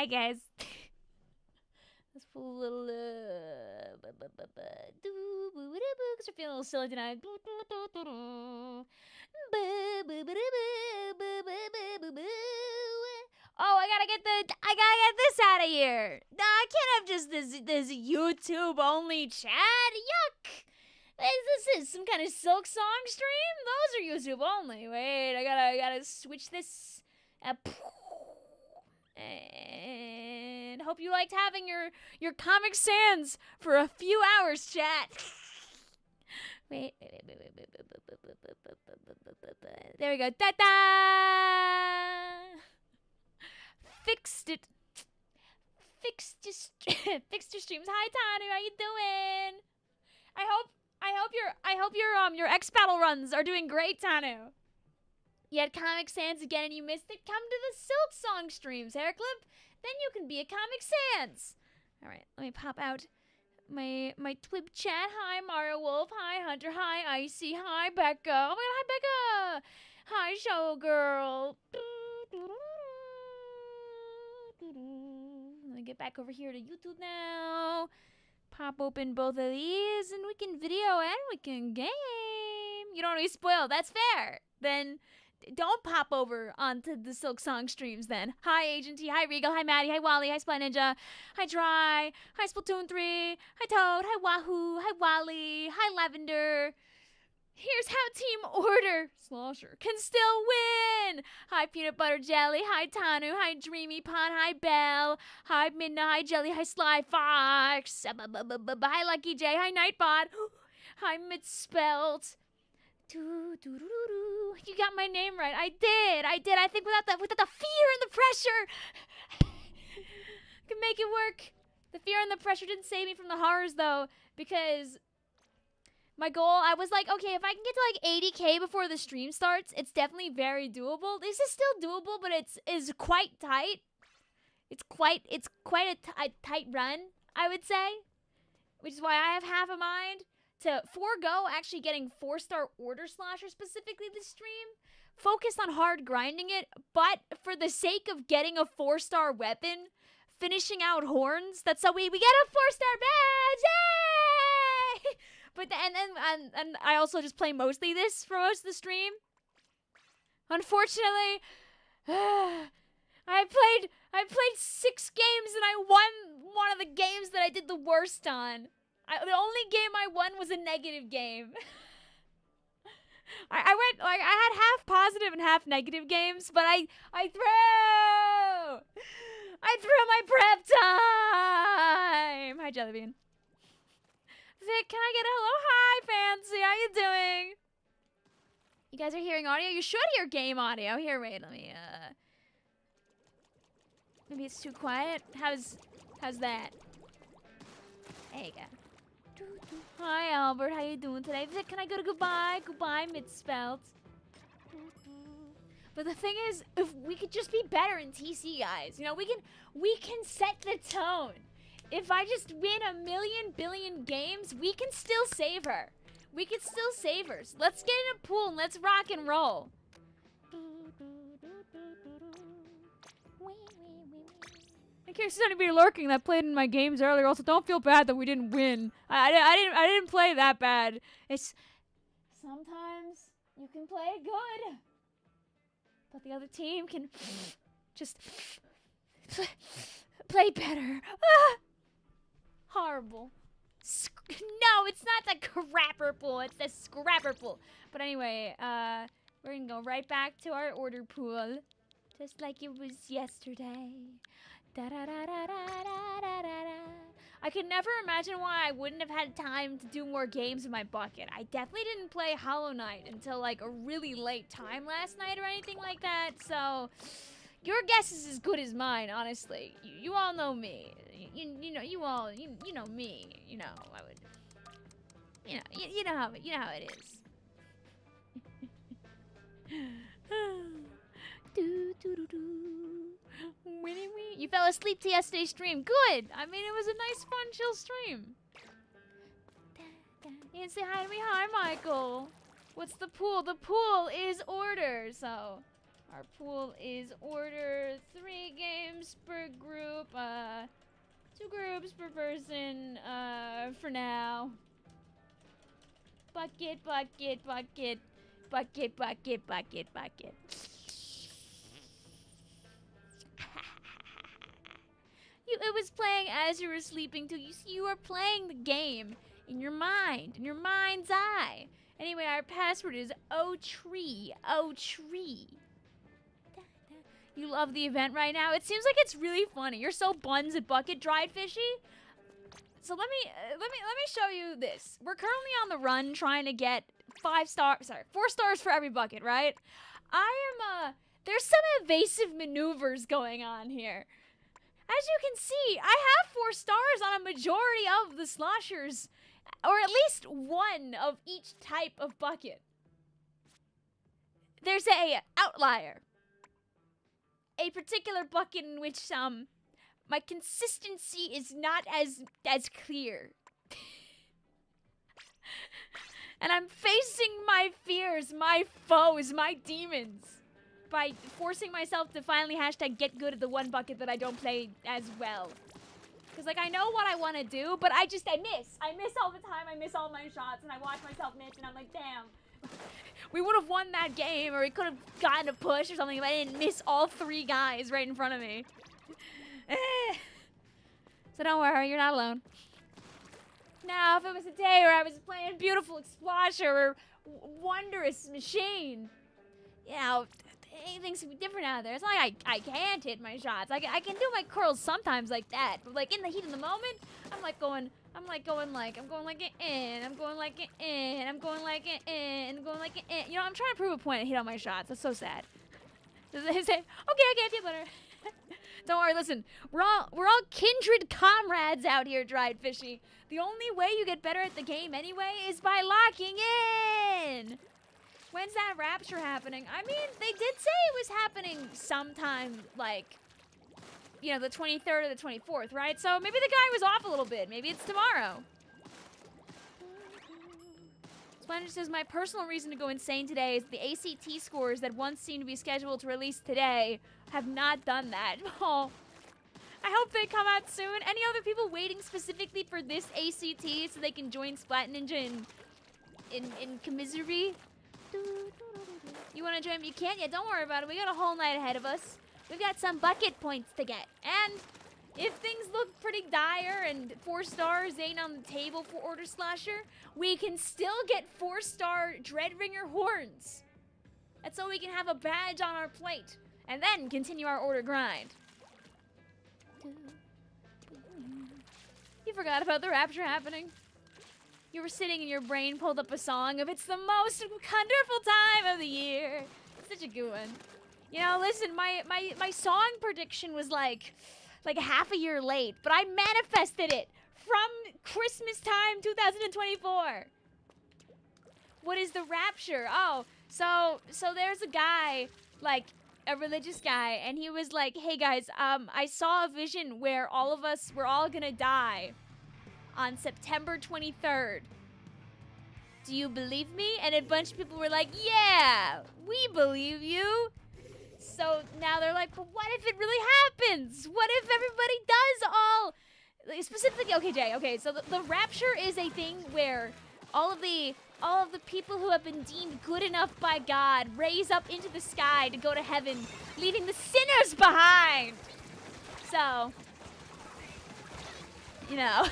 Hi, guys. Let's pull a little, because we're feeling a little silly tonight. Oh, I gotta get this out of here. Nah, I can't have just this YouTube only chat. Yuck. This is some kind of silk song stream? Those are YouTube only. Wait, I gotta switch this. And hope you liked having your Comic Sans for a few hours, chat. Wait. There we go. Da-da! Fixed it. Fixed your streams. Hi, Tanu. How you doing? I hope your X Battle runs are doing great, Tanu. You had Comic Sans again and you missed it? Come to the Silk Song streams, Hairclip. Then you can be a Comic Sans. Alright, let me pop out my Twib chat. Hi, Mario Wolf. Hi, Hunter. Hi, Icy. Hi, Becca. Oh my god, hi, Becca. Hi, Showgirl. Let me get back over here to YouTube now. Pop open both of these and we can video and we can game. You don't want to be spoiled. That's fair. Then don't pop over onto the Silk Song streams then. Hi, Agent T. Hi, Regal. Hi, Maddie. Hi, Wally. Hi, Splat Ninja. Hi, Dry. Hi, Splatoon 3. Hi, Toad. Hi, Wahoo. Hi, Wally. Hi, Lavender. Here's how Team Order Slosher can still win. Hi, Peanut Butter Jelly. Hi, Tanu. Hi, Dreamy Pond. Hi, Belle. Hi, Midna. Hi, Jelly. Hi, Sly Fox. Hi, Lucky J. Hi, Nightbot. Hi, Misspelt. You got my name right. I did. I think without the fear and the pressure, can make it work. The fear and the pressure didn't save me from the horrors though, because my goal, I was like, okay, if I can get to like 80k before the stream starts, it's definitely very doable. This is still doable, but is quite tight. It's quite a tight run, I would say, which is why I have half a mind to forego actually getting 4-star order Slosher specifically this stream, focus on hard grinding it, but for the sake of getting a 4-star weapon, finishing out horns, that's so we get a 4-star badge, yay! But and I also just play mostly this for most of the stream. Unfortunately, I played 6 games and I won one of the games that I did the worst on. The only game I won was a negative game. I went, like, I had half positive and half negative games, but I threw my prep time. Hi, Jellybean. Vic, can I get a hello? Hi, Fancy. How you doing? You guys are hearing audio? You should hear game audio. Here, wait, let me, maybe it's too quiet. How's that? There you go. Hi, Albert. How you doing today? Vic, can I go to goodbye? Goodbye, Misspelt. But the thing is, if we could just be better in TC, guys. You know, we can set the tone. If I just win a million billion games, we can still save her. We can still save her. So let's get in a pool and let's rock and roll. In case there's anybody lurking that played in my games earlier, also don't feel bad that we didn't win. I didn't play that bad. It's sometimes you can play good, but the other team can just play better. Ah! Horrible. No, it's not the crapper pool. It's the scrapper pool. But anyway, we're gonna go right back to our order pool, just like it was yesterday. Da da da da da da da da. I could never imagine why I wouldn't have had time to do more games in my bucket. I definitely didn't play Hollow Knight until like a really late time last night or anything like that. So your guess is as good as mine, honestly. You all know me. You know me. You know I would. You know how it is. You fell asleep to yesterday's stream. Good. I mean, it was a nice, fun, chill stream. You didn't say hi to me. Hi, Michael. What's the pool? The pool is order. So Our pool is order 3 games per group. 2 groups per person, for now. Bucket, bucket, bucket. Bucket, bucket, bucket, bucket. It was playing as you were sleeping too. You were playing the game in your mind, in your mind's eye. Anyway, our password is O-Tree. O-Tree. You love the event right now? It seems like it's really funny. You're so buns at bucket, dried fishy. So let me show you this. We're currently on the run trying to get 4 stars for every bucket, right? There's some evasive maneuvers going on here. As you can see, I have 4 stars on a majority of the sloshers, or at least 1 of each type of bucket. There's a outlier. A particular bucket in which my consistency is not as clear. And I'm facing my fears, my foes, my demons by forcing myself to finally #get good at the 1 bucket that I don't play as well. Because, like, I know what I want to do, but I miss. I miss all the time. I miss all my shots, and I watch myself miss, and I'm like, damn. We would have won that game, or we could have gotten a push or something if I didn't miss all 3 guys right in front of me. So don't worry, you're not alone. Now, if it was a day where I was playing beautiful Slosher or wondrous machine, you know, things would be different out there. It's not like I can't hit my shots. I can do my curls sometimes like that, but like in the heat of the moment, I'm going like it in, I'm going like it in, I'm going like it in, I'm going like it in. You know, I'm trying to prove a point and hit all my shots. That's so sad. They say, okay, I feel better. Don't worry, listen. We're all kindred comrades out here, dried fishy. The only way you get better at the game anyway is by locking in. When's that rapture happening? I mean, they did say it was happening sometime, like, you know, the 23rd or the 24th, right? So maybe the guy was off a little bit. Maybe it's tomorrow. Splendid says, my personal reason to go insane today is the ACT scores that once seemed to be scheduled to release today have not done that. Oh, I hope they come out soon. Any other people waiting specifically for this ACT so they can join Splat Ninja in commisery? You want to join me? You can't? Yeah, don't worry about it. We got a whole night ahead of us. We've got some bucket points to get. And if things look pretty dire and 4 stars ain't on the table for Order Slosher, we can still get 4-star Dreadringer horns. That's so we can have a badge on our plate and then continue our order grind. You forgot about the rapture happening. You were sitting and your brain pulled up a song of "It's the most wonderful time of the year." Such a good one. You know, listen, my song prediction was like half a year late, but I manifested it from Christmas time 2024. What is the rapture? Oh, so there's a guy, like a religious guy, and he was like, hey guys, I saw a vision where all of us, we're all gonna die on September 23rd. Do you believe me? And a bunch of people were like, yeah, we believe you. So now they're like, but what if it really happens? What if everybody does all, specifically, okay, Jay, okay, so the rapture is a thing where all of the people who have been deemed good enough by God raise up into the sky to go to heaven, leaving the sinners behind. So, you know.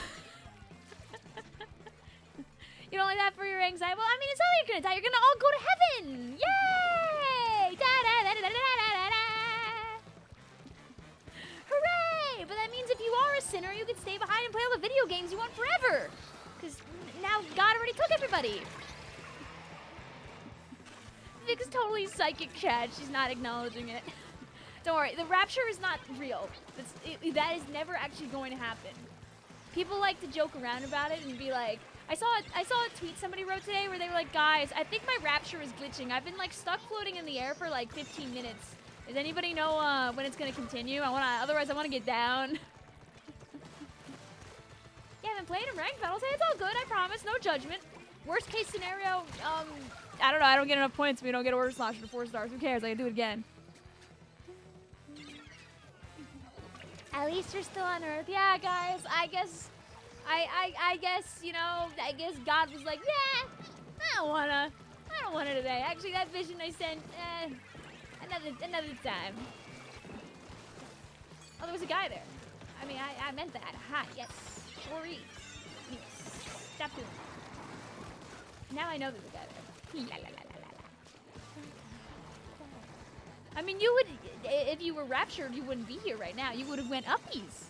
You don't like that for your anxiety? Well, I mean, it's not like you're gonna die. You're gonna all go to heaven. Yay! Da-da-da-da-da-da-da-da. Hooray! But that means if you are a sinner, you can stay behind and play all the video games you want forever. Because now God already took everybody. Vic's totally psychic chat. She's not acknowledging it. Don't worry. The rapture is not real. That is never actually going to happen. People like to joke around about it and be like, I saw a tweet somebody wrote today where they were like, guys, I think my rapture is glitching. I've been like stuck floating in the air for like 15 minutes. Does anybody know when it's gonna continue? Otherwise I wanna get down. Yeah, I've been playing in ranked battles. Hey, it's all good, I promise, no judgment. Worst case scenario, I don't know, I don't get enough points, we don't get Order Slosher to 4 stars. Who cares? I can do it again. At least you're still on Earth. Yeah, guys, I guess, I guess, you know, I guess God was like, yeah, I don't wanna today. Actually, that vision I sent, another time. Oh, there was a guy there. I mean, I meant that. Hi, yes, sorry. Yes, stop doing that. Now I know there's a guy there. La, la, la, la, la, la. I mean, you would, if you were raptured, you wouldn't be here right now. You would have went uppies.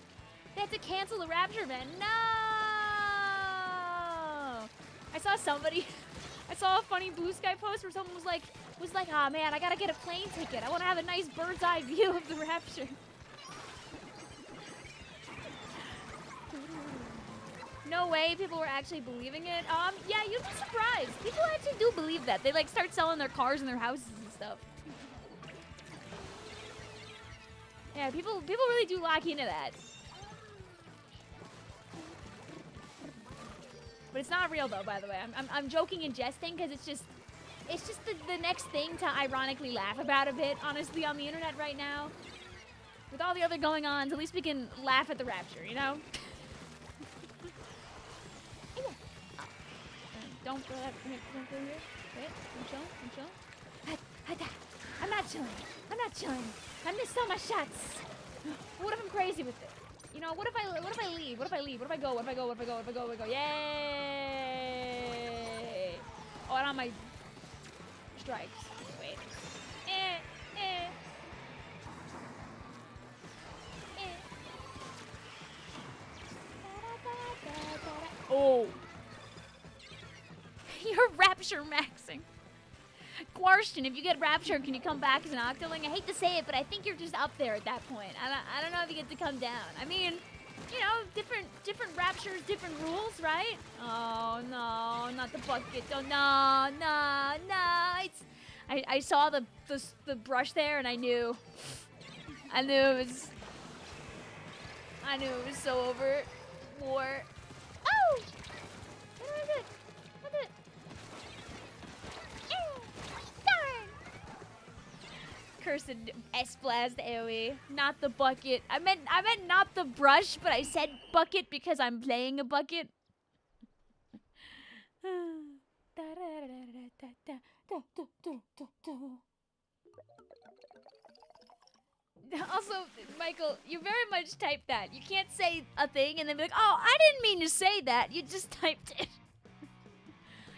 They had to cancel the rapture event. No! I saw somebody, I saw a funny Blue Sky post where someone was like, oh man, I gotta get a plane ticket. I want to have a nice bird's eye view of the rapture. No way people were actually believing it. Yeah, you'd be surprised. People actually do believe that. They like start selling their cars and their houses and stuff. Yeah, people really do lock into that. But it's not real though, by the way. I'm joking and jesting because it's just the next thing to ironically laugh about a bit, honestly, on the internet right now. With all the other going on, at least we can laugh at the rapture, you know? Don't go here. Wait, I'm chilling. I'm not chilling. I missed all my shots. What if I'm crazy with it? You know, what if I leave? What if I go? Yay! Oh, and on my strikes. Wait. Oh. You're rapture maxing. Question, if you get raptured, can you come back as an octoling? I hate to say it, but I think you're just up there at that point. I don't know if you get to come down. I mean, you know, different raptures, different rules, right? Oh, no, not the bucket. Oh, no. I saw the brush there, and I knew it was so over. War. Oh! What did I do? Cursed S-Blast AoE, not the bucket. I meant not the brush, but I said bucket because I'm playing a bucket. Also, Michael, you very much typed that. You can't say a thing and then be like, oh, I didn't mean to say that. You just typed it.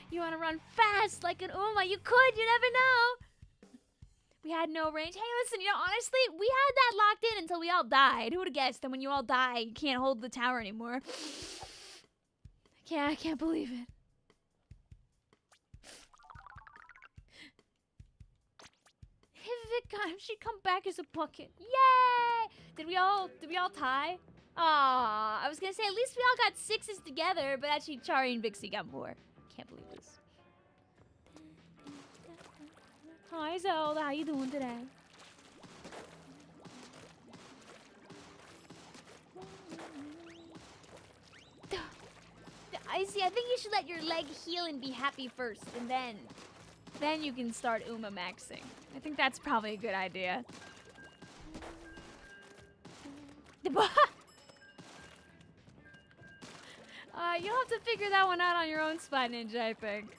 You want to run fast like an Uma. You could, you never know. We had no range. Hey, listen, you know, honestly, we had that locked in until we all died. Who would have guessed that when you all die, you can't hold the tower anymore? I can't believe it. Vicvillon, she'd come back as a bucket. Yay! Did we all tie? Aw, I was gonna say at least we all got 6s together, but actually Chari and Vixie got more. Can't believe this. Hi Zelda, how you doing today? I think you should let your leg heal and be happy first, and then you can start Uma maxing. I think that's probably a good idea. You'll have to figure that one out on your own, Spy Ninja, I think.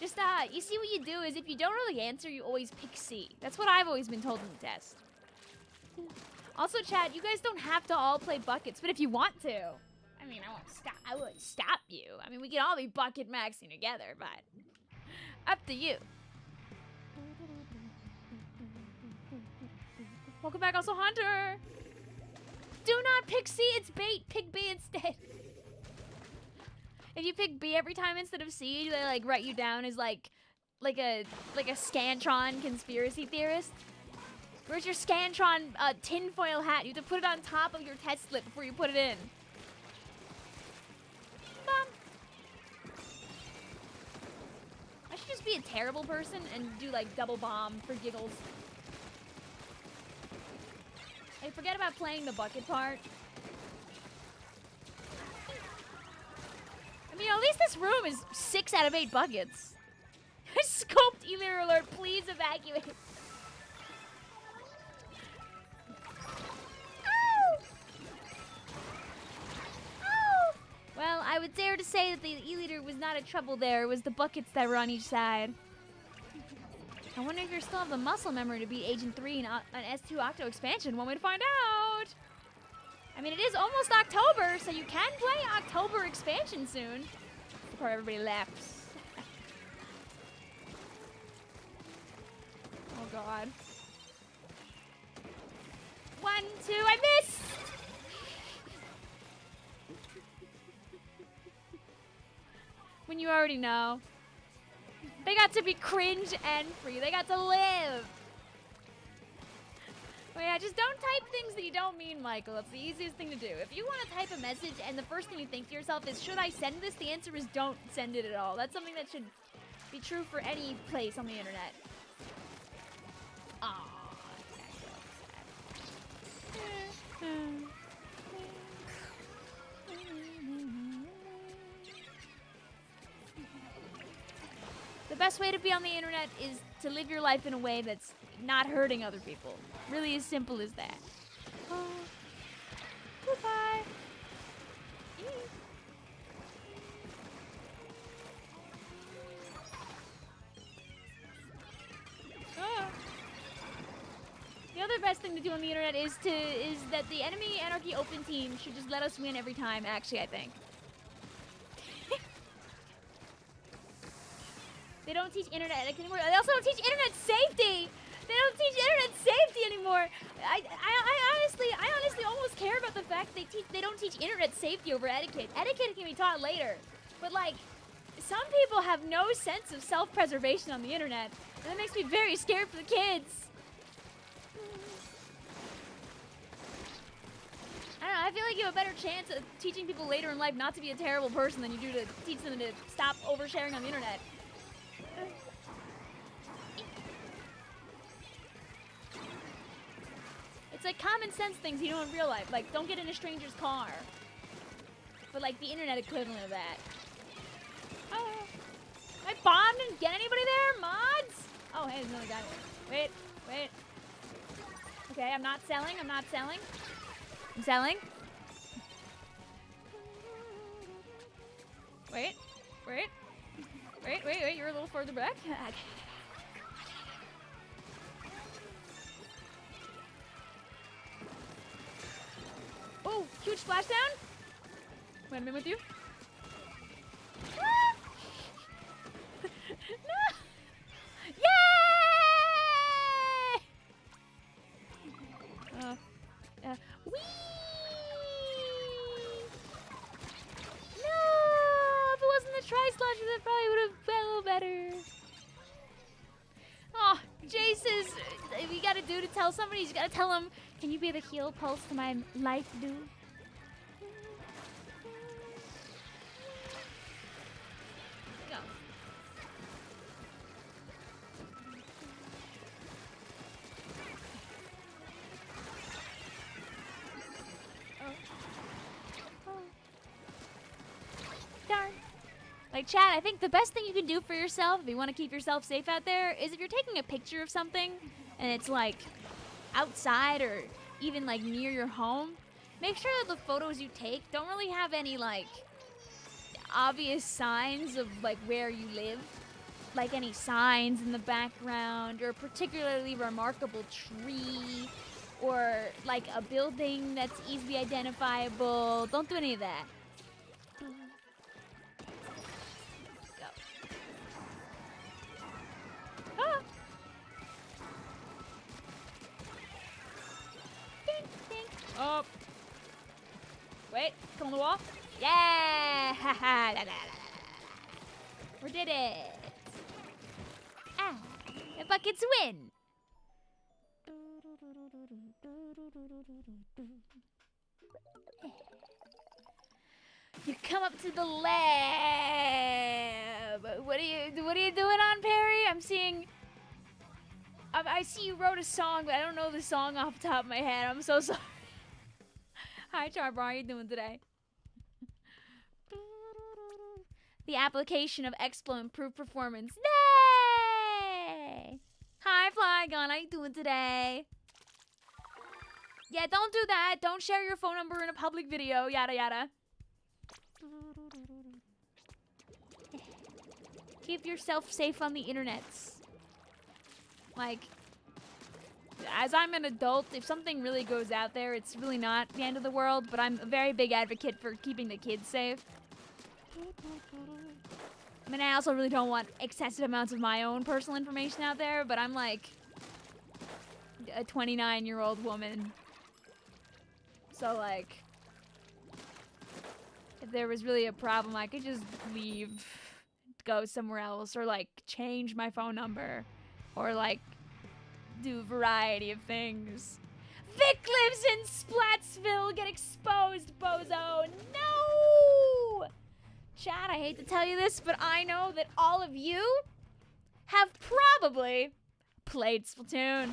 Just, you see what you do is if you don't really answer, you always pick C. That's what I've always been told in the test. Also, chat, you guys don't have to all play buckets, but if you want to, I mean, I won't stop you. I mean, we can all be bucket maxing together, but up to you. Welcome back, also Hunter. Do not pick C, it's bait. Pick B instead. If you pick B every time instead of C, do they like write you down as like a Scantron conspiracy theorist? Where's your Scantron tinfoil hat? You have to put it on top of your test slip before you put it in. Bum. I should just be a terrible person and do like double bomb for giggles. Hey, forget about playing the bucket part. I mean, at least this room is 6 out of 8 buckets. Scoped Elir alert, please evacuate. would dare to say that the E-liter was not a trouble there. It was the buckets that were on each side. I wonder if you still have the muscle memory to beat Agent 3 in an S2 Octo expansion. One way to find out. I mean, it is almost October, so you can play October expansion soon. Before everybody laughs. Oh, God. 1, 2, I missed! When you already know. They got to be cringe and free. They got to live. But yeah, just don't type things that you don't mean, Michael. That's the easiest thing to do. If you want to type a message and the first thing you think to yourself is, should I send this? The answer is don't send it at all. That's something that should be true for any place on the internet. Aww. The best way to be on the internet is to live your life in a way that's not hurting other people. Really as simple as that. Oh. Goodbye. Oh. The other best thing to do on the internet is that the enemy anarchy open team should just let us win every time, actually, I think. They don't teach internet etiquette anymore. They also don't teach internet safety. They don't teach internet safety anymore. I honestly almost care about the fact they don't teach internet safety over etiquette. Etiquette can be taught later. But like, some people have no sense of self-preservation on the internet. And that makes me very scared for the kids. I don't know, I feel like you have a better chance of teaching people later in life not to be a terrible person than you do to teach them to stop oversharing on the internet. It's like common sense things you know in real life. Like, don't get in a stranger's car. But like the internet equivalent of that. Oh. I bombed and get anybody there? Mods? Oh, hey, there's another guy there. Wait. Okay, I'm not selling. I'm selling. Wait. You're a little further back. Oh, huge splashdown. Wait, I'm in with you. No! Yay! Whee! No! If it wasn't the Tri-Slosher, that probably would have been a little better. Oh, Jace we gotta do to tell somebody, you gotta tell him, can you be the heal pulse to my life, dude? Go. Oh. Darn. Like, chat, I think the best thing you can do for yourself, if you want to keep yourself safe out there, is if you're taking a picture of something, and it's, like, outside or even, like, near your home, make sure that the photos you take don't really have any, like, obvious signs of, like, where you live. Like, any signs in the background, or a particularly remarkable tree, or, like, a building that's easily identifiable. Don't do any of that. Oh. Wait, come on the wall. Yeah! We did it. Ah, the buckets win. You come up to the lab. What are you doing on Perry? I'm seeing. I see you wrote a song, but I don't know the song off the top of my head. I'm so sorry. Hi, Charbor. How are you doing today? The application of Explo improved performance. Yay! Hi, Flygon. How you doing today? Yeah, don't do that. Don't share your phone number in a public video. Yada, yada. keep yourself safe on the internets. Like, as I'm an adult, if something really goes out there, it's really not the end of the world, but I'm a very big advocate for keeping the kids safe. I mean, I also really don't want excessive amounts of my own personal information out there, but I'm like a 29-year-old woman. So, like, if there was really a problem, I could just leave, go somewhere else, or, like, change my phone number, or, like, do a variety of things. Vic lives in Splatsville! Get exposed, bozo! No! Chad, I hate to tell you this, but I know that all of you have probably played Splatoon.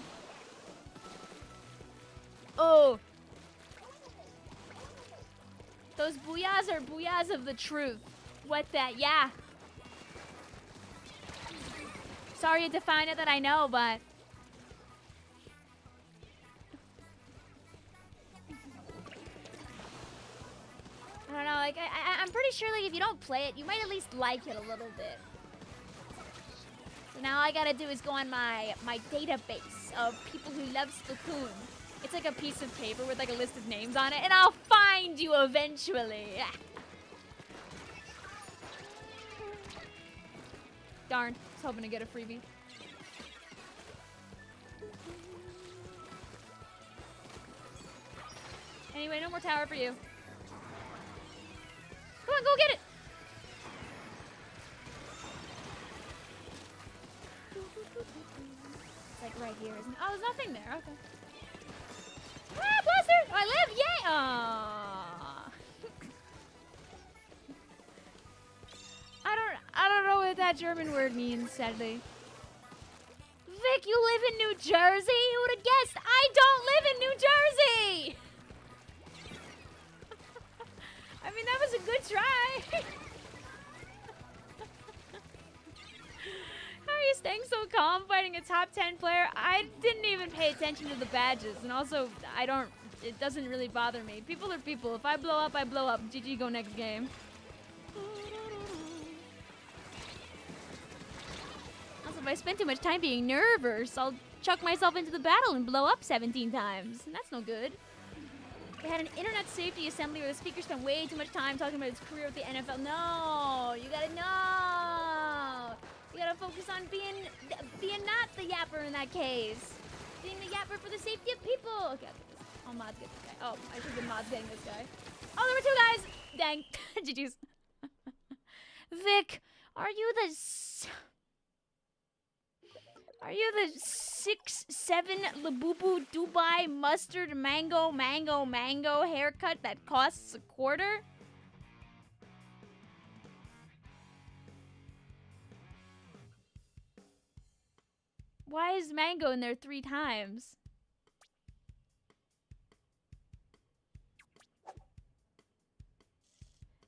Oh. Those booyahs are booyahs of the truth. What that? Yeah. Sorry to define it that I know, but... I don't know, like, I'm pretty sure, like, if you don't play it, you might at least like it a little bit. So now all I gotta do is go on my database of people who love Splatoon. It's like a piece of paper with, like, a list of names on it, and I'll find you eventually. Darn, I was hoping to get a freebie. Anyway, no more tower for you. Come on, go get it! It's like right here, isn't it? Oh, there's nothing there. Okay. Ah, Blaster! Oh, I live! Yay! Aww. I don't know what that German word means, sadly. Vic, you live in New Jersey? Who would have guessed? I don't live in New Jersey! I mean, that was a good try. How are you staying so calm fighting a top 10 player? I didn't even pay attention to the badges, and also, it doesn't really bother me. People are people. If I blow up, I blow up. GG, go next game. Also, if I spend too much time being nervous, I'll chuck myself into the battle and blow up 17 times, and that's no good. They had an internet safety assembly where the speaker spent way too much time talking about his career with the NFL. No, you gotta know. You gotta focus on being not the yapper in that case. Being the yapper for the safety of people. Okay, I'll mods get this guy. Oh, I should have mods getting this guy. Oh, there were two guys. Dang. GG's. Vic, are you the 6'7" Labubu Dubai mustard mango haircut that costs a quarter? Why is mango in there 3 times?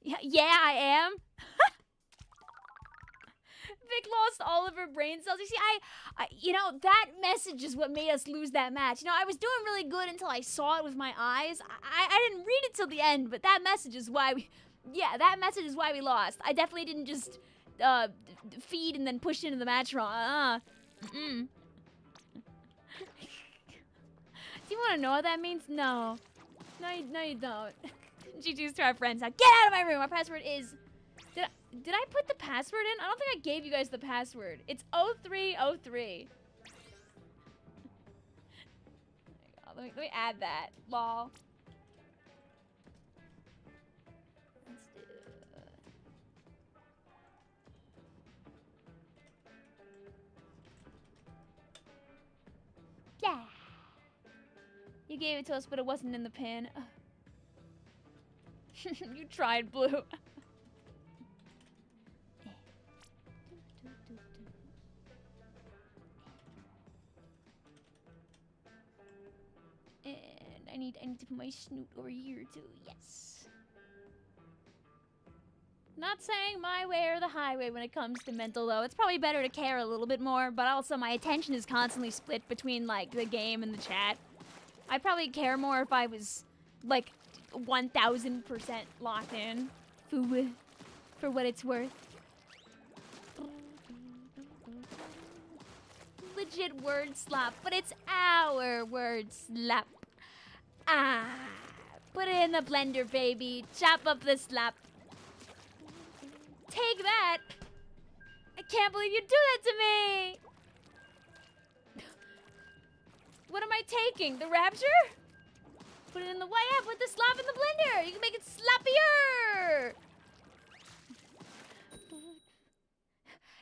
Yeah, I am. Vic lost all of her brain cells. You see, you know, that message is what made us lose that match. You know, I was doing really good until I saw it with my eyes. I didn't read it till the end, but that message is why we... Yeah, that message is why we lost. I definitely didn't just feed and then push into the match wrong. Do you want to know what that means? No. No, you don't. GG's to our friends. Now get out of my room. Our password is... Did I put the password in? I don't think I gave you guys the password. It's 0303. There you go. Let me add that. Lol. Let's do... Yeah. You gave it to us, but it wasn't in the pin. You tried, Blue. And I need to put my snoot over here too. Yes. Not saying my way or the highway when it comes to mental though. It's probably better to care a little bit more, but also my attention is constantly split between like the game and the chat. I'd probably care more if I was like 1000% locked in for what it's worth. legit word slap, but it's our word slap. Put it in the blender, baby. Chop up the slap. Take that. I can't believe you do that to me. What am I taking? The rapture? Put it in the put the slap in the blender. You can make it slappier.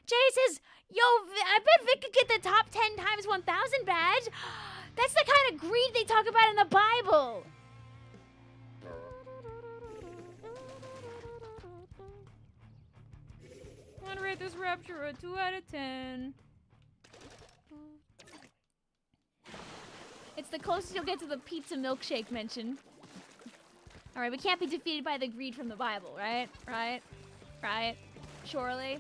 Jay says, yo, I bet Vic could get the top 10 times 1,000 badge. That's the kind of greed they talk about in the Bible. I'm gonna rate this rapture a 2 out of 10. It's the closest you'll get to the pizza milkshake mention. Alright, we can't be defeated by the greed from the Bible, right? Right? Surely.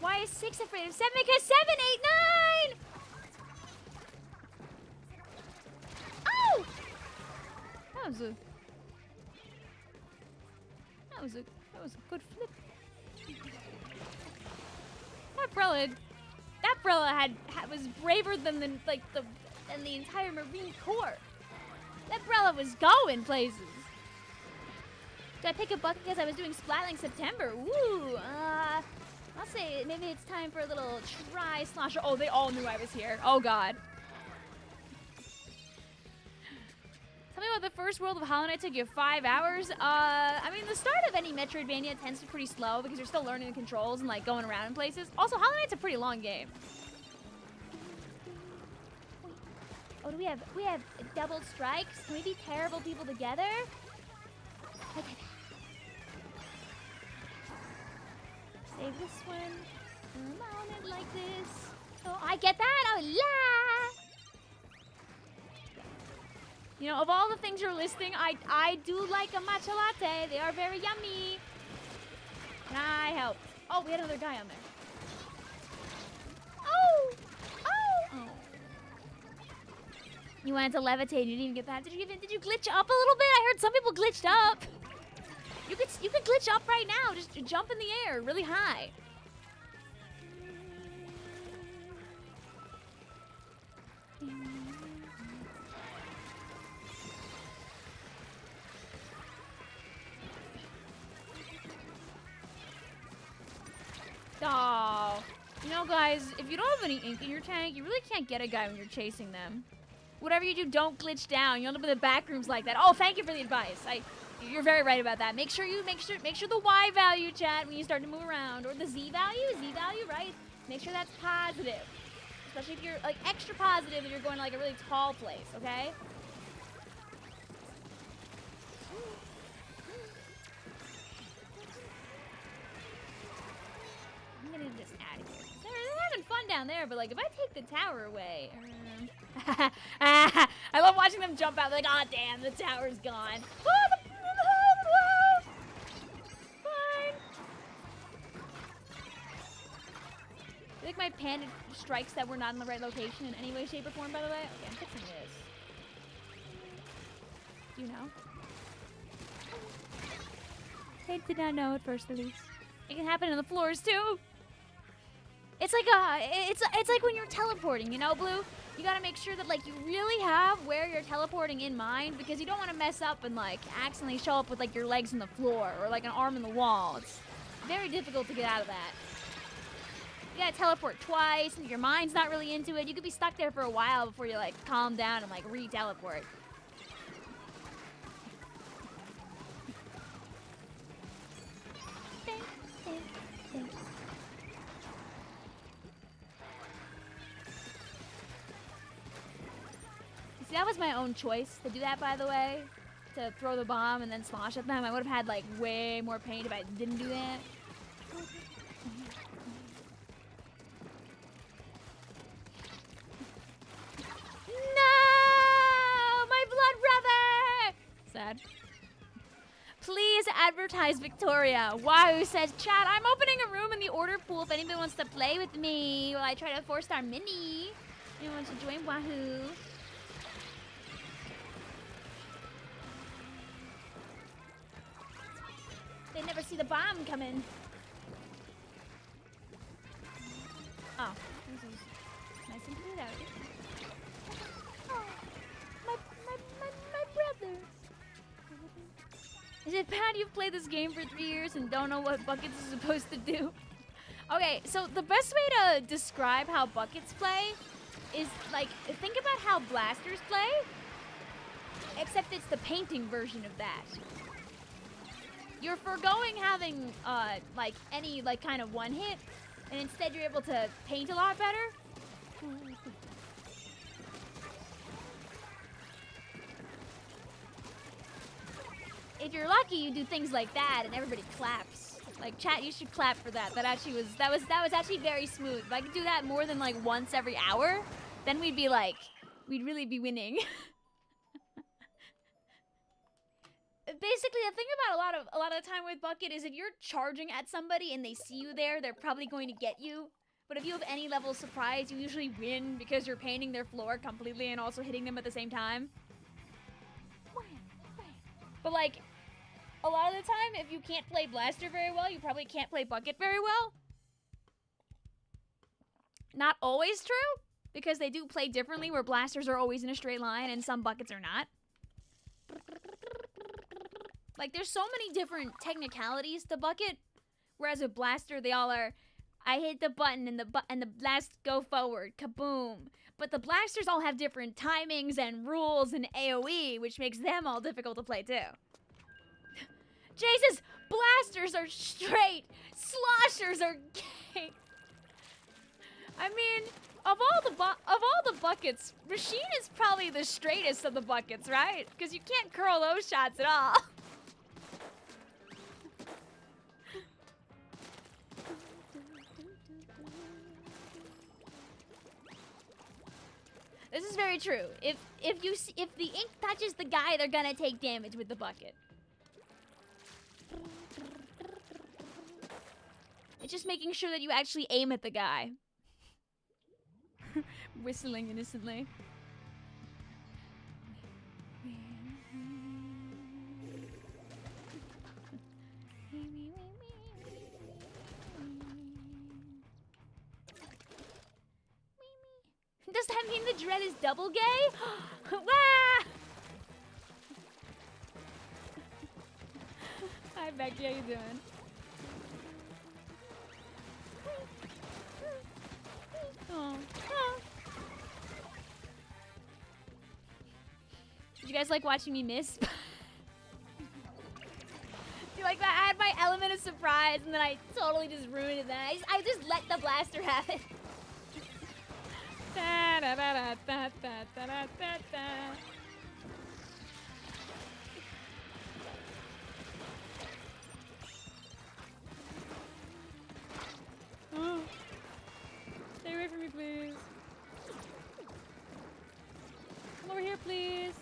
Why is 6 afraid of 7? Because 7, 8, 9! Oh! That was a good flip. That Brella was braver than the entire Marine Corps. That Brella was going places. Did I pick a bucket because I was doing Splatling September? Ooh, I'll say maybe it's time for a little try Slosher. Oh, they all knew I was here. Oh, God. Tell me about the first world of Hollow Knight took you 5 hours. I mean, the start of any Metroidvania tends to be pretty slow because you're still learning the controls and, like, going around in places. Also, Hollow Knight's a pretty long game. Oh, do we have double strikes? Can we be terrible people together? Okay. Save this one. I'm on it like this. Oh, I get that. Oh, la! You know, of all the things you're listing, I do like a matcha latte. They are very yummy. And I helped. Oh, we had another guy on there. Oh! Oh! You wanted to levitate. You didn't even get that. Did you glitch up a little bit? I heard some people glitched up. You could glitch up right now. Just jump in the air really high. Oh, you know, guys, if you don't have any ink in your tank, you really can't get a guy when you're chasing them. Whatever you do, don't glitch down. You end up in the back rooms like that. Oh, thank you for the advice. You're very right about that. Make sure the Y value, chat, when you start to move around, or the Z value, right? Make sure that's positive, especially if you're like extra positive and you're going to like a really tall place. Okay. I'm gonna just out of here. They're having fun down there, but like if I take the tower away, I love watching them jump out. They're like, oh damn, the tower's gone. Fine. I think my panda strikes that we're not in the right location in any way, shape, or form. By the way, okay, I'm fixing this. Do you know? They did not know at first, at least. It can happen on the floors too. It's like it's like when you're teleporting, you know, Blue? You gotta make sure that like you really have where you're teleporting in mind, because you don't want to mess up and like accidentally show up with like your legs in the floor or like an arm in the wall. It's very difficult to get out of that. You gotta teleport twice and your mind's not really into it. You could be stuck there for a while before you like calm down and like re-teleport. That was my own choice to do that, by the way, to throw the bomb and then slosh at them. I would have had like way more pain if I didn't do that. No, my blood brother. Sad. Please advertise Victoria. Wahoo says, chat, I'm opening a room in the order pool if anybody wants to play with me while I try to 4-star mini. Anyone wants to join Wahoo? They never see the bomb coming. Oh, this is listen to it out. Oh, my brother. Is it bad you've played this game for 3 years and don't know what buckets is supposed to do? Okay, so the best way to describe how buckets play is, like, think about how blasters play, except it's the painting version of that. You're foregoing having, like, any, like, kind of one hit, and instead you're able to paint a lot better. If you're lucky, you do things like that, and everybody claps. Like, chat, you should clap for that. That was actually very smooth. If I could do that more than, like, once every hour, then we'd be like, we'd really be winning. Basically, the thing about a lot of the time with Bucket is if you're charging at somebody and they see you there, they're probably going to get you. But if you have any level of surprise, you usually win because you're painting their floor completely and also hitting them at the same time. But, like, a lot of the time, if you can't play Blaster very well, you probably can't play Bucket very well. Not always true, because they do play differently, where Blasters are always in a straight line and some Buckets are not. Like, there's so many different technicalities to Bucket, whereas with Blaster, they all are, I hit the button and the blast go forward, kaboom. But the Blasters all have different timings and rules and AoE, which makes them all difficult to play too. Jesus, Blasters are straight, Sloshers are gay. I mean, of all the Buckets, Machine is probably the straightest of the Buckets, right? Because you can't curl those shots at all. This is very true. If the ink touches the guy, they're gonna take damage with the bucket. It's just making sure that you actually aim at the guy. Whistling innocently. Does that mean the dread is double gay? Wah! Hi Becky, how you doing? Oh. Oh. Did you guys like watching me miss? Do you like that? I had my element of surprise and then I totally just ruined it. Then I just let the blaster have it. Da, da, da, da, da, da, da, da, da. Oh. Stay away from me, please. Come over here, please.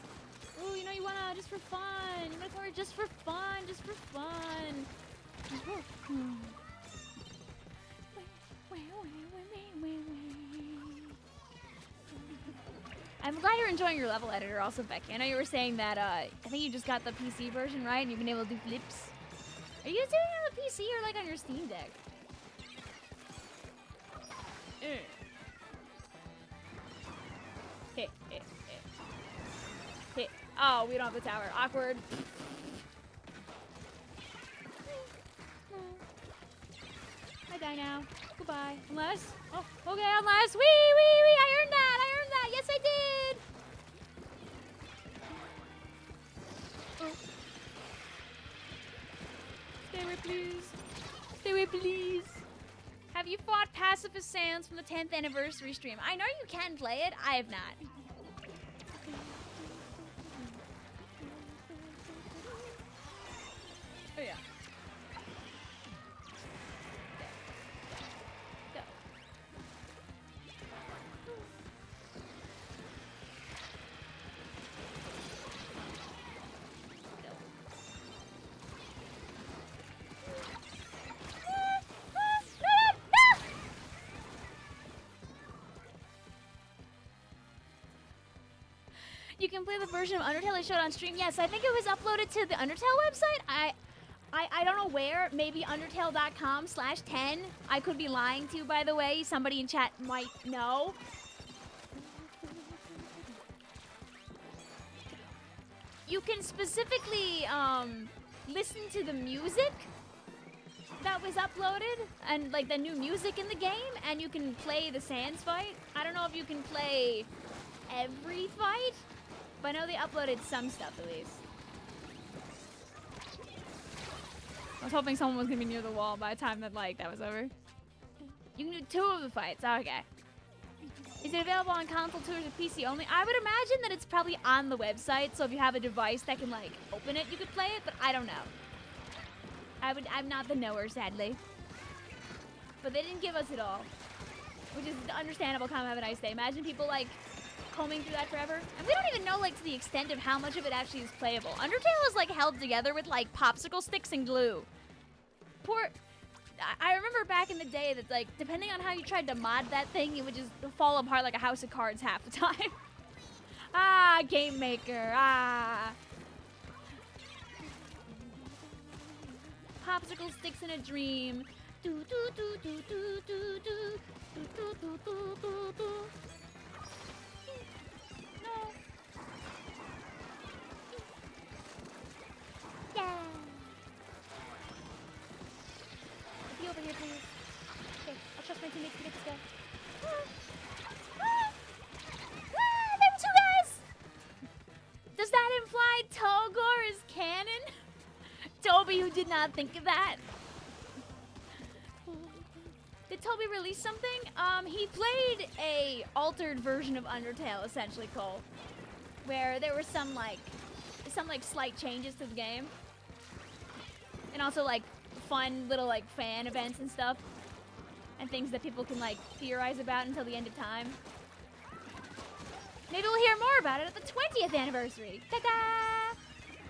Oh, you know you wanna just for fun. You wanna come over just for fun, just for fun. I'm glad you're enjoying your level editor also, Becky. I know you were saying that, I think you just got the PC version, right? And you've been able to do flips. Are you doing it on the PC or like on your Steam Deck? Hit. Oh, we don't have the tower. Awkward. I die now. Goodbye. Unless. Oh, okay, unless. Wee! I earned that! Yes, I did! Oh. Stay away, please. Stay away, please. Have you fought Pacifist Sans from the 10th anniversary stream? I know you can play it. I have not. Oh, yeah. You can play the version of Undertale I showed on stream. Yes, I think it was uploaded to the Undertale website. I don't know where. Maybe undertale.com/10. I could be lying to you, by the way. Somebody in chat might know. you can specifically listen to the music that was uploaded and like the new music in the game, and you can play the Sans fight. I don't know if you can play every fight, but I know they uploaded some stuff at least. I was hoping someone was gonna be near the wall by the time that that was over. You can do 2 of the fights. Oh, okay. Is it available on console 2 or PC only? I would imagine that it's probably on the website, so if you have a device that can open it, you could play it, but I don't know. I'm not the knower, sadly. But they didn't give us it all, which is understandable. Come have a nice day. Imagine people combing through that forever. And we don't even know to the extent of how much of it actually is playable. Undertale is held together with popsicle sticks and glue. I remember back in the day that depending on how you tried to mod that thing, it would just fall apart like a house of cards half the time. Ah, Game Maker. Ah. Popsicle sticks in a dream. Do do do do do do do do do do do do. No. Yeah. Be over here, please. Okay, I'll trust my teammates to get this guy. There were 2 guys! Does that imply Togor is canon? Toby, who did not think of that. Did Toby release something? He played a altered version of Undertale, essentially, Cole, where there were some slight changes to the game, and also fun little fan events and stuff, and things that people can theorize about until the end of time. Maybe we'll hear more about it at the 20th anniversary. Ta-da!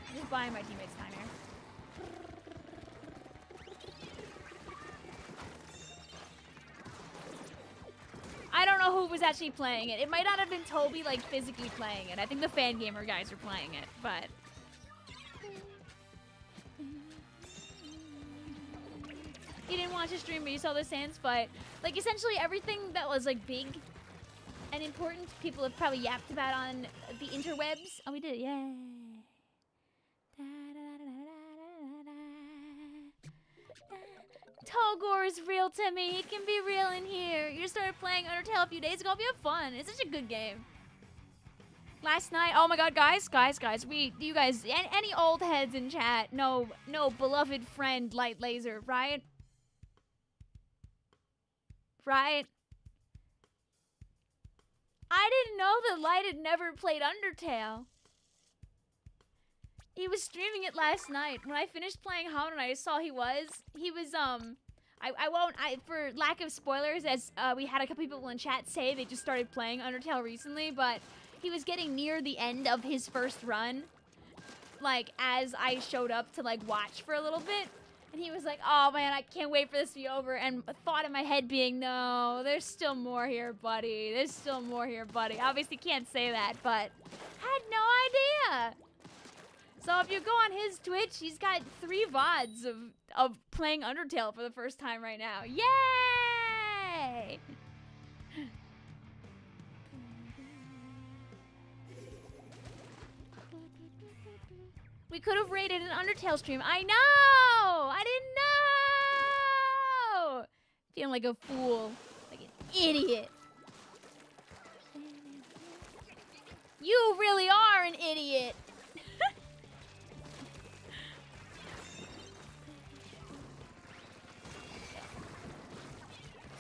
I'm just buying my teammates time here. I don't know who was actually playing it. It might not have been Toby, physically playing it. I think the fan gamer guys are playing it, but... You didn't watch the stream, but you saw the Sans fight. Essentially everything that was, big and important, people have probably yapped about on the interwebs. Oh, we did it. Yay. Togor is real to me. He can be real in here. You just started playing Undertale a few days ago. Hope you have fun. It's such a good game. Last night, oh my god, guys, you guys, any old heads in chat, no beloved friend Light Laser, right? Right? I didn't know that Light had never played Undertale. He was streaming it last night. When I finished playing Hollow Knight, I saw he was, for lack of spoilers, as we had a couple people in chat say they just started playing Undertale recently, but he was getting near the end of his first run, as I showed up to, watch for a little bit, and he was like, oh man, I can't wait for this to be over, and a thought in my head being, no, there's still more here, buddy. There's still more here, buddy. Obviously can't say that, but had no idea. So if you go on his Twitch, he's got 3 VODs of playing Undertale for the first time right now. Yay! We could have rated an Undertale stream. I know! I didn't know! Feeling like a fool. Like an idiot. You really are an idiot.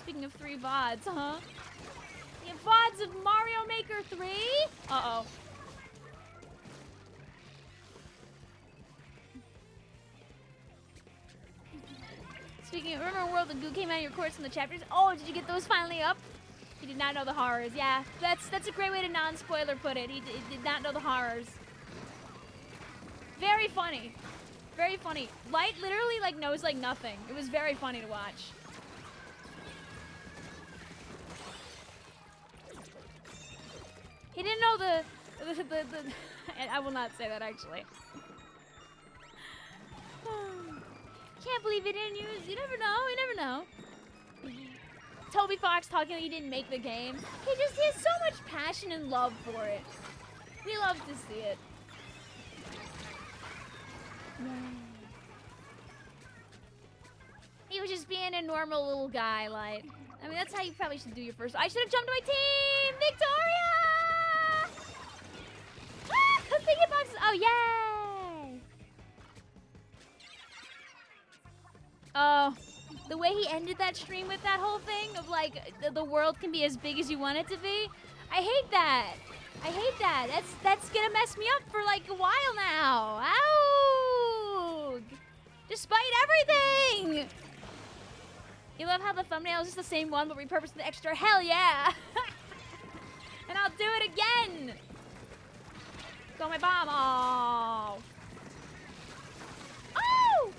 Speaking of 3 VODs, huh? You have VODs of Mario Maker 3? Uh-oh. Speaking of, remember World of Goo came out of your course in the chapters? Oh, did you get those finally up? He did not know the horrors. Yeah, that's a great way to non-spoiler put it. He did not know the horrors. Very funny. Very funny. Light literally knows nothing. It was very funny to watch. He didn't know the I will not say that actually. Can't believe he didn't use. You never know. You never know. Toby Fox talking like he didn't make the game. He has so much passion and love for it. We love to see it. was just being a normal little guy, like. I mean, that's how you probably should do your first. I should have jumped to my team! Victoria! Ah, thingy boxes! Oh, yay! Oh, the way he ended that stream with that whole thing of like, the world can be as big as you want it to be. I hate that. I hate that. That's gonna mess me up for like a while now. Ow! Despite everything! You love how the thumbnail is just the same one, but repurposed the extra. Hell yeah! And I'll do it again! Go my bomb. Oh! Oh!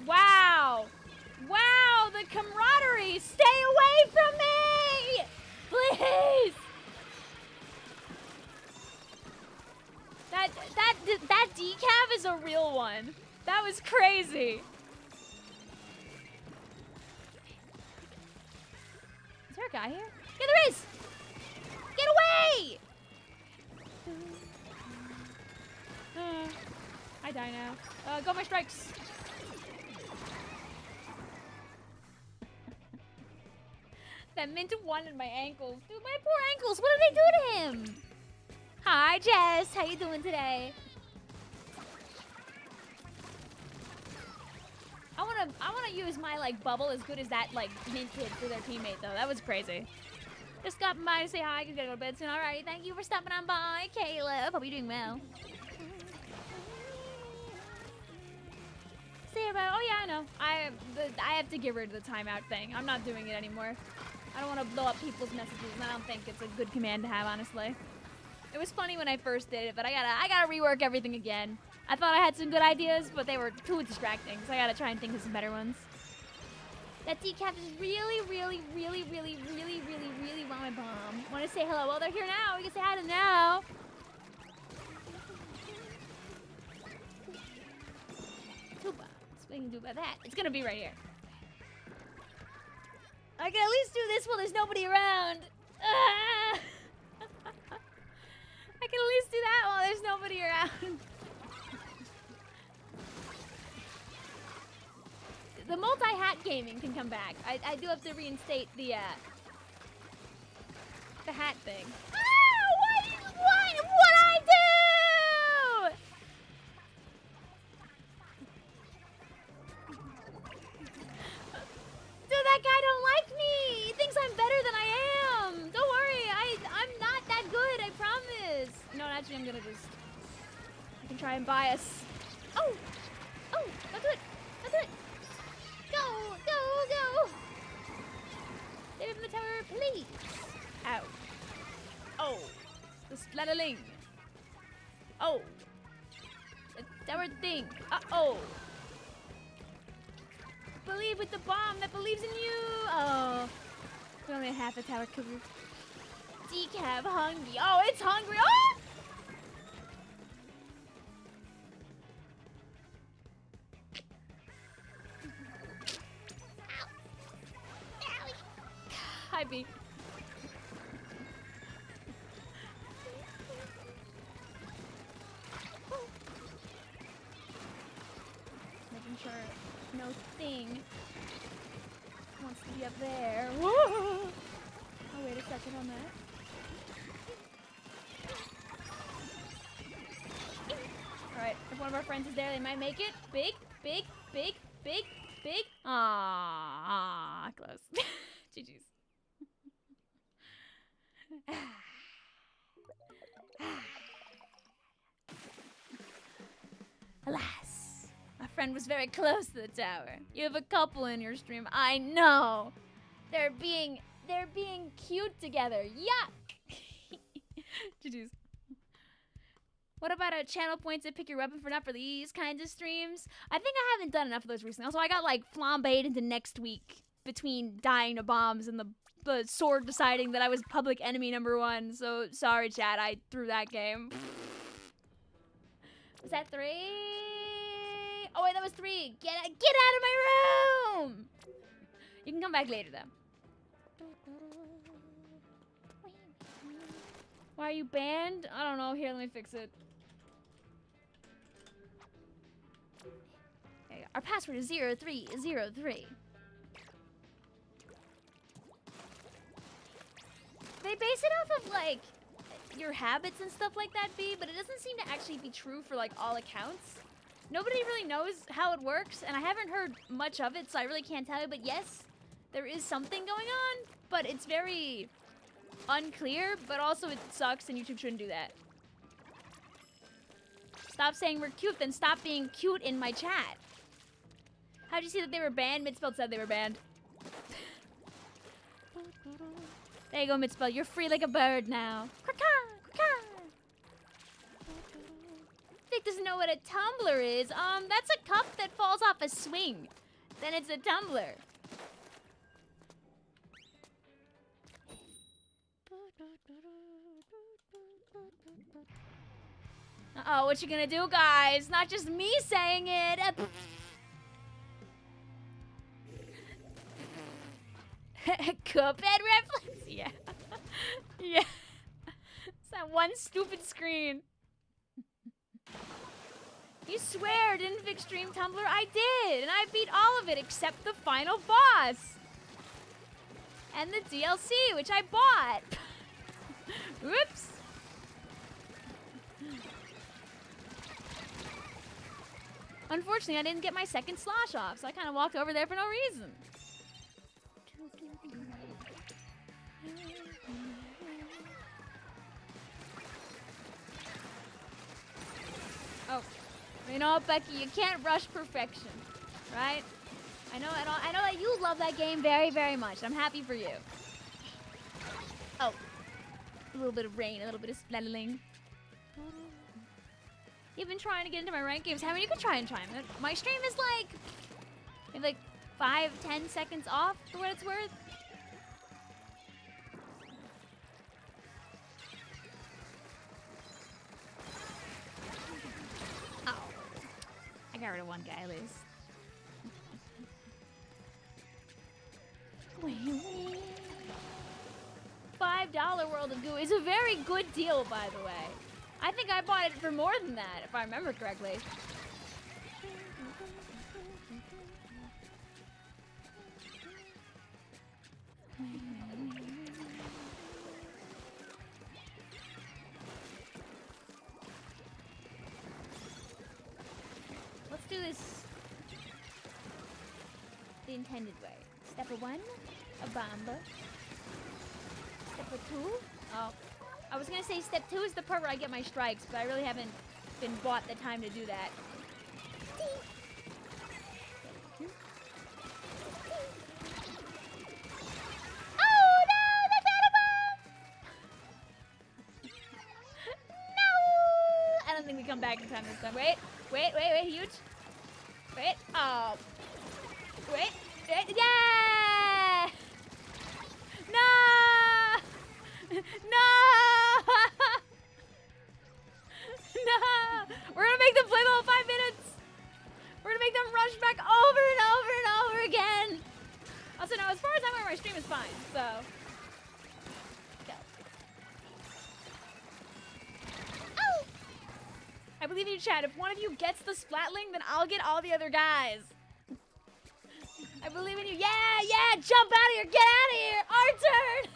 Wow! Wow, the camaraderie! Stay away from me! Please! That decaf is a real one. That was crazy. Is there a guy here? Yeah, there is! Get away! I die now. Go my strikes. That mint one in my ankles. Dude, my poor ankles. What did they do to him? Hi, Jess. How you doing today? I wanna use my like bubble as good as that like mint kid for their teammate though. That was crazy. Just stopping by to say hi. Cause I gotta go to bed soon. All right. Thank you for stopping on by, Caleb. Hope you're doing well. Say about. Oh yeah, I know. I have to get rid of the timeout thing. I'm not doing it anymore. I don't want to blow up people's messages, and I don't think it's a good command to have, honestly. It was funny when I first did it, but I gotta rework everything again. I thought I had some good ideas, but they were too distracting, so I gotta try and think of some better ones. That decaf is really want my bomb. Want to say hello? Well, they're here now. We can say hi to them now. Two bombs. What can you do about that? It's gonna be right here. I can at least do this while there's nobody around. Ah! I can at least do that while there's nobody around. The multi-hat gaming can come back. I do have to reinstate the hat thing. Ah! What I do? Dude, that guy don't like me. He thinks I'm better than I am. Don't worry, I'm not that good, I promise. No, actually, I'm gonna just... I can try and bias. Oh! Oh, don't do it. Don't do it. Go, go, go. Stay from the tower, please. Ow. Oh. The splatterling. Oh. The tower thing. Uh-oh. Believe with the bomb that believes in you. Oh. We only have half a tower covered. Decaf hungry. Oh, it's hungry. Oh! Hi, B. Making sure no thing wants to be up there. Whoa! Oh, wait a second on that. Alright, if one of our friends is there, they might make it. Big, big, big, big, big. Ah, close. GG's. Alas, my friend was very close to the tower. You have a couple in your stream. I know. They're being cute together. Yuck. GG's. What about channel points that pick your weapon for not for these kinds of streams? I think I haven't done enough of those recently. Also, I got like flambéed into next week between dying to bombs and the sword deciding that I was public enemy #1. So sorry, chat. I threw that game. Was that 3? Oh wait, that was 3. Get out of my room! You can come back later though. Why are you banned? I don't know. Here, let me fix it. Okay, our password is 0303. They base it off of, like, your habits and stuff like that, B, but it doesn't seem to actually be true for, like, all accounts. Nobody really knows how it works, and I haven't heard much of it, so I really can't tell you, but yes, there is something going on, but it's very unclear, but also it sucks, and YouTube shouldn't do that. Stop saying we're cute, then stop being cute in my chat. How'd you see that they were banned? Midspell said they were banned. There you go, Midspell. You're free like a bird now. Vic doesn't know what a tumbler is. That's a cup that falls off a swing. Then it's a tumbler. Uh-oh, what you gonna do, guys? Not just me saying it. Cuphead reference? Yeah. Yeah. It's that one stupid screen. You swear, didn't Vic stream Tumblr? I did, and I beat all of it except the final boss. And the DLC, which I bought. Oops. Unfortunately, I didn't get my second slosh off, so I kind of walked over there for no reason. Oh, you know what, Becky? You can't rush perfection, right? I know that you love that game very, very much. I'm happy for you. Oh, a little bit of rain, a little bit of splattering. You've been trying to get into my ranked games. How many you could try and chime? My stream is like, maybe like 5-10 seconds off for what it's worth. Oh, I got rid of one guy at least. $5 World of Goo is a very good deal, by the way. I think I bought it for more than that, if I remember correctly. Let's do this the intended way. Step 1, a bomb. Step 2, oh. I was gonna say step 2 is the part where I get my strikes, but I really haven't been bought the time to do that. Oh no, that's not a bomb! No! I don't think we come back in time this time. Wait, huge. Wait, oh. Wait, yeah! No! No! No! We're gonna make them play the whole 5 minutes! We're gonna make them rush back over and over and over again! Also, no, as far as I'm aware, my stream is fine, so... Go. Oh! I believe in you, chat. If one of you gets the splatling, then I'll get all the other guys. I believe in you. Yeah! Jump out of here! Get out of here! Our turn!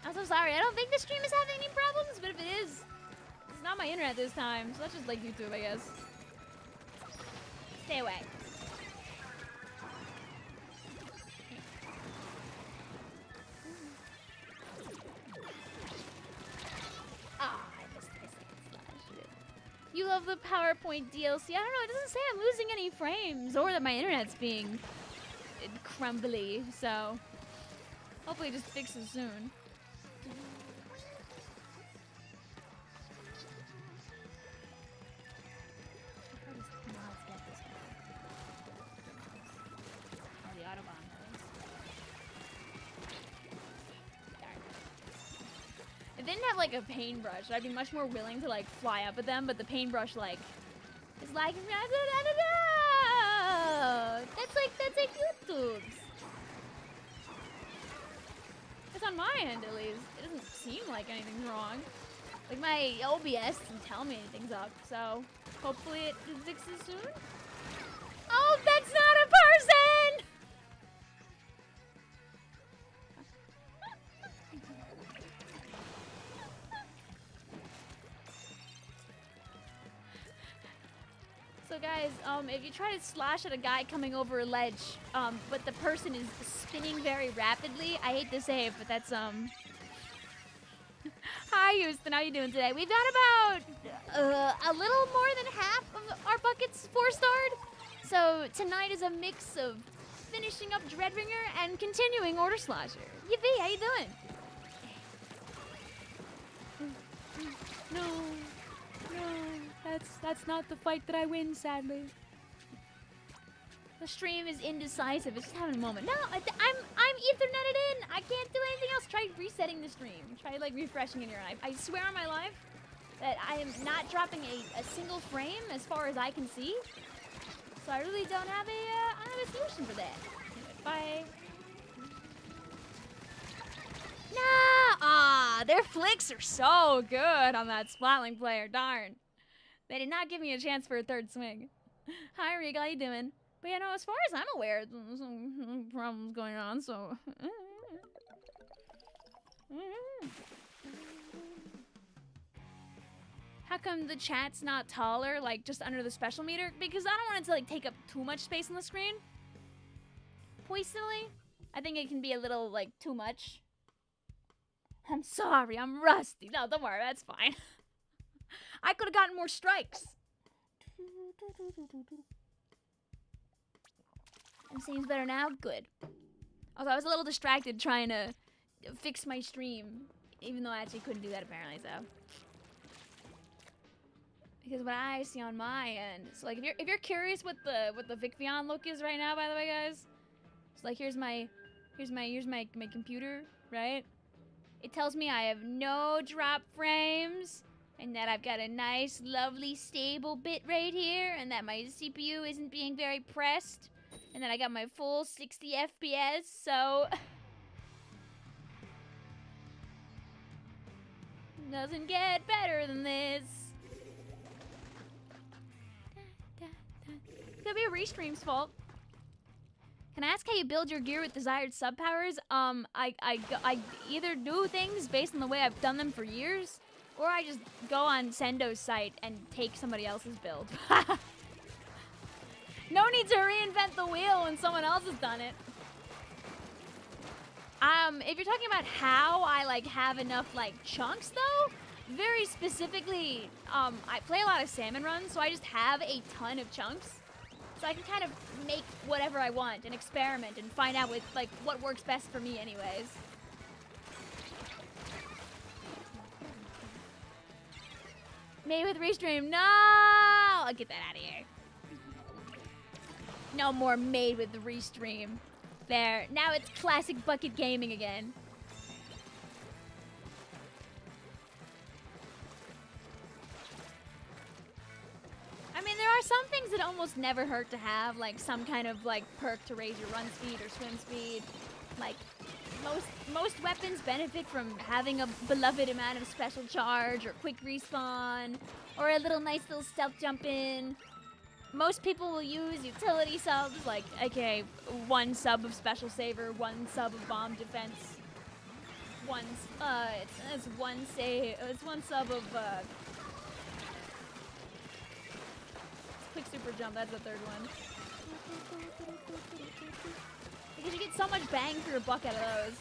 I'm so sorry. I don't think the stream is having any problems, but if it is, it's not my internet this time, so that's just like YouTube, I guess. Stay away. Ah, I missed my second slash. You love the PowerPoint DLC. I don't know. It doesn't say I'm losing any frames or that my internet's being crumbly, so hopefully it just fixes soon. If they didn't have like a paintbrush, I'd be much more willing to like fly up at them, but the paintbrush like is like that's like YouTube's. It's on my end at least. It doesn't seem like anything's wrong. Like my OBS doesn't tell me anything's up, so hopefully it fixes soon. Oh, that's not a person! So guys, if you try to slash at a guy coming over a ledge, but the person is spinning very rapidly, I hate to say it, but that's Hi Houston, how you doing today? We've got about a little more than half of our buckets 4-starred. So tonight is a mix of finishing up Dreadringer and continuing Order Slosher. Yippee, how you doing? No, that's not the fight that I win, sadly. The stream is indecisive. It's just having a moment. No, I'm Ethernetted in. I can't do anything else. Try resetting the stream. Try like refreshing in your eye. I swear on my life that I am not dropping a single frame as far as I can see. So I really don't have a solution for that. Bye. Nah! Ah, their flicks are so good on that Splatling player. Darn. They did not give me a chance for a third swing. Hi, Regal. How you doing? But yeah, no, as far as I'm aware, there's some problems going on, so... How come the chat's not taller, like, just under the special meter? Because I don't want it to, like, take up too much space on the screen. Personally, I think it can be a little, like, too much. I'm sorry, I'm rusty. No, don't worry, that's fine. I could have gotten more strikes. It seems better now? Good. Also, I was a little distracted trying to fix my stream, even though I actually couldn't do that apparently, so. Because what I see on my end, so like if you're curious what the Vicvillon look is right now, by the way, guys. So like here's my computer, right? It tells me I have no drop frames, and that I've got a nice, lovely, stable bit rate here, and that my CPU isn't being very pressed. And then I got my full 60 FPS, so... Doesn't get better than this. Could be a restream's fault. Can I ask how you build your gear with desired sub-powers? I either do things based on the way I've done them for years, or I just go on Sendo's site and take somebody else's build. No need to reinvent the wheel when someone else has done it. If you're talking about how I like have enough like chunks though, very specifically, I play a lot of salmon runs, so I just have a ton of chunks. So I can kind of make whatever I want and experiment and find out with like what works best for me anyways. Made with Restream, no! I'll get that out of here. No more made with the Restream. There, now it's classic bucket gaming again. I mean, there are some things that almost never hurt to have, like some kind of like perk to raise your run speed or swim speed. Like most weapons benefit from having a beloved amount of special charge or quick respawn or a nice little stealth jump in. Most people will use utility subs, like, okay, 1 sub of special saver, 1 sub of bomb defense, it's 1 sub of, quick super jump, that's the 3rd one. Because you get so much bang for your buck out of those.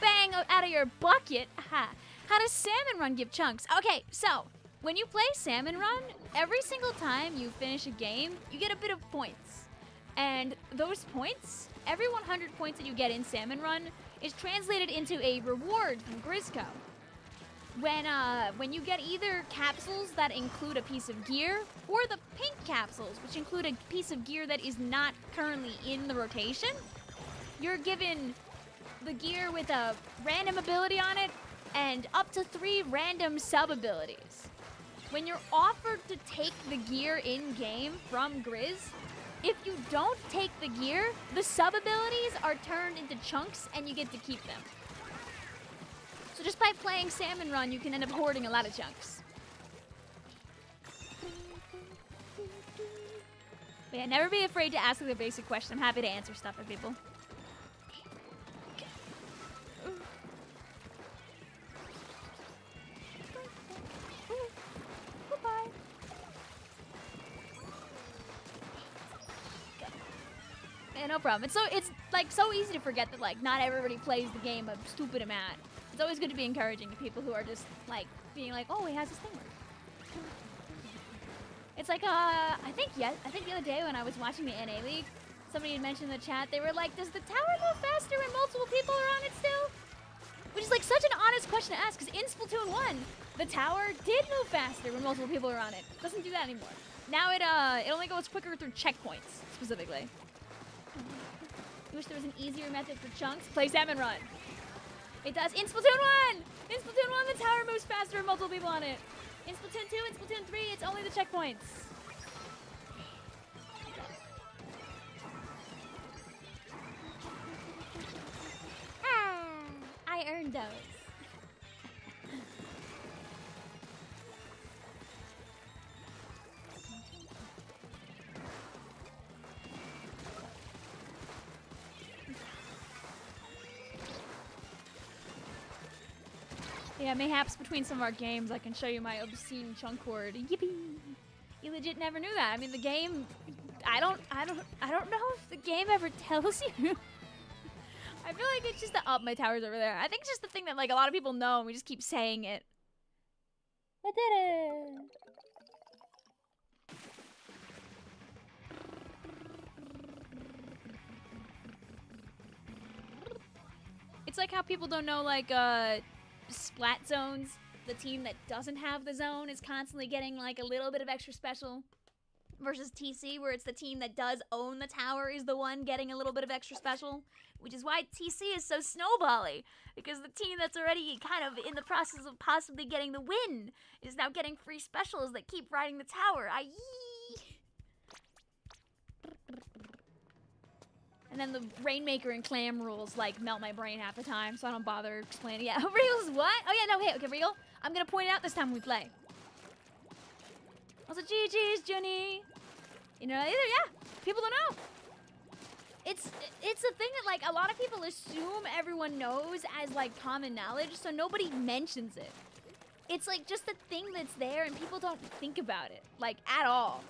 Bang out of your bucket? Ha. How does Salmon Run give chunks? Okay, so, when you play Salmon Run, every single time you finish a game, you get a bit of points. And those points, every 100 points that you get in Salmon Run, is translated into a reward from Grizzco. When you get either capsules that include a piece of gear, or the pink capsules, which include a piece of gear that is not currently in the rotation, you're given the gear with a random ability on it, and up to 3 random sub-abilities. When you're offered to take the gear in-game from Grizz, if you don't take the gear, the sub-abilities are turned into chunks and you get to keep them. So just by playing Salmon Run, you can end up hoarding a lot of chunks. But yeah, never be afraid to ask the basic question. I'm happy to answer stuff for people. Yeah, no problem. It's like so easy to forget that like not everybody plays the game a stupid amount. It's always good to be encouraging to people who are just like being like, oh, he has this thing work. It's like I think the other day when I was watching the NA League, somebody had mentioned in the chat, they were like, does the tower move faster when multiple people are on it still? Which is like such an honest question to ask, because in Splatoon 1, the tower did move faster when multiple people are on it. It doesn't do that anymore. Now it only goes quicker through checkpoints, specifically. You wish there was an easier method for chunks? Play Salmon Run. It does. In Splatoon 1! In Splatoon 1, the tower moves faster with multiple people on it. In Splatoon 2 and Splatoon 3, it's only the checkpoints. I earned those. Yeah, mayhaps between some of our games, I can show you my obscene chunk horde. Yippee! You legit never knew that. I mean, the game. I don't know if the game ever tells you. I feel like it's just the my tower's over there. I think it's just the thing that like a lot of people know, and we just keep saying it. I did it. It's like how people don't know like splat zones. The team that doesn't have the zone is constantly getting like a little bit of extra special. Versus TC, where it's the team that does own the tower is the one getting a little bit of extra special. Which is why TC is so snowbally. Because the team that's already kind of in the process of possibly getting the win is now getting free specials that keep riding the tower. And then the Rainmaker and Clam rules like melt my brain half the time, so I don't bother explaining. Yeah, Regal's what? Oh yeah, no, hey, okay, Regal. I'm gonna point it out this time when we play. Also, GG's, Jenny. You know, either, yeah, people don't know. It's a thing that, like, a lot of people assume everyone knows as, like, common knowledge, so nobody mentions it. It's, like, just a thing that's there, and people don't think about it, like, at all.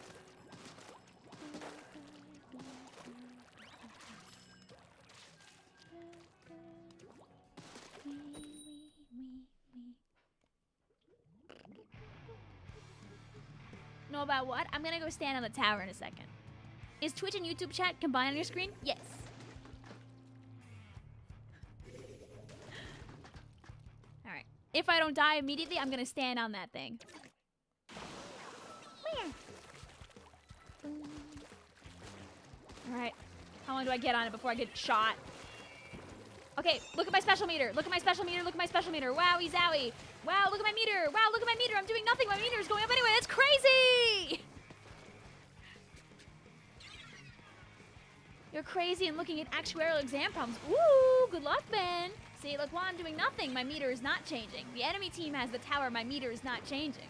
Know about what? I'm gonna go stand on the tower in a second. Is Twitch and YouTube chat combined on your screen? Yes. Alright. If I don't die immediately, I'm gonna stand on that thing. Alright. How long do I get on it before I get shot? Okay, look at my special meter. Look at my special meter. Look at my special meter. Wowie zowie. Wow, look at my meter. Wow, look at my meter. I'm doing nothing. My meter is going up anyway. That's crazy! You're crazy and looking at actuarial exam problems. Ooh, good luck, Ben. See, look, while I'm doing nothing, my meter is not changing. The enemy team has the tower. My meter is not changing.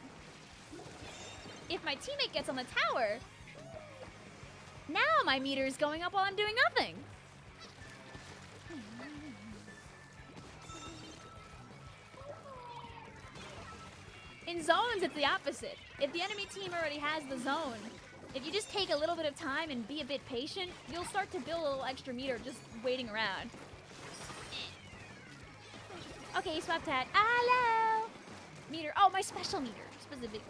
If my teammate gets on the tower, now my meter is going up while I'm doing nothing. In zones, it's the opposite. If the enemy team already has the zone, if you just take a little bit of time and be a bit patient, you'll start to build a little extra meter just waiting around. Okay, swap tat. Hello! Meter. Oh, my special meter, specifically.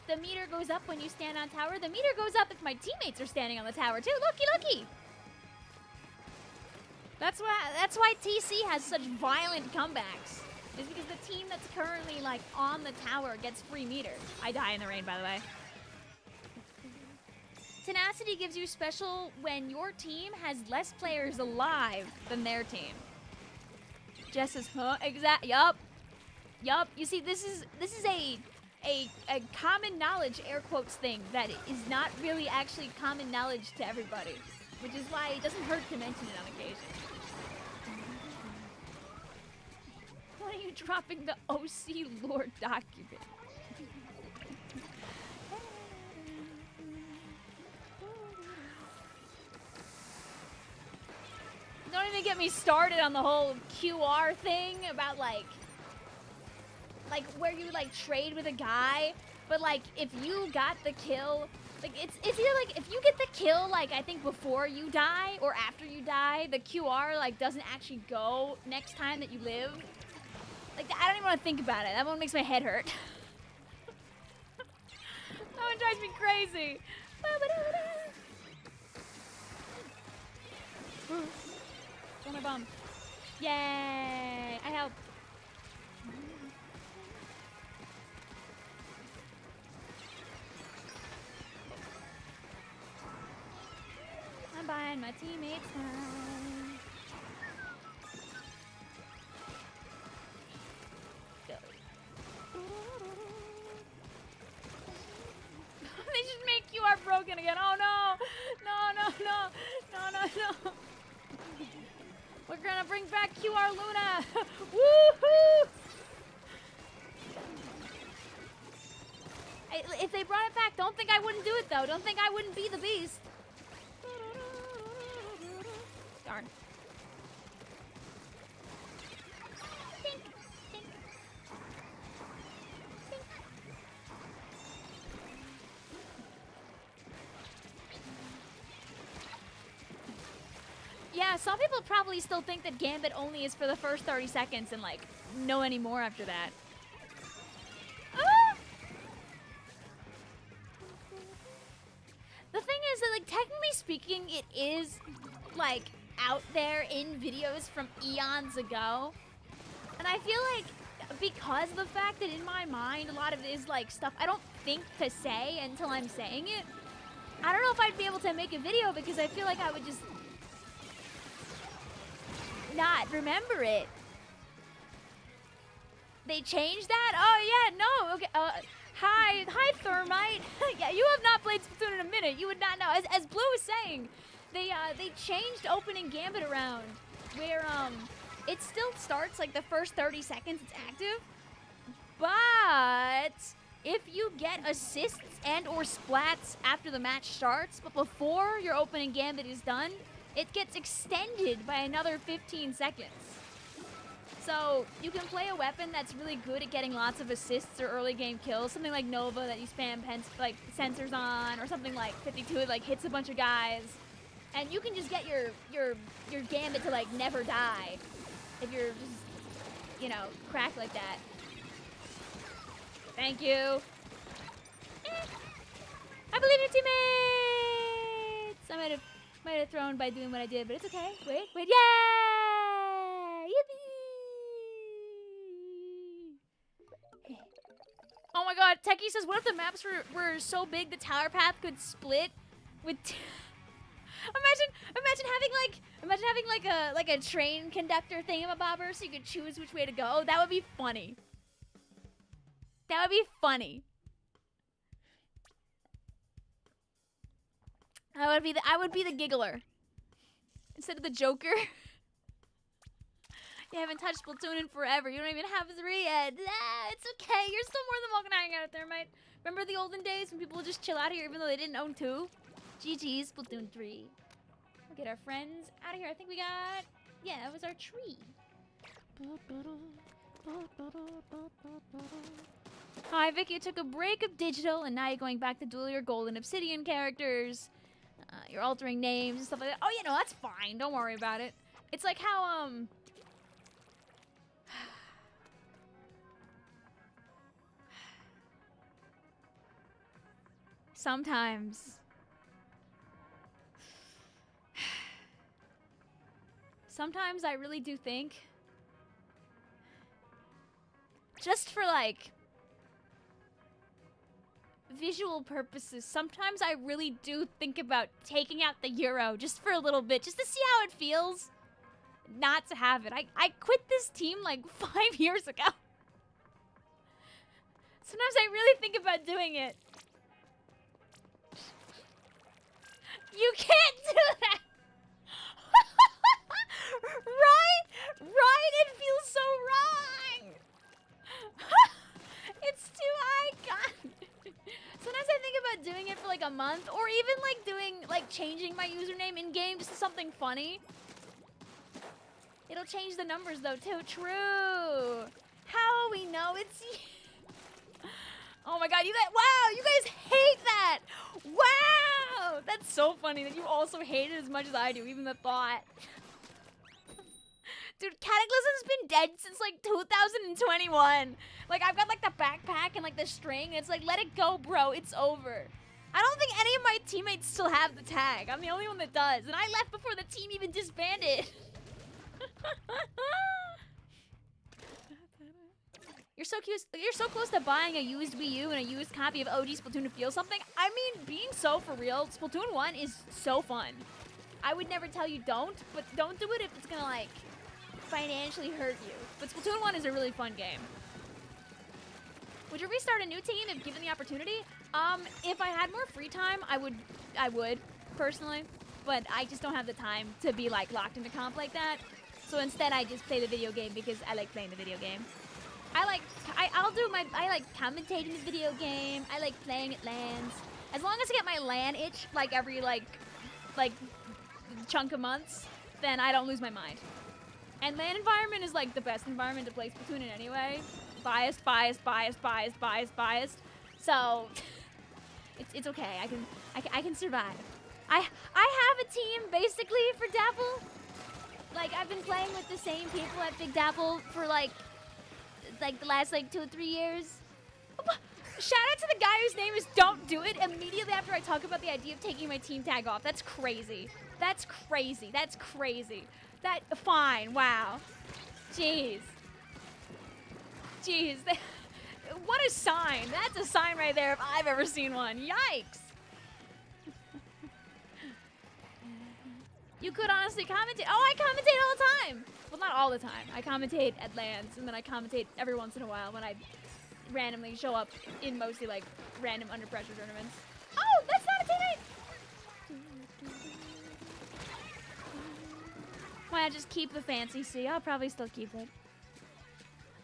The meter goes up when you stand on tower. The meter goes up if my teammates are standing on the tower too. Looky, looky. That's why TC has such violent comebacks. Is because the team that's currently like on the tower gets free meter. I die in the rain, by the way. Tenacity gives you special when your team has less players alive than their team. Jess says, huh? Yup. Yup. You see, this is a common knowledge, air quotes, thing that is not really actually common knowledge to everybody, which is why it doesn't hurt to mention it on occasion. Why are you dropping the OC lore document? Don't even get me started on the whole QR thing about like where you like trade with a guy, but like if you got the kill, like it's either like if you get the kill like I think before you die or after you die, the QR like doesn't actually go next time that you live. Like I don't even want to think about it. That one makes my head hurt. That one drives me crazy. Throw my bomb. Yay! I helped. I'm buying my teammates now. They just make QR broken again. Oh no! No, no, no! No, no, no! We're gonna bring back QR Luna! Woohoo! If they brought it back, don't think I wouldn't do it though. Don't think I wouldn't be the beast. Darn. Tink, tink. Tink. Yeah, some people probably still think that Gambit only is for the first 30 seconds and like no anymore after that. Ah! The thing is that like technically speaking it is like out there in videos from eons ago. And I feel like because of the fact that in my mind a lot of it is like stuff I don't think to say until I'm saying it, I don't know if I'd be able to make a video because I feel like I would just not remember it. They changed that? Oh yeah, no, okay. Hi Thermite. Yeah, you have not played Splatoon in a minute. You would not know. As Blue was saying, they changed opening Gambit around, where it still starts like the first 30 seconds it's active, but if you get assists and or splats after the match starts, but before your opening Gambit is done, it gets extended by another 15 seconds. So you can play a weapon that's really good at getting lots of assists or early game kills, something like Nova that you spam like sensors on, or something like 52 that like hits a bunch of guys, and you can just get your Gambit to like never die if you're just, you know, cracked like that. Thank you. I believe in your teammates. I might have thrown by doing what I did, but it's okay. Wait, yay! Yippee! Oh my god, Techie says, what if the maps were so big the tower path could split with Imagine having like a train conductor thingamabobber so you could choose which way to go. That would be funny. That would be funny. I would be the giggler instead of the Joker. You haven't touched Splatoon in forever. You don't even have 3 yet. Ah, it's okay. You're still more than welcome to hang out there, mate. Remember the olden days when people would just chill out here even though they didn't own 2? GG's, Splatoon 3. We'll get our friends out of here. I think we got... Yeah, that was our tree. Hi, Vicky. You took a break of digital, and now you're going back to duel your golden obsidian characters. You're altering names and stuff like that. Oh, you know, that's fine. Don't worry about it. It's like how, Sometimes I really do think, just for like visual purposes, sometimes I really do think about taking out the Euro just for a little bit, just to see how it feels not to have it. I quit this team like 5 years ago. Sometimes I really think about doing it. You can't do that! Right? Right? It feels so wrong! It's too iconic. Sometimes I think about doing it for like a month, or even like changing my username in game just to something funny. It'll change the numbers though too. True. How we know it's Oh my god, you guys, wow, you guys hate that! Wow! That's so funny that you also hate it as much as I do, even the thought. Dude, Cataclysm's been dead since like 2021. Like, I've got like the backpack and like the string, and it's like, let it go, bro, it's over. I don't think any of my teammates still have the tag. I'm the only one that does, and I left before the team even disbanded. You're so close to buying a used Wii U and a used copy of OG Splatoon to feel something. I mean, being so for real, Splatoon 1 is so fun. I would never tell you don't, but don't do it if it's gonna like financially hurt you. But Splatoon 1 is a really fun game. Would you restart a new team if given the opportunity? If I had more free time, I would personally, but I just don't have the time to be like locked into comp like that. So instead, I just play the video game because I like playing the video game. I like commentating the video game. I like playing at LANs. As long as I get my LAN itch like every like chunk of months, then I don't lose my mind. And LAN environment is like the best environment to play Splatoon in anyway. Biased. So it's okay. I can survive. I have a team basically for Dapple. Like I've been playing with the same people at Big Dapple for like the last like 2 or 3 years. Shout out to the guy whose name is Don't Do It immediately after I talk about the idea of taking my team tag off. That's crazy. That's crazy. That's crazy. That fine. Wow. Jeez. Jeez. What a sign. That's a sign right there if I've ever seen one. Yikes. You could honestly commentate. Oh, I commentate all the time. Well, not all the time. I commentate at LANs, and then I commentate every once in a while when I randomly show up in mostly like random under pressure tournaments. Oh, that's not a teammate. Why not just keep the fancy C? I'll probably still keep it.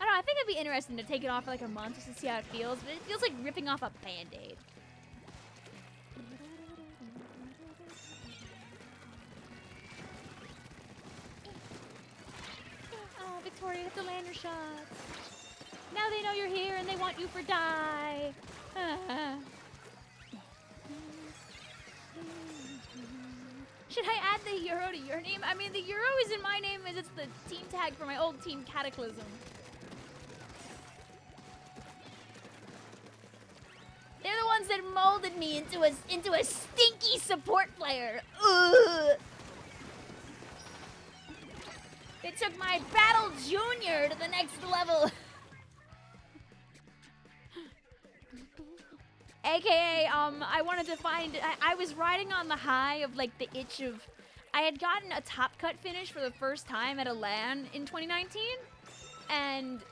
I don't know. I think it'd be interesting to take it off for like a month just to see how it feels, but it feels like ripping off a Band-Aid. Oh, Victoria, you have to land your shots. Now they know you're here and they want you for die. Should I add the Euro to your name? I mean, the Euro is in my name as it's the team tag for my old team, Cataclysm. They're the ones that molded me into a stinky support player. Ugh. They took my Battle Junior to the next level. AKA, I wanted to find, I was riding on the high of like the itch of, I had gotten a top cut finish for the first time at a LAN in 2019, and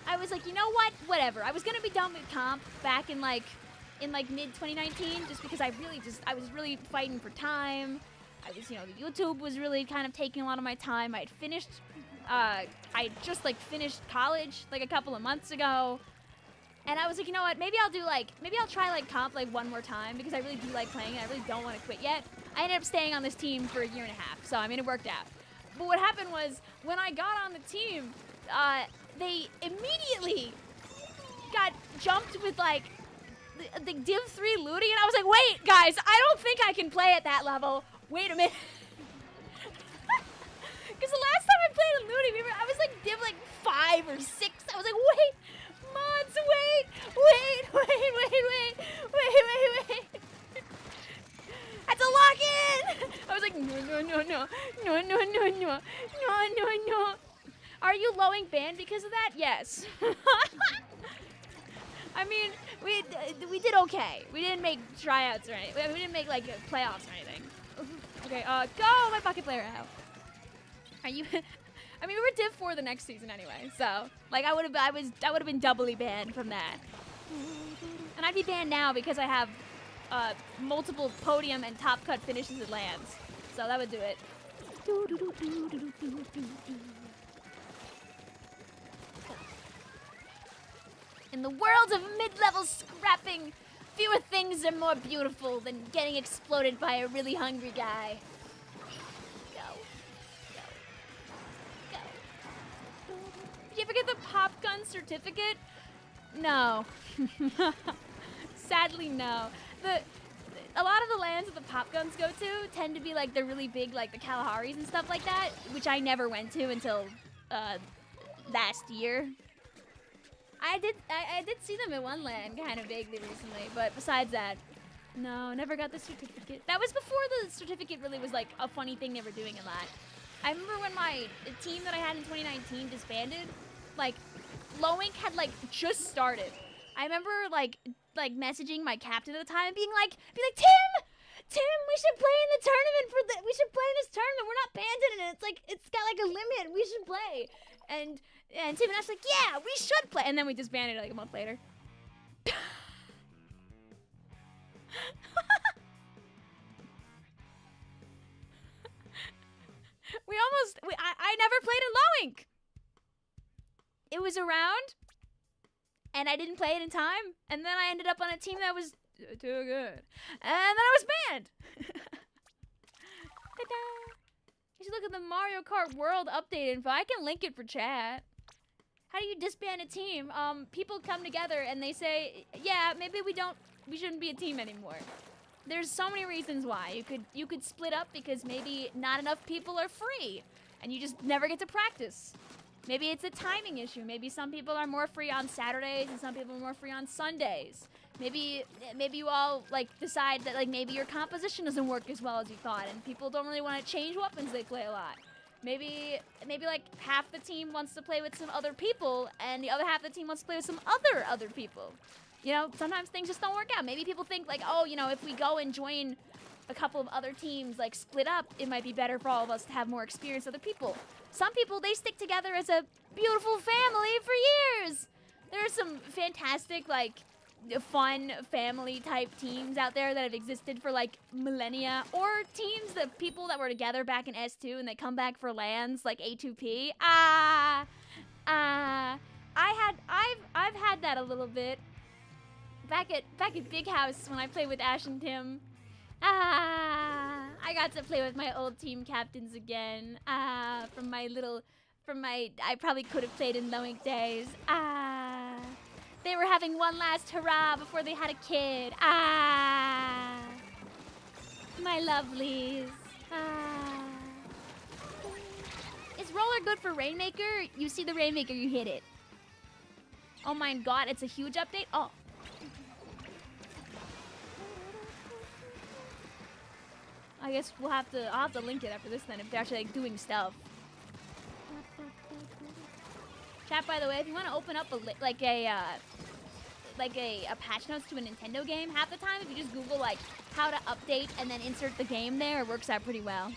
I was like, you know what, whatever. I was gonna be done with comp back in like mid 2019, just because I was really fighting for time. I was, the YouTube was really kind of taking a lot of my time. I had finished, I just like finished college like a couple of months ago. And I was like, you know what, maybe I'll try like comp like one more time because I really do like playing it. I really don't want to quit yet. I ended up staying on this team for 1.5 years, so I mean, it worked out. But what happened was, when I got on the team, they immediately got jumped with like the Div 3 looting, and I was like, wait, guys, I don't think I can play at that level. Wait a minute. Because the last time I played in looting, I was like Div like 5 or 6. I was like, wait, mods, wait. I had to lock in. I was like, no. Are you lowing ban because of that? Yes. I mean, we did okay. We didn't make tryouts or anything. We didn't make like playoffs or anything. Okay, go my bucket player out. Are you? I mean, we were Div 4 the next season anyway, so like I would have been doubly banned from that. And I'd be banned now because I have multiple podium and top cut finishes at LANs, so that would do it. In the world of mid-level scrapping, fewer things are more beautiful than getting exploded by a really hungry guy. Go. ever get the pop gun certificate? No. Sadly, no. A lot of the lands that the pop guns go to tend to be like they're really big, like the Kalahari's and stuff like that, which I never went to until last year. I did see them in one land kind of vaguely recently, but besides that, no, never got the certificate. That was before the certificate really was like a funny thing they were doing a lot. I remember when the team that I had in 2019 disbanded, like Lowink had like just started. I remember like messaging my captain at the time and being like, Tim, we should play in the tournament we should play in this tournament. We're not banned in it. It's like, it's got like a limit. We should play. And Tim and I was like, yeah, we should play. And then we disbanded like a month later. I never played in Lowink. It was around, and I didn't play it in time, and then I ended up on a team that was too good, and then I was banned. Ta-da! You should look at the Mario Kart World update info. I can link it for chat. How do you disband a team? People come together and they say, yeah, maybe we shouldn't be a team anymore. There's so many reasons why. You could split up because maybe not enough people are free, and you just never get to practice. Maybe it's a timing issue. Maybe some people are more free on Saturdays and some people are more free on Sundays. Maybe you all like decide that like maybe your composition doesn't work as well as you thought, and people don't really want to change weapons they play a lot. Maybe like half the team wants to play with some other people, and the other half of the team wants to play with some other people. You know, sometimes things just don't work out. Maybe people think like, oh, you know, if we go and join a couple of other teams, like split up, it might be better for all of us to have more experience with other people. Some people, they stick together as a beautiful family for years. There are some fantastic, like, fun family type teams out there that have existed for like millennia, or teams that people that were together back in S2 and they come back for lands like A2P. I've had that a little bit. Back at Big House when I played with Ash and Tim. I got to play with my old team captains again. I probably could have played in Lowink days. They were having one last hurrah before they had a kid. My lovelies. Is roller good for Rainmaker? You see the Rainmaker, you hit it. Oh my god, it's a huge update? Oh. I guess I'll have to link it after this then if they're actually like doing stuff. Chat, by the way, if you want to open up a patch notes to a Nintendo game, half the time if you just Google like how to update and then insert the game there, it works out pretty well.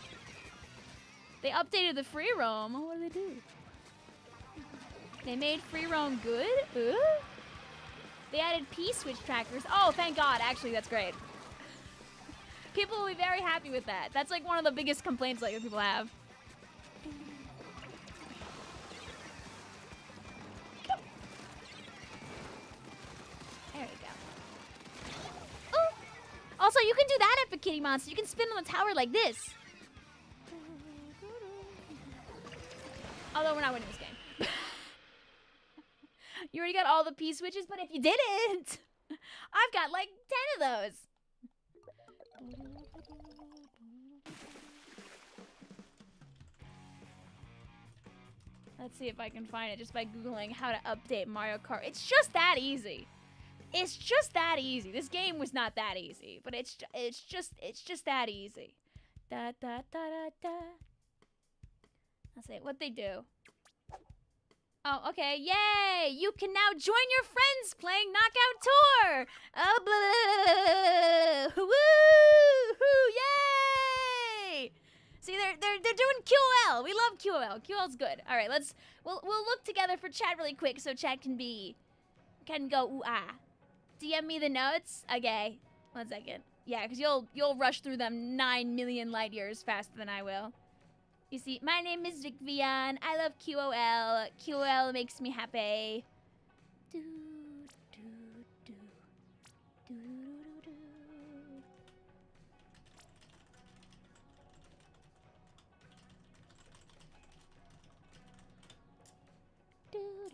They updated the free roam. What did they do? They made free roam good? Ooh. They added P-switch trackers. Oh, thank God. Actually, that's great. People will be very happy with that. That's like one of the biggest complaints like that people have. There we go. Ooh. Also, you can do that Epic Kitty Monster. You can spin on the tower like this. Although we're not winning this game. You already got all the P-switches, but if you didn't, I've got like 10 of those. Let's see if I can find it just by Googling how to update Mario Kart. It's just that easy. It's just that easy. This game was not that easy, but it's just that easy. Da da da da da. Let's see what they do. Oh, okay. Yay! You can now join your friends playing Knockout Tour. Oh, blah. Woo! Yay! See, they're doing QOL. We love QOL. QOL's good. All right, we'll look together for chat really quick so chat can go ooh ah. DM me the notes. Okay. 1 second. Yeah, because you'll rush through them 9 million light years faster than I will. You see, my name is Vicvillon. I love QOL. QOL makes me happy. Do, do, do. Do, do, do. Do,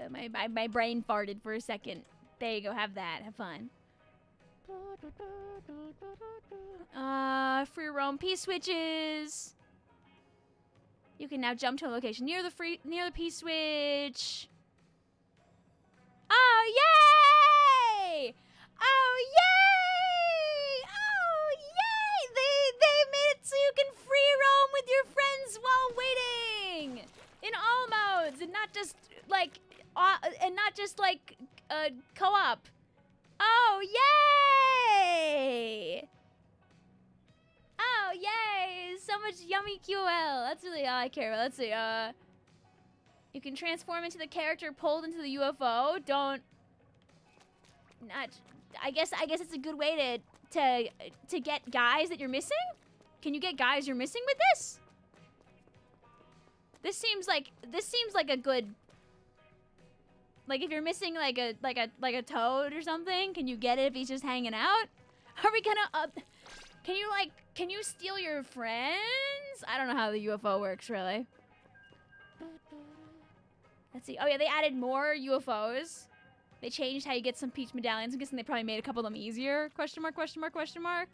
My brain farted for a second. There you go, have that. Have fun. Free roam P-switches. You can now jump to a location near the P-switch. Oh, yay! Oh, yay! Oh, yay! They made it so you can free roam with your friends while waiting in all modes, and not just like co-op. Oh, yay! Oh, yay! So much yummy QL. That's really all I care about. Let's see. You can transform into the character pulled into the UFO. I guess it's a good way to get guys that you're missing. Can you get guys you're missing with this? This seems like a good. Like if you're missing like a toad or something, can you get it if he's just hanging out? Are we gonna Can you steal your friends? I don't know how the UFO works really. Let's see. Oh yeah, they added more UFOs. They changed how you get some Peach medallions. I'm guessing they probably made a couple of them easier. Question mark, question mark, question mark.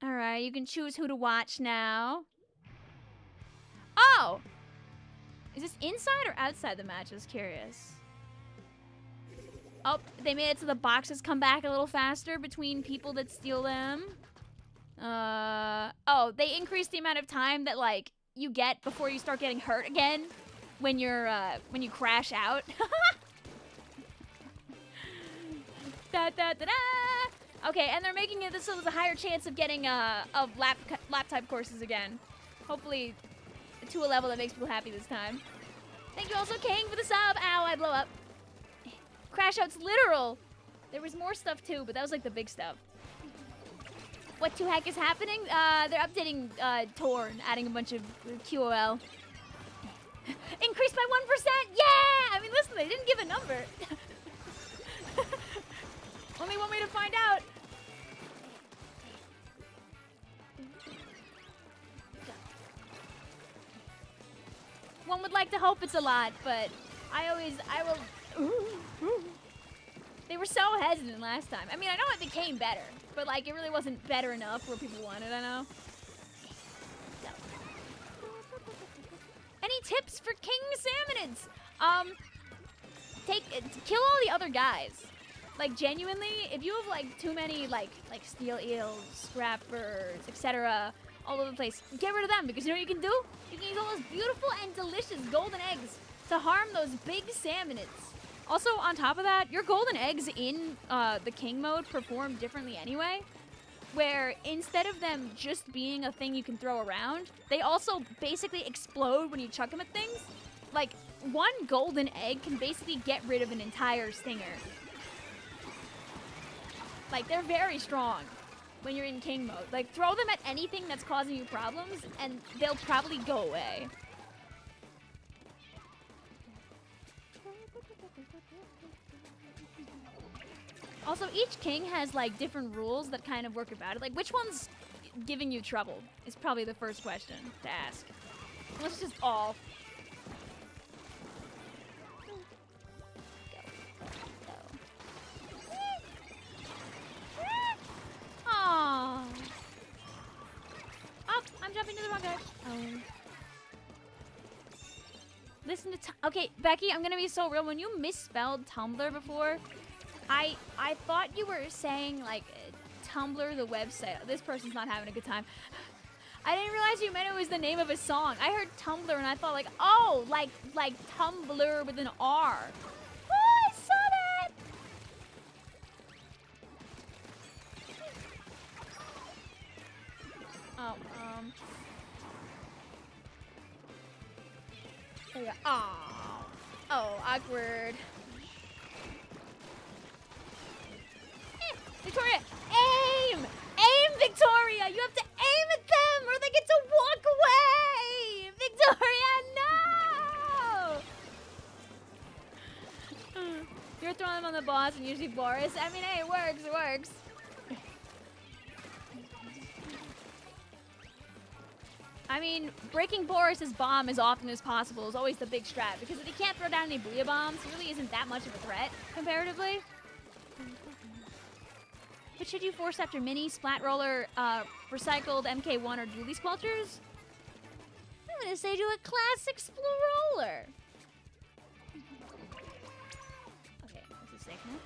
Alright, you can choose who to watch now. Oh! Is this inside or outside the match? I was curious. Oh, they made it so the boxes come back a little faster between people that steal them. Oh, they increased the amount of time that, like, you get before you start getting hurt again when you're, when you crash out. Da, da, da, da. Okay, and they're making it so there's a higher chance of getting, of lap type courses again. Hopefully to a level that makes people happy this time. Thank you also, King, for the sub. Ow, I blow up. Crash out's literal. There was more stuff too, but that was like the big stuff. What the heck is happening? They're updating Torn, adding a bunch of QOL. Increased by 1%! Yeah! I mean, listen, they didn't give a number. Only one way to find out. One would like to hope it's a lot, but I will. They were so hesitant last time. I mean, I know it became better, but like it really wasn't better enough where people wanted, I know. Any tips for King Salmonids? Kill all the other guys. Like genuinely, if you have like too many like steel eels, scrappers, etc. all over the place, get rid of them, because you know what you can do? You can use all those beautiful and delicious golden eggs to harm those big salmonids. Also, on top of that, your golden eggs in the king mode perform differently anyway, where instead of them just being a thing you can throw around, they also basically explode when you chuck them at things. Like, one golden egg can basically get rid of an entire stinger. Like, they're very strong when you're in king mode. Like, throw them at anything that's causing you problems, and they'll probably go away. Also, each king has, like, different rules that kind of work about it. Like, which one's giving you trouble is probably the first question to ask. Let's just all. Aww. Oh, I'm jumping to the wrong guy. Oh. Listen to okay, Becky, I'm gonna be so real. When you misspelled Tumblr before, I thought you were saying like Tumblr, the website. This person's not having a good time. I didn't realize you meant it was the name of a song. I heard Tumblr and I thought like, oh, like Tumblr with an R. Oh, I saw that. Oh, there you go. Oh, awkward. Victoria, aim! Aim, Victoria! You have to aim at them or they get to walk away! Victoria, no! You're throwing them on the boss and usually Boris. I mean, hey, it works, it works. I mean, breaking Boris's bomb as often as possible is always the big strat, because if he can't throw down any booyah bombs, he really isn't that much of a threat, comparatively. But should you force after mini, splat roller, recycled MK1 or dually squelchers? I'm gonna say do a classic roller. Okay, this is safe now.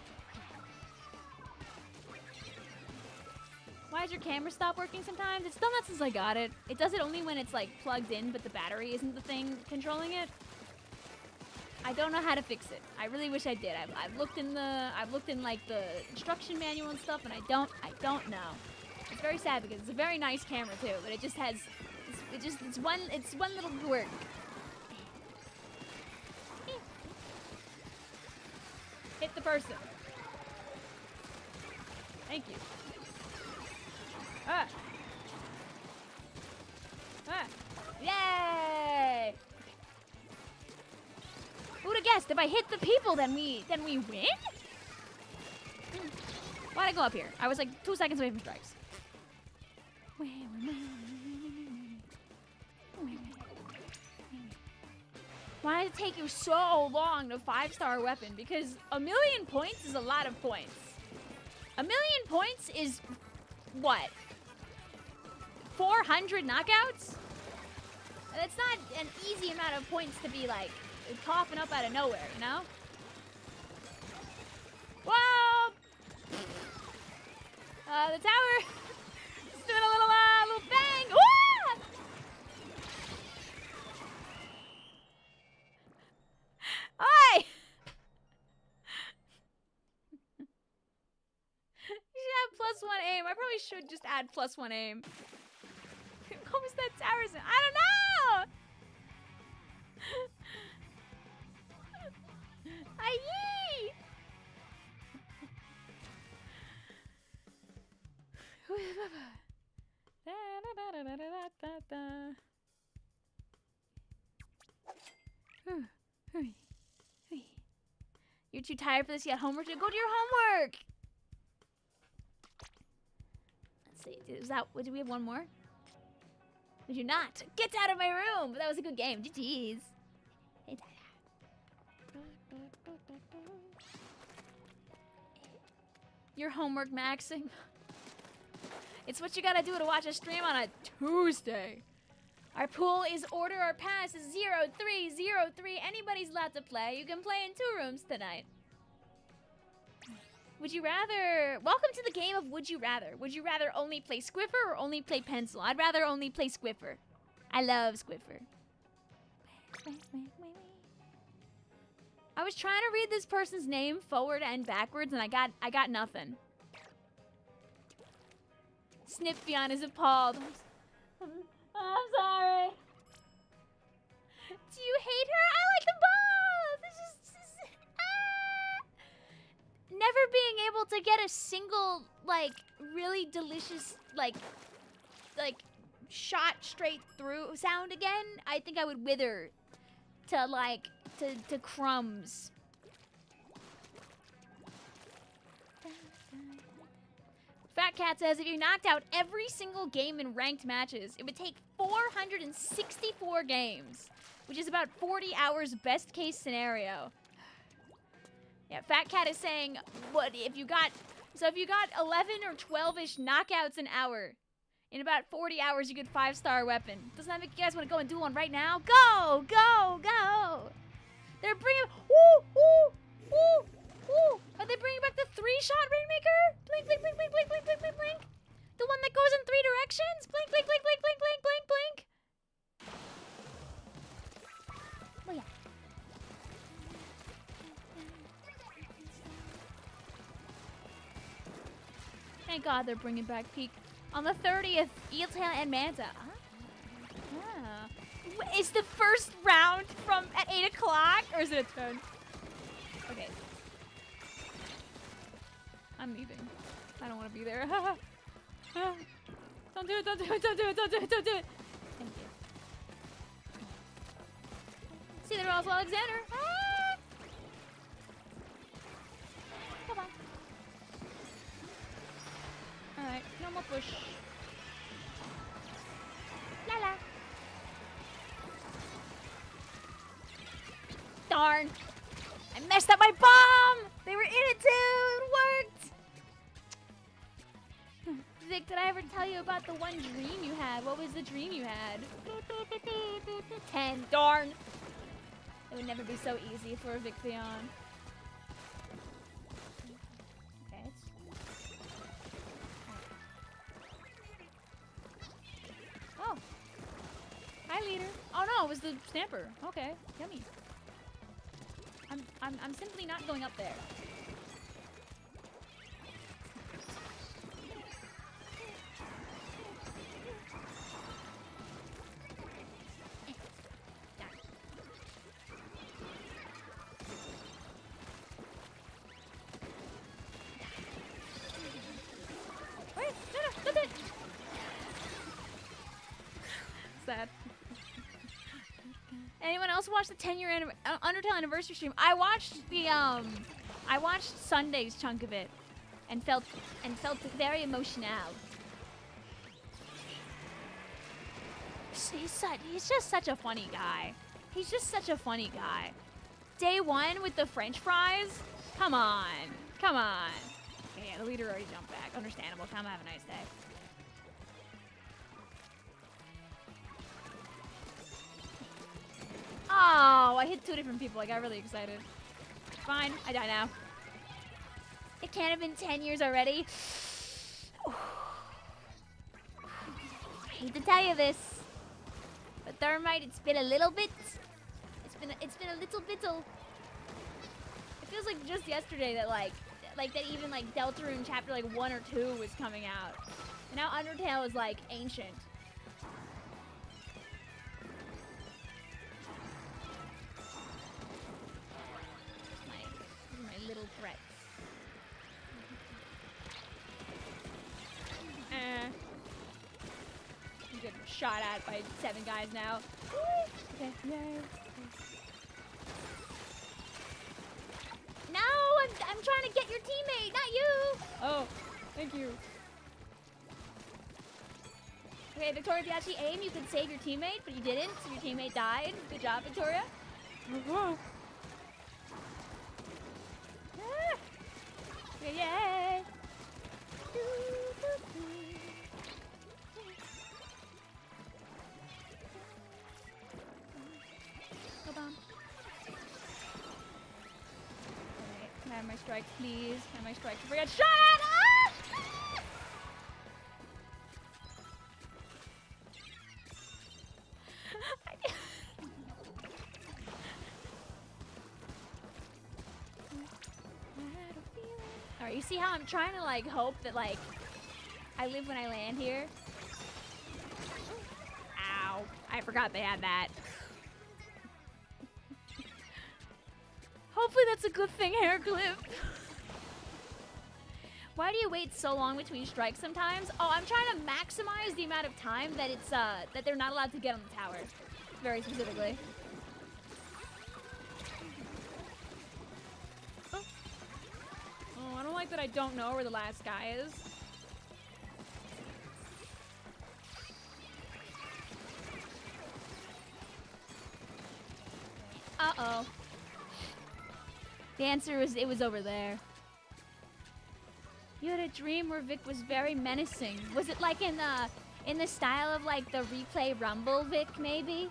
Why does your camera stop working sometimes? It's done that since I got it. It does it only when it's like plugged in, but the battery isn't the thing controlling it. I don't know how to fix it. I really wish I did. I've looked in like the instruction manual and stuff, and I don't know. It's very sad because it's a very nice camera too, but it just has, it's one little quirk. Hit the person. Thank you. Ah. Ah. Yay! Who'd have guessed? If I hit the people, then we win? Why'd I go up here? I was like 2 seconds away from strikes. Why did it take you so long to 5-star weapon? Because 1,000,000 points is a lot of points. 1,000,000 points is what? 400 knockouts? That's not an easy amount of points to be like coughing up out of nowhere, you know? Whoa! The tower is doing a little bang. Whoa! Oi! You should have +1 aim. I probably should just add +1 aim. What was that tower? I don't know! Aye! You're too tired for this yet. Homework? Go do your homework! Let's see. Did we have one more? Did you not? Get out of my room! That was a good game. GG's. Hey, your homework maxing. It's what you gotta do to watch a stream on a Tuesday. Our pool is order or pass is 0303. Anybody's allowed to play. You can play in 2 rooms tonight. Would you rather... Welcome to the game of Would You Rather. Would you rather only play Squiffer or only play Pencil? I'd rather only play Squiffer. I love Squiffer. I was trying to read this person's name forward and backwards, and I got nothing. Snipfion is appalled. I'm sorry. Do you hate her? I like them both. This is never being able to get a single like really delicious like shot straight through sound again. I think I would wither to like to crumbs. Fat Cat says if you knocked out every single game in ranked matches, it would take 464 games, which is about 40 hours best case scenario. Yeah, Fat Cat is saying what if you got 11 or 12ish knockouts an hour. In about 40 hours you get 5-star weapon. Doesn't that make you guys want to go and do one right now? Go, go, go. They're bringing Are they bringing back the 3-shot Rainmaker? Blink, blink, blink, blink, blink, blink, blink, blink, blink. The one that goes in 3 directions? Blink, blink, blink, blink, blink, blink, blink, blink. Oh yeah. Thank God they're bringing back Peak. On the 30th, Eeltail and Manta. Ah. Is the first round from at 8 o'clock? Or is it at 10? Okay. I'm leaving. I don't want to be there. Don't do it, don't do it, don't do it, don't do it, don't do it. Thank you. See the Ross Alexander. Ah! Come on. Alright, no more push. La la. Darn. I messed up my bomb. They were in it too. It worked. Vic, did I ever tell you about the one dream you had? What was the dream you had? 10. Darn. It would never be so easy for a Vicvillon. Okay. Oh. Hi, leader. Oh no, it was the stamper. Okay, yummy. I'm simply not going up there. Wait, no, that's it. Sad. Anyone else watch the 10-year Undertale anniversary stream? I watched Sunday's chunk of it, and felt very emotional. He's just such a funny guy. He's just such a funny guy. Day one with the French fries. Come on, come on. Okay, yeah, the leader already jumped back. Understandable. Come have a nice day. Oh, I hit 2 different people. I got really excited. Fine, I die now. It can't have been 10 years already. I hate to tell you this, but Thermite, it's been a little bit. It's been a little bittle. It feels like just yesterday that that even like Deltarune chapter 1 or 2 was coming out. And now Undertale is like ancient. Little threats. I'm getting shot at by 7 guys now. Okay, yay. No, I'm trying to get your teammate, not you. Oh, thank you. Okay, Victoria, if you actually aim, you could save your teammate, but you didn't, so your teammate died. Good job, Victoria. Yay! Hold on. Alright, can I have my strike, please? Can I have my strike before I get shot at? Ah! Alright, you see how I'm trying to hope that I live when I land here? Ow. I forgot they had that. Hopefully that's a good thing, hair clip. Why do you wait so long between strikes sometimes? Oh, I'm trying to maximize the amount of time that it's that they're not allowed to get on the tower. Very specifically. Oh, I don't like that I don't know where the last guy is. Uh-oh. The answer was it was over there. You had a dream where Vic was very menacing. Was it like in the style of the replay Rumble Vic, maybe?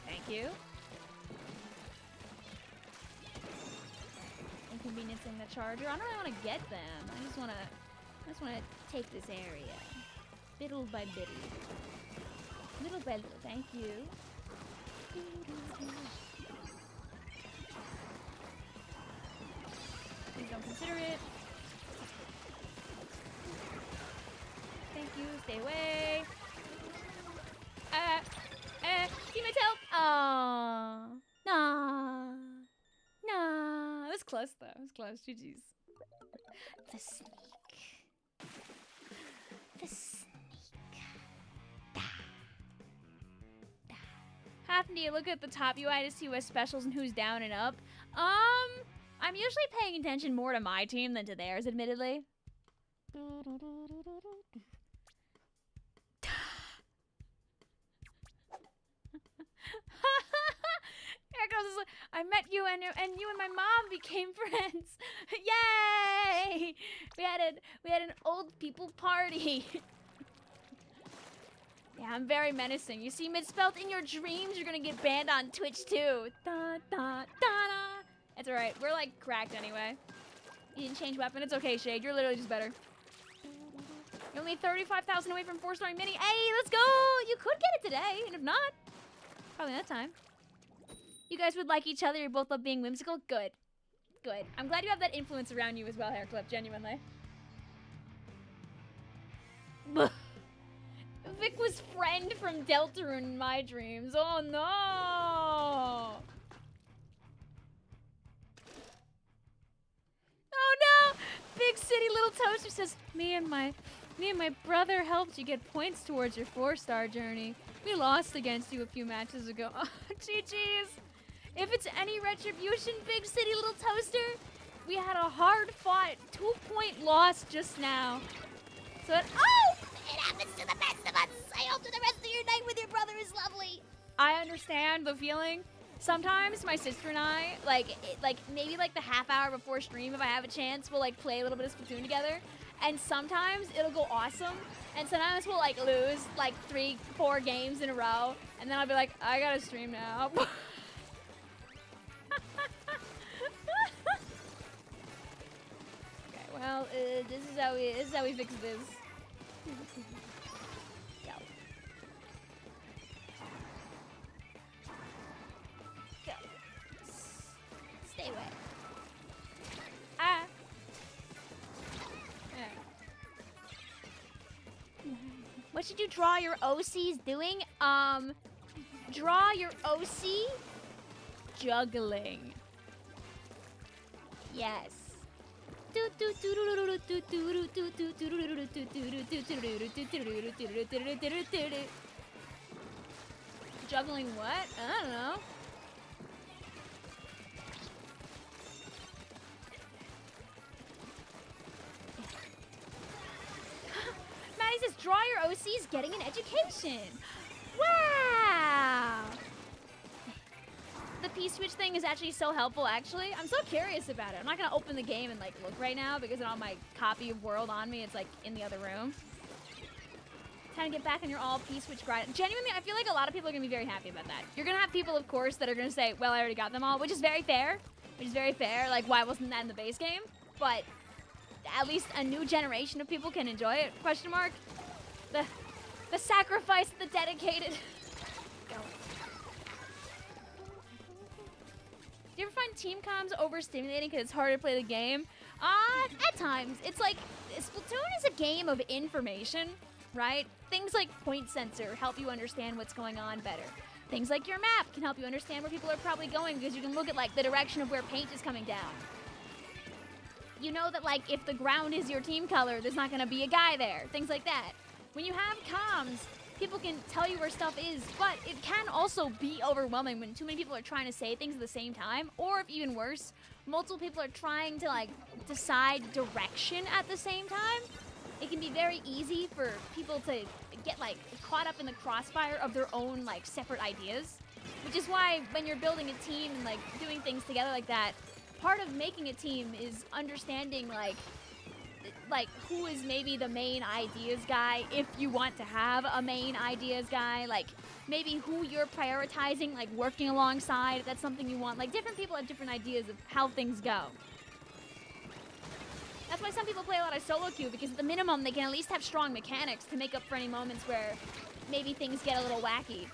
Thank you. Inconveniencing the charger. I don't really want to get them. I just want to take this area. Bittle by bittle. Little by little. Thank you. Please don't consider it. Thank you. Stay away. Teammates help. Aww. Nah. Nah. It was close though. It was close. GG's. The sneak. The sneak. Happen to look at the top UI to see what's specials and who's down and up? I'm usually paying attention more to my team than to theirs, admittedly. then you and my mom became friends. Yay! We had an old people party. Yeah, I'm very menacing. You see misspelled in your dreams, you're gonna get banned on Twitch too. Da, da, da, da. It's alright. We're like cracked anyway. You didn't change weapon. It's okay, Shade. You're literally just better. You're only 35,000 away from 4-star mini. Hey, let's go! You could get it today, and if not, probably that time. You guys would like each other. You both love being whimsical. Good. Good. I'm glad you have that influence around you as well, Hairclip, genuinely. Vic was friend from Deltarune in my dreams. Oh no! Oh no! Big City Little Toaster says, me and my brother helped you get points towards your 4-star journey. We lost against you a few matches ago. Oh, GG's. If it's any retribution, Big City Little Toaster, we had a hard-fought 2-point loss just now. So it happens to the best of us. I hope that the rest of your night with your brother is lovely. I understand the feeling. Sometimes my sister and I, maybe the half hour before stream, if I have a chance, we'll play a little bit of Splatoon together. And sometimes it'll go awesome. And sometimes we'll lose 3-4 games in a row. And then I'll be like, I gotta stream now. Okay, well, this is how we fix this. Go. Go. Stay away. Ah. Yeah. What should you draw your OCs doing? Draw your OC juggling. Yes. Juggling what? I don't know. Maddie says, draw your OCs getting an education. Wow. The P-switch thing is actually so helpful, actually. I'm so curious about it. I'm not going to open the game and, look right now because on my copy of World on me, it's, in the other room. Time to get back on your all P-switch grind. Genuinely, I feel like a lot of people are going to be very happy about that. You're going to have people, of course, that are going to say, well, I already got them all, which is very fair. Why wasn't that in the base game? But at least a new generation of people can enjoy it, question mark. The sacrifice, the dedicated. Go. Do you ever find team comms overstimulating because it's harder to play the game? At times. It's Splatoon is a game of information, right? Things like point sensor help you understand what's going on better. Things like your map can help you understand where people are probably going because you can look at, the direction of where paint is coming down. You know that, if the ground is your team color, there's not going to be a guy there. Things like that. When you have comms, people can tell you where stuff is, but it can also be overwhelming when too many people are trying to say things at the same time, or if even worse, multiple people are trying to decide direction at the same time. It can be very easy for people to get caught up in the crossfire of their own separate ideas, which is why when you're building a team and doing things together like that, part of making a team is understanding who is maybe the main ideas guy, if you want to have a main ideas guy, maybe who you're prioritizing, working alongside, if that's something you want. Different people have different ideas of how things go. That's why some people play a lot of solo queue, because at the minimum, they can at least have strong mechanics to make up for any moments where maybe things get a little wacky.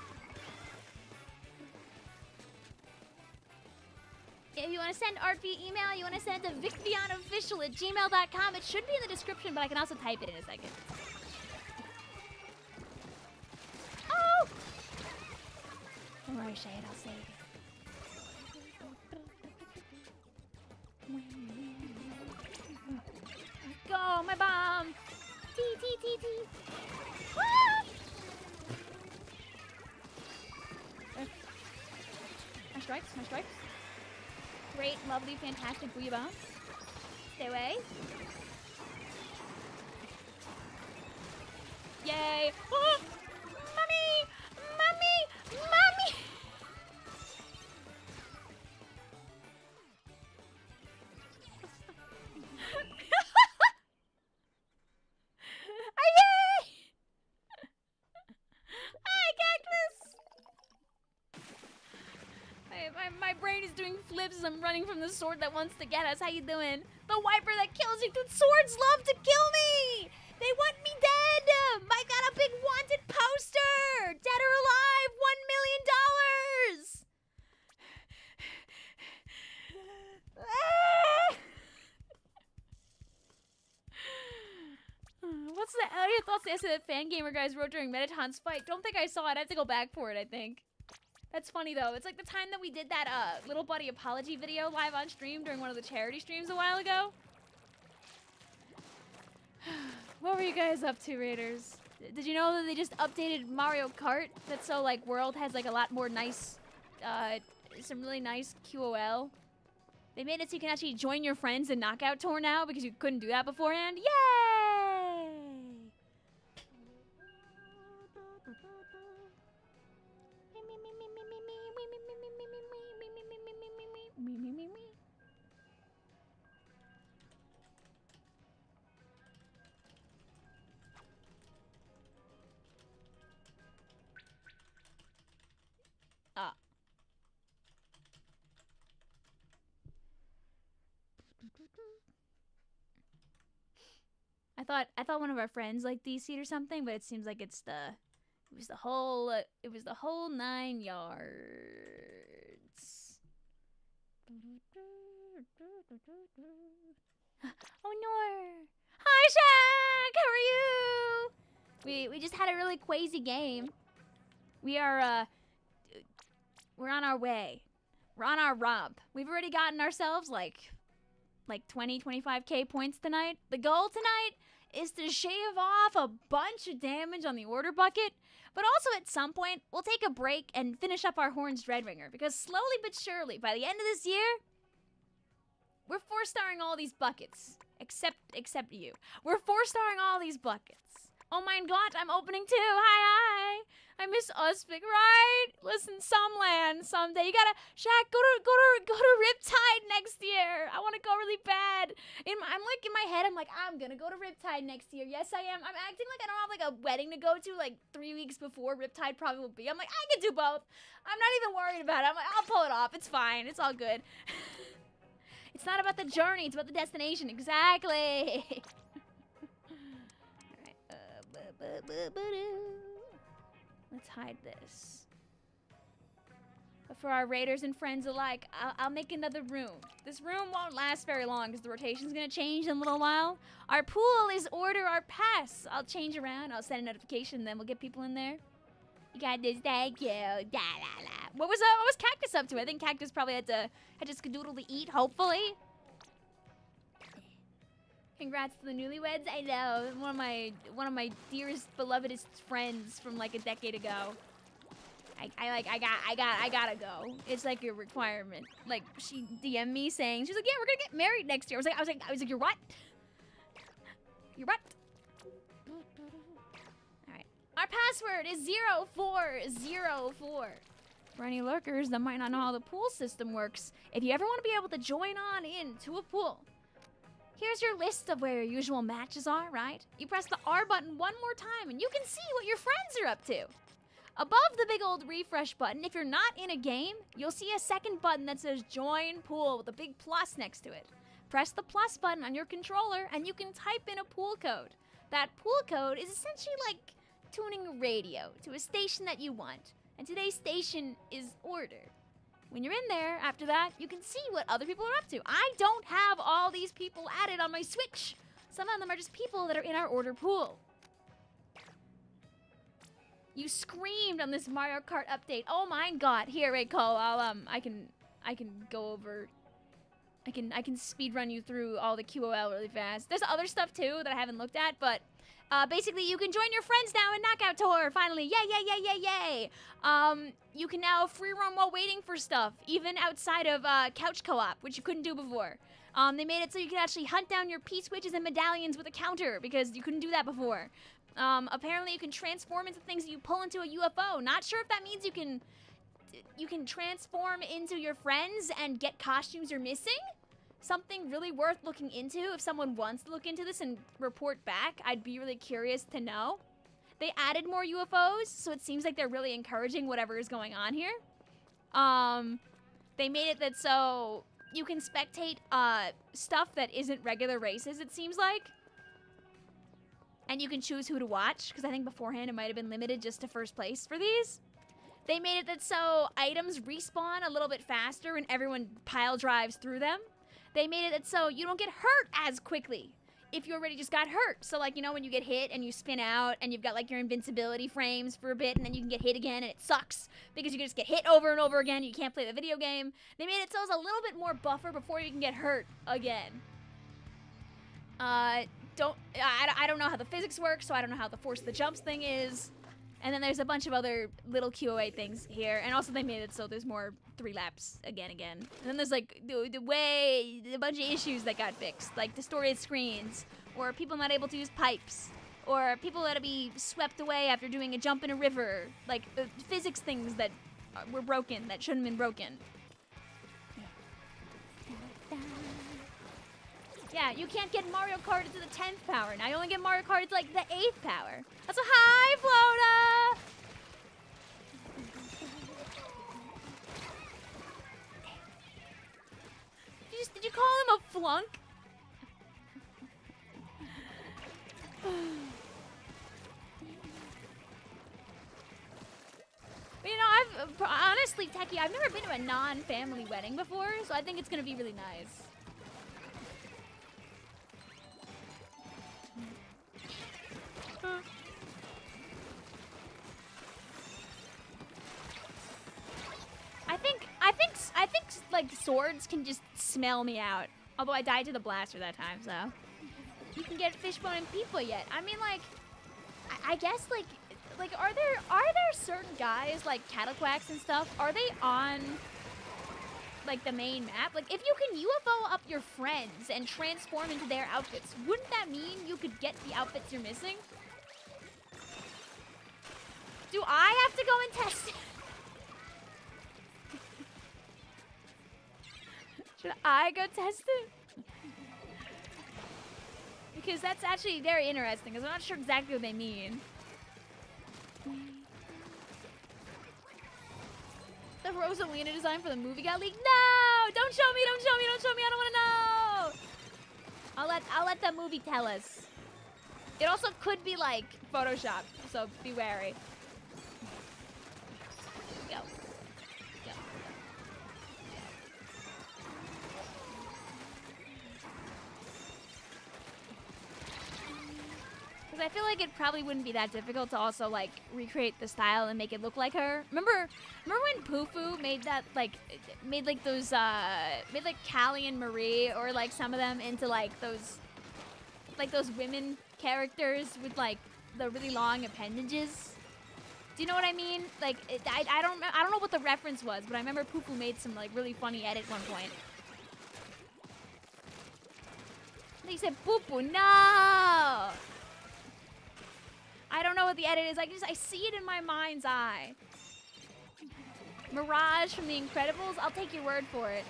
If you want to send art via email, you want to send it to vicvillonofficial@gmail.com. It should be in the description, but I can also type it in a second. Oh! Don't worry, Shade, I'll save you. Go, my bomb! T. Ah! My strikes. Great, lovely, fantastic booyah bomb. Stay away. Yay! Oh! Mommy! My brain is doing flips as I'm running from the sword that wants to get us. How you doing? The wiper that kills you. Dude, swords love to kill me. They want me dead. I got a big wanted poster. Dead or alive, $1 million. What's the hell your thoughts to the fan gamer guys wrote during Mettaton's fight? Don't think I saw it. I have to go back for it, I think. That's funny though. It's like the time that we did that little buddy apology video live on stream during one of the charity streams a while ago. What were you guys up to, Raiders? Did you know that they just updated Mario Kart? That's so like World has like a lot more nice, some really nice QOL. They made it so you can actually join your friends in Knockout Tour now because you couldn't do that beforehand. Yay! I thought one of our friends liked DC or something, but it seems like it was the whole 9 yards. Oh no! Hi Shaq, how are you? We just had a really crazy game. We're on our way. We're on our romp. We've already gotten ourselves like 20, 25k points tonight. The goal tonight is to shave off a bunch of damage on the order bucket, but also at some point, we'll take a break and finish up our Horns Dreadringer, because slowly but surely, by the end of this year, we're 4-starring all these buckets. Except you. We're 4-starring all these buckets. Oh my god, I'm opening too. Hi. I miss Uspik, right? Listen, Sumland someday. You gotta, Shaq, go to Riptide next year. I want to go really bad. I'm like in my head, I'm like, I'm gonna go to Riptide next year. Yes, I am. I'm acting like I don't have like a wedding to go to like 3 weeks before Riptide probably will be. I'm like, I can do both. I'm not even worried about it. I'm like, I'll pull it off. It's fine. It's all good. It's not about the journey. It's about the destination. Exactly. Let's hide this. But for our raiders and friends alike, I'll make another room. This room won't last very long because the rotation's gonna change in a little while. Our pool is order our pass. I'll change around. I'll send a notification, then we'll get people in there. You got this. Thank you. Da, la, la. What was Cactus up to? I think Cactus probably had to skedoodle to eat. Hopefully. Congrats to the newlyweds. I know, one of my dearest, belovedest friends from like a decade ago. I gotta go. It's like a requirement. Like she DM'd me saying, she's like, yeah, we're gonna get married next year. I was like, you're what? You're what? All right. Our password is 0404. For any lurkers that might not know how the pool system works, if you ever want to be able to join on into a pool, here's your list of where your usual matches are, right? You press the R button one more time and you can see what your friends are up to. Above the big old refresh button, if you're not in a game, you'll see a second button that says Join Pool with a big plus next to it. Press the plus button on your controller and you can type in a pool code. That pool code is essentially like tuning a radio to a station that you want. And today's station is Order. When you're in there, after that, you can see what other people are up to. I don't have all these people added on my Switch. Some of them are just people that are in our Order pool. You screamed on this Mario Kart update. Oh my god. Here, wait, Cole. I can go over. I can speed run you through all the QOL really fast. There's other stuff too that I haven't looked at, but basically you can join your friends now in Knockout Tour. Finally, yay! You can now free roam while waiting for stuff, even outside of couch co-op, which you couldn't do before. They made it so you can actually hunt down your P-switches and medallions with a counter because you couldn't do that before. Apparently you can transform into things that you pull into a UFO. Not sure if that means you can transform into your friends and get costumes you're missing. Something really worth looking into. If someone wants to look into this and report back, I'd be really curious to know. They added more UFOs, so it seems like they're really encouraging whatever is going on here. They made it that so you can spectate stuff that isn't regular races, it seems like. And you can choose who to watch, because I think beforehand it might have been limited just to first place for these. They made it that so items respawn a little bit faster when everyone pile drives through them. They made it that so you don't get hurt as quickly if you already just got hurt. So, like, you know, when you get hit and you spin out and you've got, like, your invincibility frames for a bit and then you can get hit again and it sucks because you can just get hit over and over again. You can't play the video game. They made it so it's a little bit more buffer before you can get hurt again. I don't know how the physics work, so I don't know how the force of the jumps thing is. And then there's a bunch of other little QOA things here. And also they made it so there's more 3 laps again. And then there's like a bunch of issues that got fixed. Like distorted screens, or people not able to use pipes, or people that be swept away after doing a jump in a river. Like physics things that were broken that shouldn't have been broken. Yeah, you can't get Mario Kart to the 10th power. Now you only get Mario Kart to like the 8th power. That's a hi, Flota! Did you call him a flunk? But, you know, honestly, Techie, I've never been to a non-family wedding before, so I think it's gonna be really nice. I think like swords can just smell me out. Although I died to the blaster that time, so you can get fishbone and people yet. I mean, like, I guess like are there certain guys like Cattlequacks and stuff? Are they on like the main map? Like, if you can UFO up your friends and transform into their outfits, wouldn't that mean you could get the outfits you're missing? Do I have to go and test it? Should I go test it? Because that's actually very interesting, because I'm not sure exactly what they mean. The Rosalina design for the movie got leaked? No! Don't show me, don't show me, don't show me, I don't want to know! I'll let the movie tell us. It also could be like Photoshop, so be wary. Go. Go. Because I feel like it probably wouldn't be that difficult to also like recreate the style and make it look like her. Remember when Poofoo made that made like Callie and Marie, or like some of them into like those women characters with like the really long appendages? Do you know what I mean? Like, I don't know what the reference was, but I remember Poofoo made some like really funny edit at one point. He said, "Poopoo, no!" I don't know what the edit is. I see it in my mind's eye. Mirage from The Incredibles. I'll take your word for it.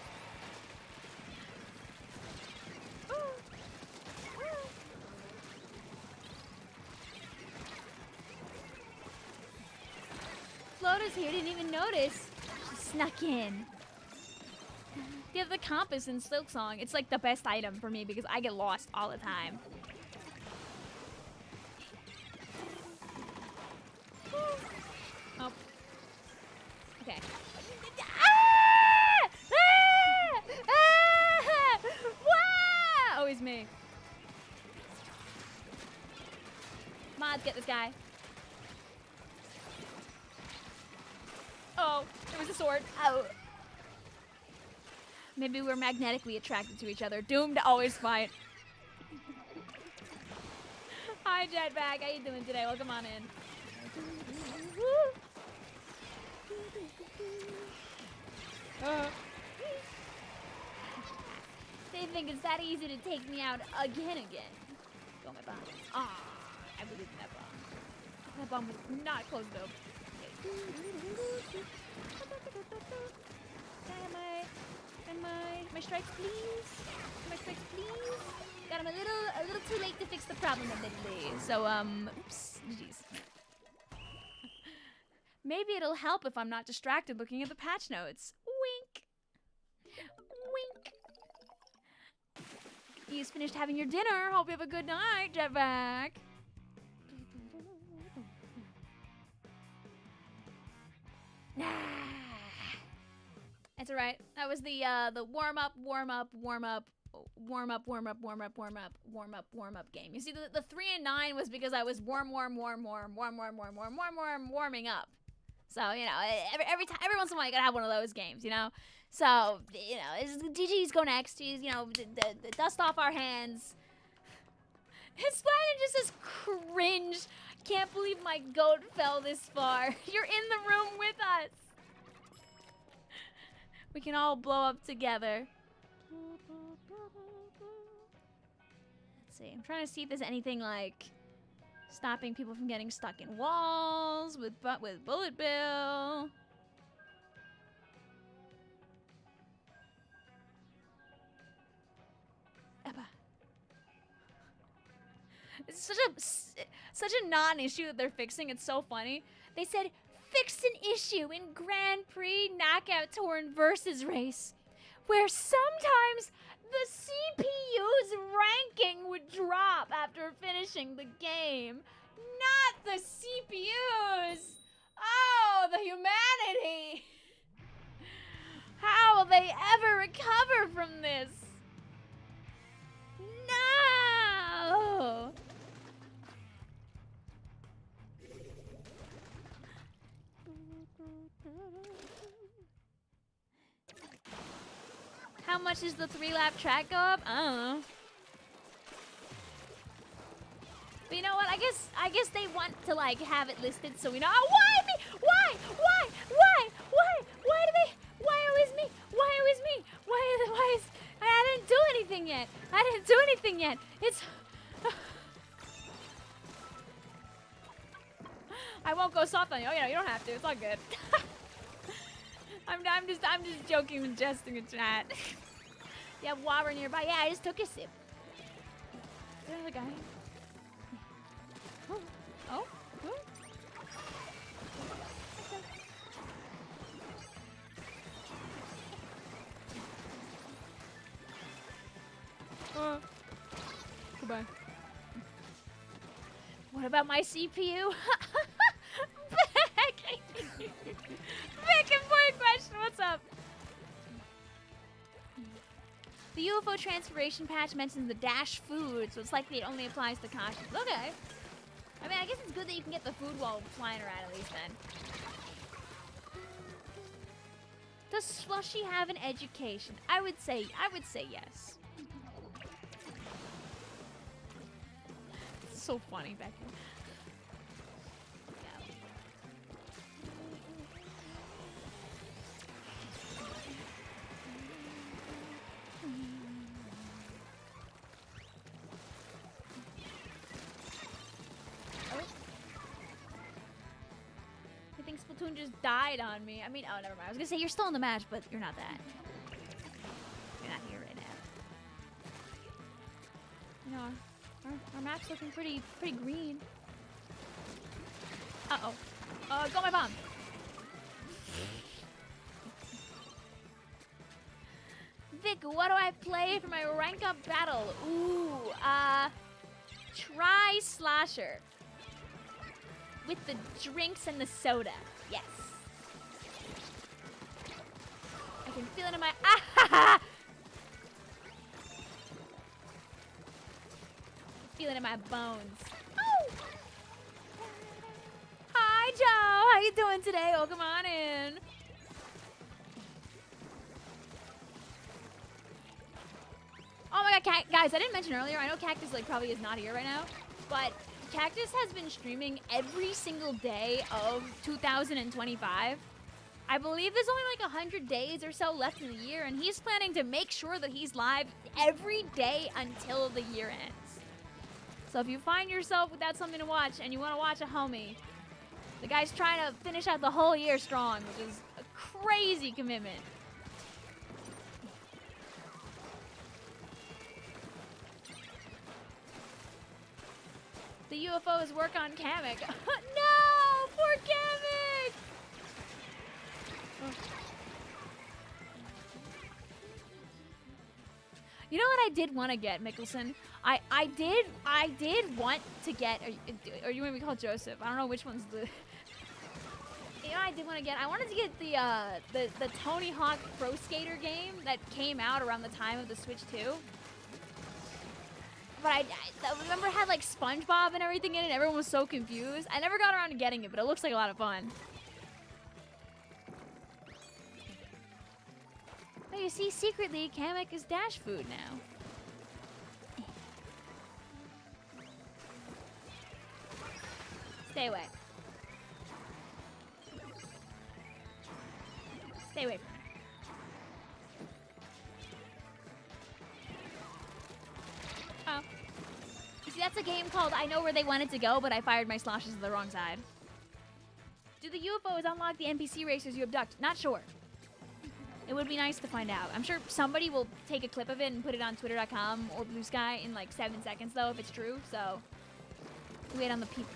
Flota's here, didn't even notice. She snuck in. You have the compass in Silksong. It's like the best item for me because I get lost all the time. Oh. Okay. Ah! Ah! Ah! Wow! Always me. Mods, get this guy. Oh, there was a sword. Oh. Maybe we're magnetically attracted to each other, doomed to always fight. Hi, Jetbag. How you doing today? Welcome on in. They think it's that easy to take me out again. Go my bomb. Ah, I believe in that bomb. That bomb was not close though. My strikes, please. My strikes, please. Got him a little too late to fix the problem, admittedly. So, oops, jeez. Maybe it'll help if I'm not distracted looking at the patch notes. Wink. You just finished having your dinner. Hope you have a good night, Jetpack. It's alright. That was the warm up game. You see, the 3 and 9 was because I was warming up. So, you know, every once in a while you gotta have one of those games, you know? So, you know, GG's go next. He's, you know, the dust off our hands. Splatoon just says cringe. Can't believe my goat fell this far. You're in the room with us. We can all blow up together. Let's see. I'm trying to see if there's anything like stopping people from getting stuck in walls with Bullet Bill. It's such a non-issue that they're fixing. It's so funny. They said fixed an issue in Grand Prix Knockout Torn versus race, where sometimes the CPU's ranking would drop after finishing the game. Not the CPUs! Oh, the humanity! How will they ever recover from this? No! How much is the 3-lap track go up? I don't know. But you know what? I guess they want to like have it listed so we know. Oh, why me? Why do they? Why always me? Why always me? Why is? I didn't do anything yet. I didn't do anything yet. It's. I won't go soft on you. Oh, you know, you don't have to. It's all good. I'm just joking and jesting in chat. You have water nearby. Yeah, I just took a sip. There's a guy. Oh. Oh. Goodbye. What about my CPU? Vic, important question. What's up? The UFO transformation patch mentions the dash food, so it's likely it only applies to costumes. Okay. I mean, I guess it's good that you can get the food while flying around at least then. Does Slushy have an education? I would say yes. It's so funny, Becky. Splatoon just died on me. I mean, oh, never mind. I was gonna say you're still in the match, but you're not that. You're not here right now. You know, our map's looking pretty green. Uh-oh. Got my bomb. Vic, what do I play for my rank up battle? Ooh, try Slosher. With the drinks and the soda. Yes. I can feel it in my feel it in my bones. Oh! Hi, Joe. How you doing today? Oh, come on in. Oh my god, guys, I didn't mention earlier. I know Cactus like probably is not here right now, but Cactus has been streaming every single day of 2025. I believe there's only like 100 days or so left in the year, and he's planning to make sure that he's live every day until the year ends. So if you find yourself without something to watch and you want to watch a homie, the guy's trying to finish out the whole year strong, which is a crazy commitment. The UFOs work on Kamek. No! Poor Kamek! You know what I did want to get, Mickelson? I did want to get, or you want to be called Joseph. I don't know which one's the... You know what I did want to get? I wanted to get the Tony Hawk Pro Skater game that came out around the time of the Switch 2. But I remember it had like SpongeBob and everything in it. Everyone was so confused. I never got around to getting it, but it looks like a lot of fun. But you see, secretly, Kamek is Dash food now. Stay away. Stay away from her. Oh. You see, that's a game called I Know Where They Wanted to Go, but I fired my sloshes to the wrong side. Do the UFOs unlock the NPC racers you abduct? Not sure. It would be nice to find out. I'm sure somebody will take a clip of it and put it on Twitter.com or Blue Sky in like 7 seconds, though, if it's true. So, wait on the people.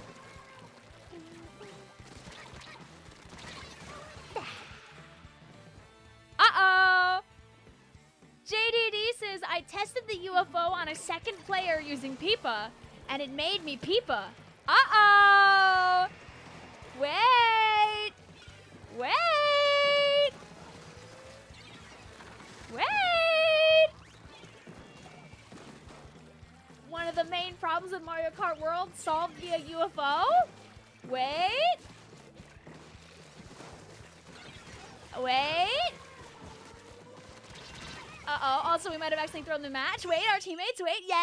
Uh-oh! JDD says, I tested the UFO on a second player using Peepa, and it made me Peepa. Uh-oh! Wait! Wait! Wait! One of the main problems with Mario Kart World solved via UFO? Wait! Wait! Uh-oh, also we might have accidentally thrown the match. Wait, our teammates, wait, yay!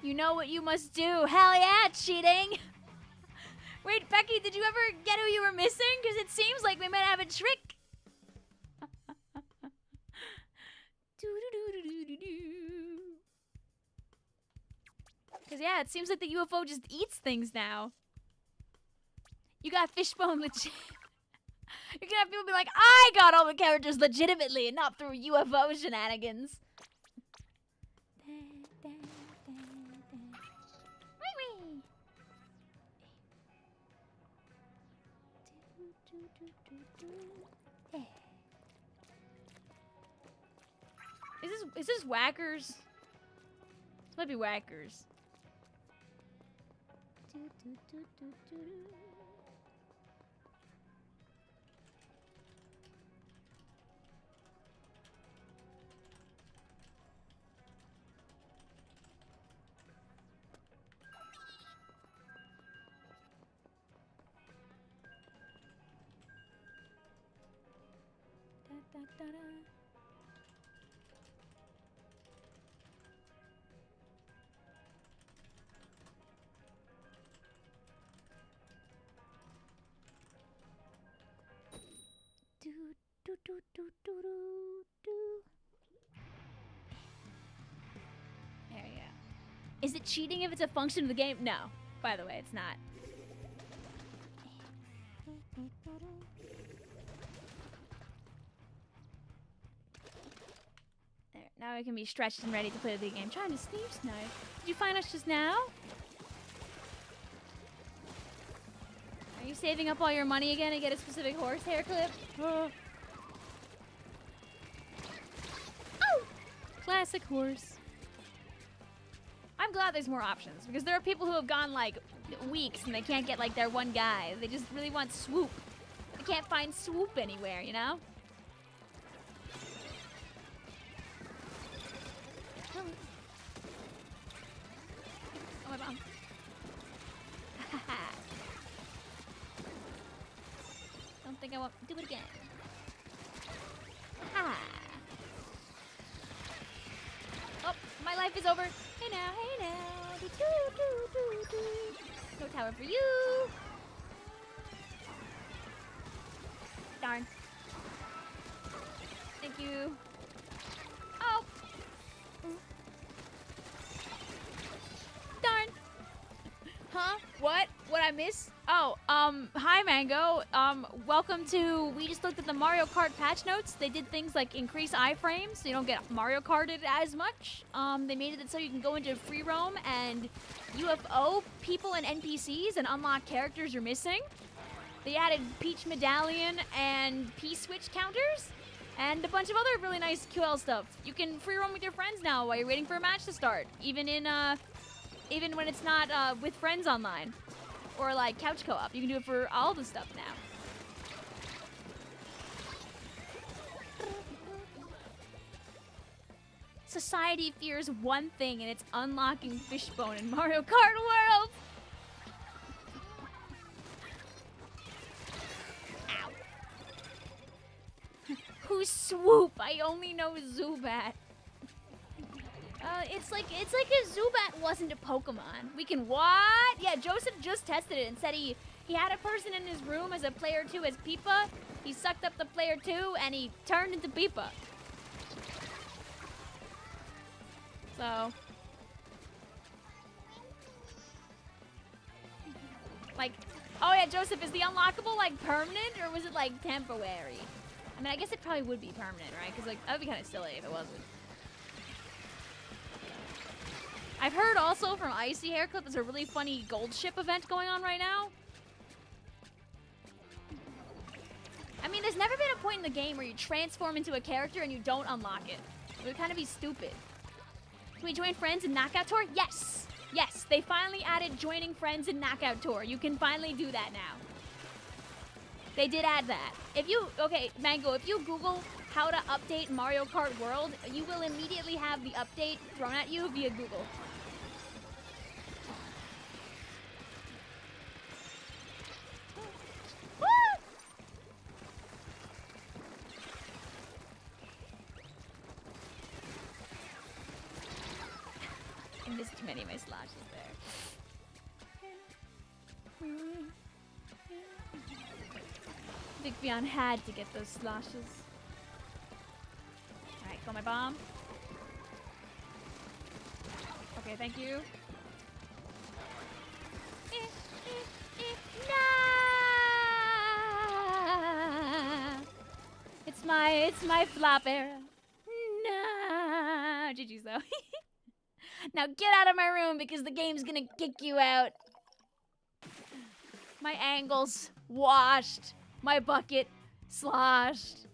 You know what you must do. Hell yeah, cheating! Wait, Becky, did you ever get who you were missing? Because it seems like we might have a trick. Because, yeah, it seems like the UFO just eats things now. You got Fishbone legit. You're gonna have people be like, I got all the characters legitimately and not through UFO shenanigans. Is this Whackers? This might be Whackers. There you go. Is it cheating if it's a function of the game? No. By the way, it's not. There. Now I can be stretched and ready to play the game. Trying to sneak snipe. Did you find us just now? Are you saving up all your money again to get a specific horse hair clip? Oh. Classic horse. I'm glad there's more options because there are people who have gone like weeks and they can't get like their one guy. They just really want swoop. They can't find swoop anywhere, you know? Oh, my bomb. Don't think I won't do it again. Ha! Oh, my life is over. Hey now, hey now. Do, do, do, do, do. No tower for you. Darn. Thank you. Oh. Darn. Huh? What? What I miss? Oh, hi Mango. Welcome to, we just looked at the Mario Kart patch notes. They did things like increase iframes so you don't get Mario Karted as much. They made it so you can go into free roam and UFO people and NPCs and unlock characters you're missing. They added Peach Medallion and P-Switch counters and a bunch of other really nice QL stuff. You can free roam with your friends now while you're waiting for a match to start, even when it's not with friends online. Or like couch co-op. You can do it for all the stuff now. Society fears one thing, and it's unlocking Fishbone in Mario Kart World. Ow. Who's Swoop? I only know Zubat. It's like if Zubat wasn't a Pokemon. We can what? Yeah, Joseph just tested it and said he had a person in his room as a player 2 as Peepa. He sucked up the player 2 and he turned into Peepa. So, like, oh yeah, Joseph, is the unlockable like permanent or was it like temporary? I mean, I guess it probably would be permanent, right? Because like that would be kind of silly if it wasn't. I've heard also from Icy Hairclip there's a really funny gold ship event going on right now. I mean, there's never been a point in the game where you transform into a character and you don't unlock it. It would kind of be stupid. Can we join friends in Knockout Tour? Yes! Yes, they finally added joining friends in Knockout Tour. You can finally do that now. They did add that. If you, okay, Mango, if you Google how to update Mario Kart World, you will immediately have the update thrown at you via Google. I missed too many of my sloshes there. Vicvillon had to get those sloshes. Alright, got my bomb. Okay, thank you. Nah! It's my flop era. Nah! GG's though. Now get out of my room because the game's gonna kick you out. My angles washed. My bucket sloshed.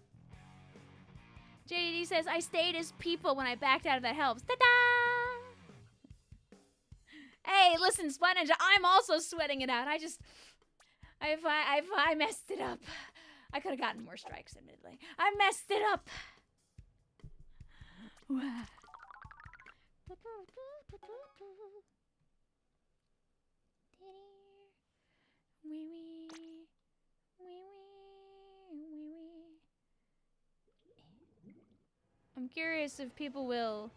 JD says, I stayed as people when I backed out of that helps. Ta-da! Hey, listen, Splat Ninja, I'm also sweating it out. I messed it up. I could have gotten more strikes, admittedly. I messed it up. I'm curious if people will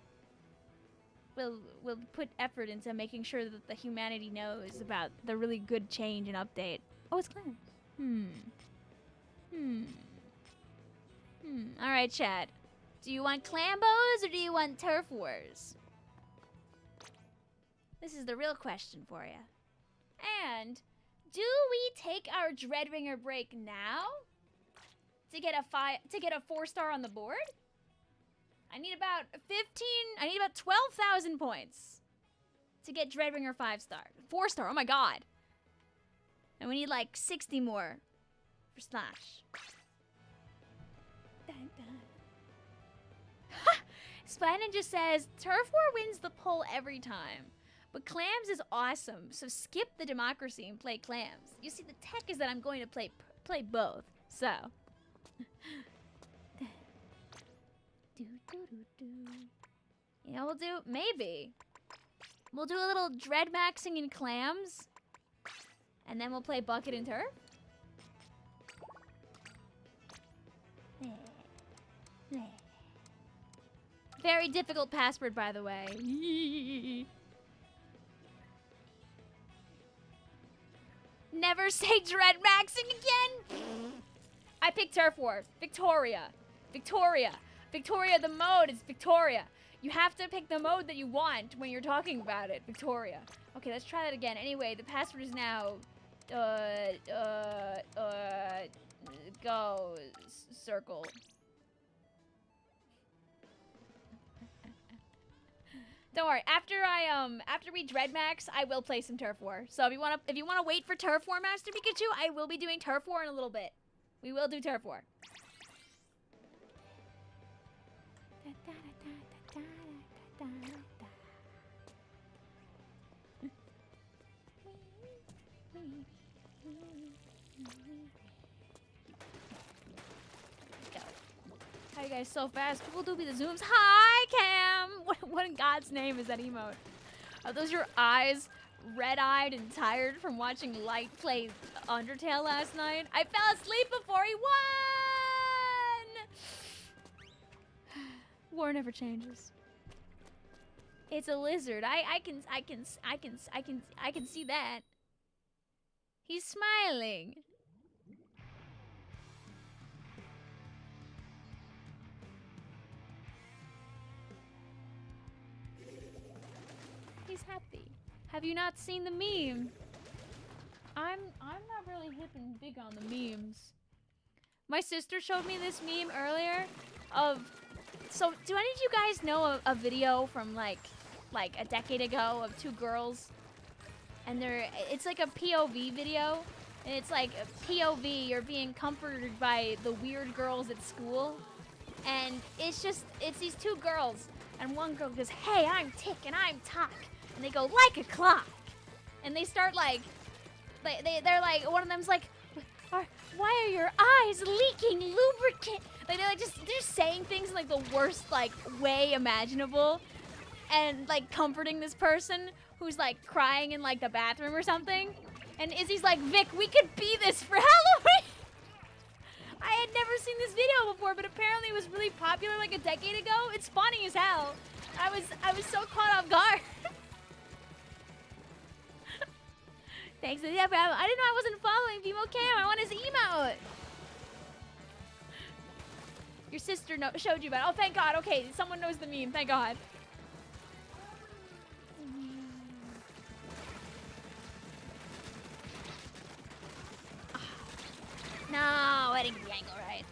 put effort into making sure that the humanity knows about the really good change and update. Oh, it's clear. All right, chat. Do you want Clambos or do you want Turf Wars? This is the real question for you. And do we take our Dreadringer break now to get a 4-star on the board? I need about 12,000 points to get Dreadringer 5-star. 4-star, oh my god. And we need like 60 more for Slash. Dun, dun. Splat Ninja says, Turf War wins the poll every time. But Clams is awesome, so skip the democracy and play Clams. You see, the tech is that I'm going to play both, so. You know, we'll do a little dread maxing in Clams, and then we'll play Bucket and Turf. Very difficult password, by the way. Never say dread maxing again. I picked Turf War. Victoria. Victoria, the mode is Victoria. You have to pick the mode that you want when you're talking about it. Victoria. Okay, let's try that again. Anyway, the password is now Go circle. Don't worry. After we dread max, I will play some Turf War. So if you wanna wait for Turf War, Master Pikachu, I will be doing Turf War in a little bit. We will do Turf War. Hi guys, so fast. People do be the zooms. Hi, Cam. What in God's name is that emote? Are those your eyes, red-eyed and tired from watching Light play Undertale last night? I fell asleep before he won. War never changes. It's a lizard. I can see that. He's smiling. He's happy. Have you not seen the meme? I'm not really hip and big on the memes. My sister showed me this meme earlier of, so do any of you guys know a video from like a decade ago of two girls, and it's like a POV video, and it's like a POV, you're being comforted by the weird girls at school, and it's these two girls, and one girl goes, "Hey, I'm Tick and I'm Tock," and they go, "Like a clock," and they start like, they're like, one of them's like, "Why are your eyes leaking lubricant?" Like they're just saying things in like the worst like way imaginable, and like comforting this person who's like crying in like the bathroom or something. And Izzy's like, "Vic, we could be this for Halloween." I had never seen this video before, but apparently it was really popular like a decade ago. It's funny as hell. I was so caught off guard. Thanks. Yeah, I didn't know I wasn't following Vimo Cam. I want his emote. Your sister showed you about it. Oh, thank God. Okay, someone knows the meme. Thank God. No, I didn't get the angle right.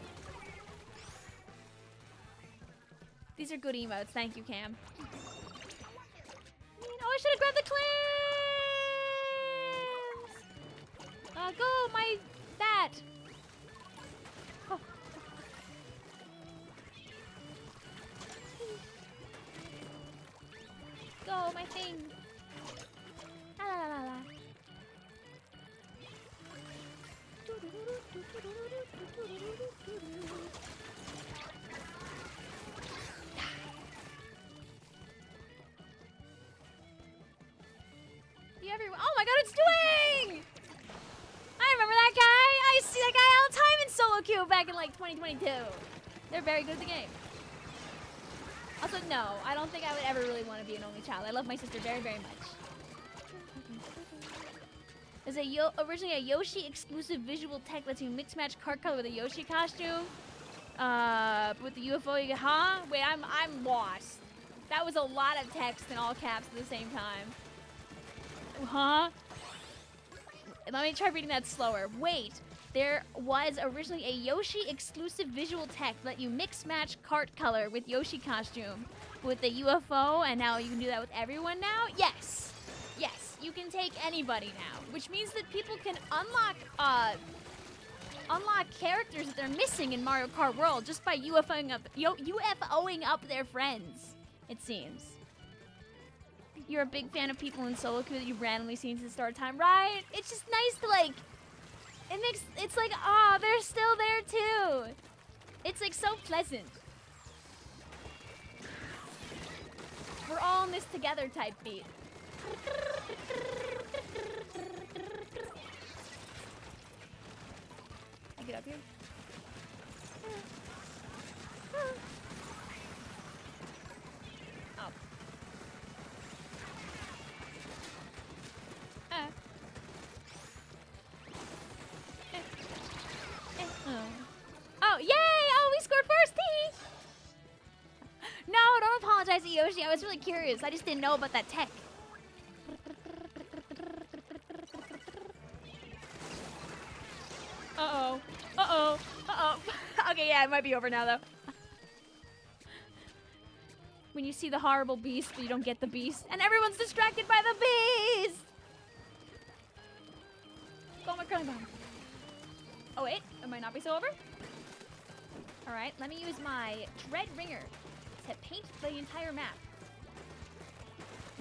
These are good emotes. Thank you, Cam. Oh, I should have grabbed the clams. Go, my bat. Oh. Go, my thing. La la la la. Oh my God, it's Dwayne! I remember that guy. I see that guy all the time in solo queue back in like 2022. They're very good at the game. Also, no, I don't think I would ever really want to be an only child. I love my sister very, very much. There's originally a Yoshi exclusive visual tech lets you mix match card color with a Yoshi costume. With the UFO, you get, huh? Wait, I'm lost. That was a lot of text in all caps at the same time. Huh? Let me try reading that slower. Wait, there was originally a Yoshi exclusive visual tech that let you mix match cart color with Yoshi costume with the UFO, and now you can do that with everyone now? Yes. Yes, you can take anybody now, which means that people can unlock characters that they're missing in Mario Kart World just by UFOing up their friends, it seems. You're a big fan of people in solo queue that you've randomly seen since the start time, right? It's just nice to like, it's like, ah, they're still there too. It's like so pleasant. We're all in this together type beat. I get up here. Oh. Oh, yay! Oh, we scored first! No, don't apologize to Yoshi. I was really curious. I just didn't know about that tech. Okay, yeah, it might be over now, though. When you see the horrible beast, but you don't get the beast. And everyone's distracted by the beast! Oh, my curling bomb. Oh, wait. It might not be so over. Alright, let me use my Dread Ringer to paint the entire map.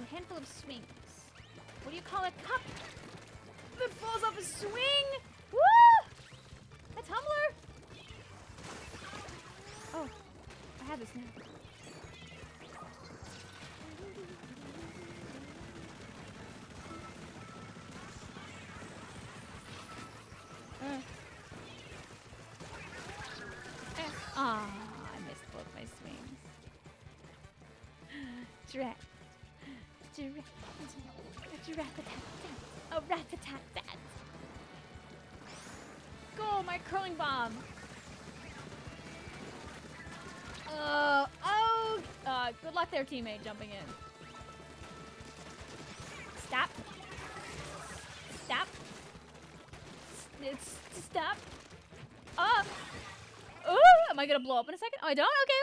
A handful of swings. What do you call a cup that falls off a swing? Woo! A tumbler! Oh, I have this now. Ah, I missed both my swings. A rat-a-tat-tat. Go, my curling bomb. Good luck there, teammate, jumping in. Stop. Stop. Stop. Am I gonna blow up in a second? Oh, I don't? Okay.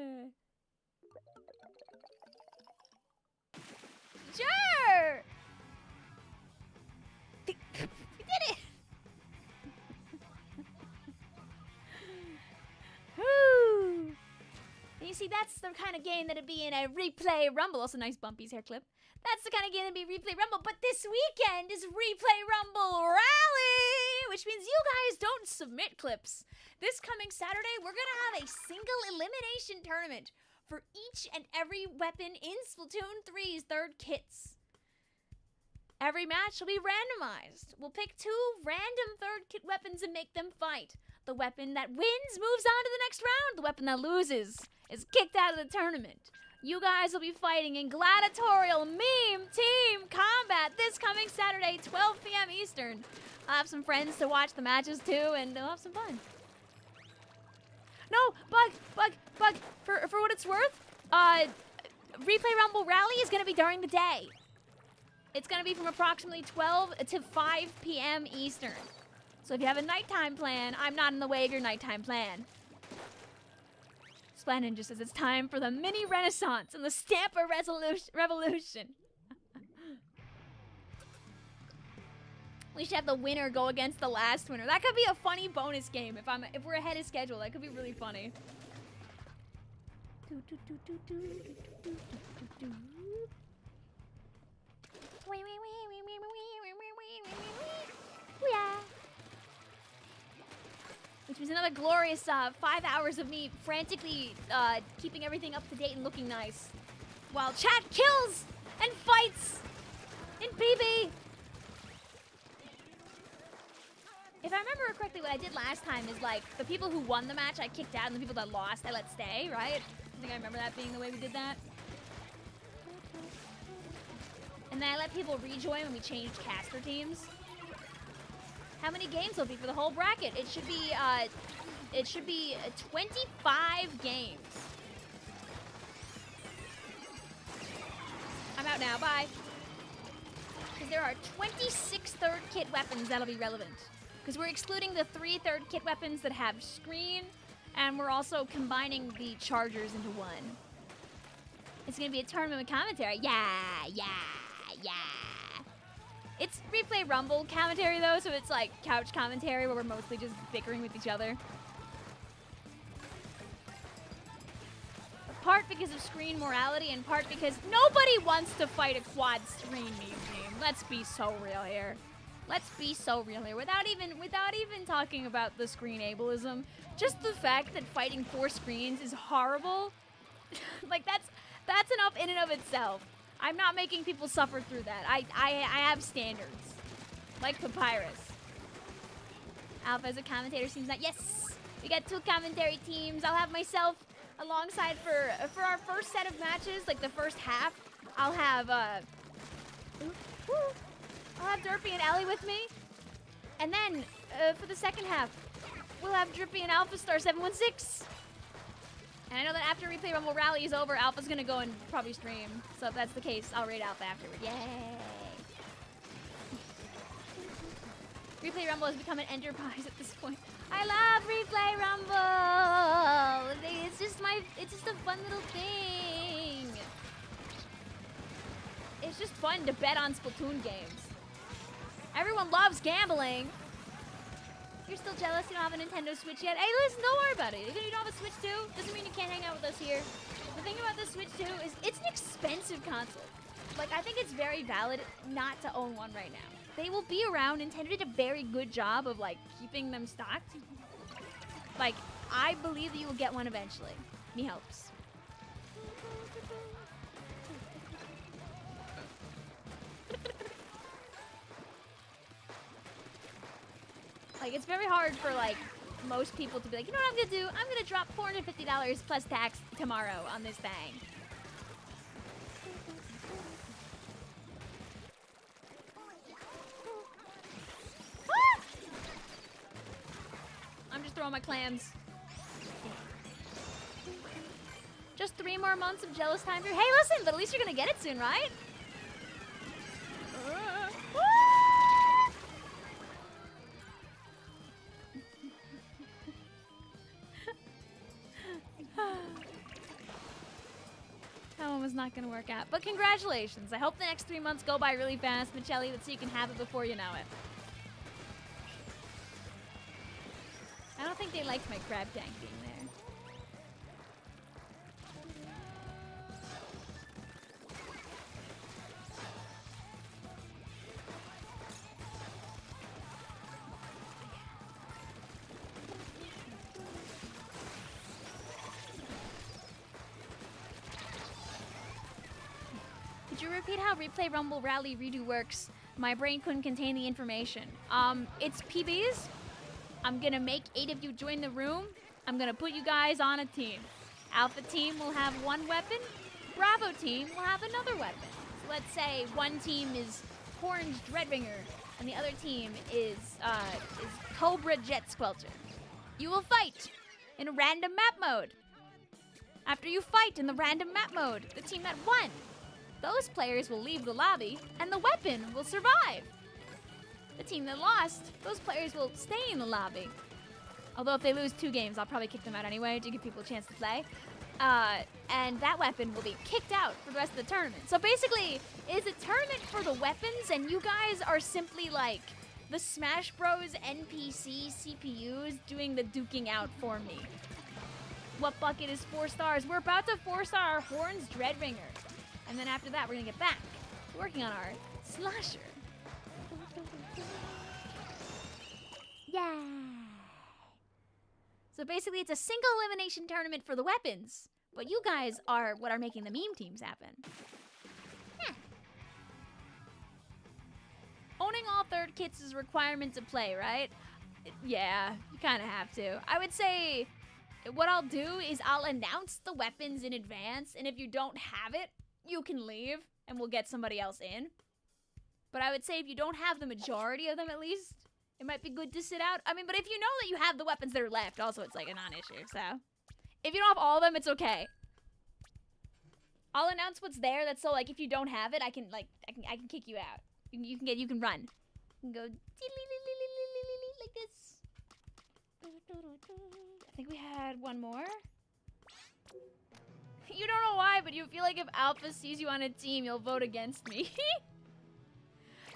Whee! Sure! We did it! Woo! You see, that's the kind of game that'd be in a replay rumble. Also, nice Bumpy's hair clip. That's the kind of game that'd be replay rumble. But this weekend is replay rumble rally, which means you guys don't submit clips. This coming Saturday, we're gonna have a single elimination tournament for each and every weapon in Splatoon 3's third kits. Every match will be randomized. We'll pick 2 random third kit weapons and make them fight. The weapon that wins moves on to the next round. The weapon that loses is kicked out of the tournament. You guys will be fighting in gladiatorial meme team combat this coming Saturday, 12 p.m. Eastern. I'll have some friends to watch the matches too, and they'll have some fun. No, bug. For what it's worth, Replay Rumble Rally is going to be during the day. It's going to be from approximately 12 to 5 p.m. Eastern. So if you have a nighttime plan, I'm not in the way of your nighttime plan. Splatoon just says it's time for the mini renaissance and the Stamper revolution. We should have the winner go against the last winner. That could be a funny bonus game if we're ahead of schedule. That could be really funny. Yeah. Which was another glorious 5 hours of me frantically keeping everything up to date and looking nice. While chat kills and fights in PB. If I remember correctly, what I did last time is like the people who won the match I kicked out and the people that lost I let stay, right? I think I remember that being the way we did that. And then I let people rejoin when we changed caster teams. How many games will be for the whole bracket? It should be 25 games. I'm out now, bye. Because there are 26 third kit weapons that'll be relevant. Because we're excluding the 3 third kit weapons that have screen, and we're also combining the chargers into one. It's gonna be a tournament with commentary. Yeah. It's Replay Rumble commentary though, so it's like couch commentary where we're mostly just bickering with each other. Part because of screen morality and part because nobody wants to fight a quad screen team. Let's be so real here. Let's be so real here. Without even talking about the screen ableism, just the fact that fighting 4 screens is horrible. Like that's enough in and of itself. I'm not making people suffer through that. I have standards. Like Papyrus. Alpha as a commentator seems not. Yes! We got 2 commentary teams. I'll have myself alongside for our first set of matches, like the first half. I'll have Derpy and Ellie with me. And then for the second half, we'll have Drippy and Alpha Star 716. And I know that after Replay Rumble Rally is over, Alpha's gonna go and probably stream. So if that's the case, I'll raid Alpha afterward. Yay! Replay Rumble has become an enterprise at this point. I love Replay Rumble. It's just a fun little thing. It's just fun to bet on Splatoon games. Everyone loves gambling. You're still jealous you don't have a Nintendo Switch yet? Hey, listen, don't worry about it. Even if you don't have a Switch 2, doesn't mean you can't hang out with us here. The thing about the Switch 2 is it's an expensive console. Like, I think it's very valid not to own one right now. They will be around. Nintendo did a very good job of, like, keeping them stocked. Like, I believe that you will get one eventually. Me helps. Like, it's very hard for, like, most people to be like, you know what I'm gonna do? I'm gonna drop $450 plus tax tomorrow on this thing. Ah! I'm just throwing my clams. Just 3 more months of jealous time here. Hey, listen, but at least you're gonna get it soon, right? That one was not gonna work out. But congratulations. I hope the next 3 months go by really fast, Michelli, so you can have it before you know it. I don't think they liked my crab tank being there. Could you repeat how Replay Rumble Rally Redo works? My brain couldn't contain the information. It's PBs. I'm gonna make 8 of you join the room. I'm gonna put you guys on a team. Alpha team will have 1 weapon. Bravo team will have another weapon. So let's say one team is Orange Dreadringer and the other team is Cobra Jet Squelcher. You will fight in a random map mode. After you fight in the random map mode, the team that won, those players will leave the lobby, and the weapon will survive. The team that lost, those players will stay in the lobby. Although if they lose 2 games, I'll probably kick them out anyway to give people a chance to play. And that weapon will be kicked out for the rest of the tournament. So basically, it's a tournament for the weapons, and you guys are simply like the Smash Bros. NPC CPUs doing the duking out for me. What bucket is 4 stars? We're about to 4-star our Horns Dreadringer. And then after that, we're gonna get back to working on our Slosher. Yeah. So basically, it's a single elimination tournament for the weapons, but you guys are what are making the meme teams happen. Yeah. Owning all 3rd kits is a requirement to play, right? Yeah, you kind of have to. I would say what I'll do is I'll announce the weapons in advance, and if you don't have it, you can leave, and we'll get somebody else in. But I would say if you don't have the majority of them, at least, it might be good to sit out. I mean, but if you know that you have the weapons that are left, also it's like a non-issue, so. If you don't have all of them, it's okay. I'll announce what's there, that's so, like, if you don't have it, I can kick you out. You can run. You can go like this. I think we had one more. You don't know why, but you feel like if Alpha sees you on a team, you'll vote against me.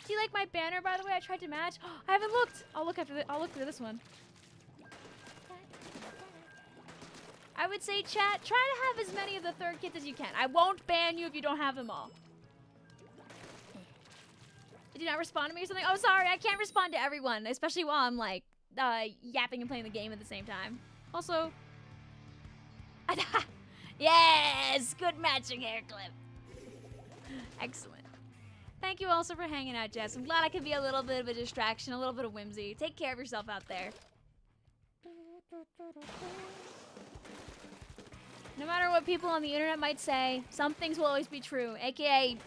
Do you like my banner, by the way? I tried to match. I haven't looked. I'll look through this one. I would say, chat, try to have as many of the 3rd kits as you can. I won't ban you if you don't have them all. Did you not respond to me or something? Oh, sorry, I can't respond to everyone, especially while I'm, like, yapping and playing the game at the same time. Also... Yes! Good matching hair clip. Excellent. Thank you also for hanging out, Jess. I'm glad I could be a little bit of a distraction, a little bit of whimsy. Take care of yourself out there. No matter what people on the internet might say, some things will always be true. AKA,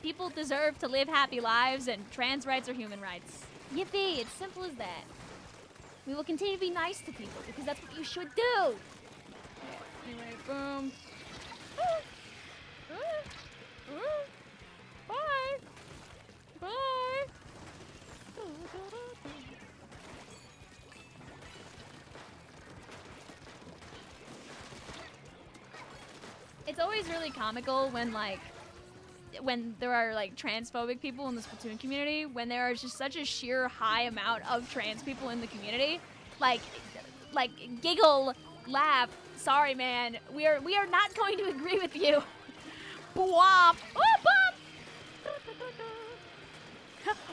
people deserve to live happy lives, and trans rights are human rights. Yippee! It's simple as that. We will continue to be nice to people, because that's what you should do. Anyway, boom. Bye. Bye. It's always really comical when like when there are like transphobic people in the Splatoon community, when there is just such a sheer high amount of trans people in the community, like giggle, laugh. Sorry, man, we are not going to agree with you. Bwomp. Oh, bump.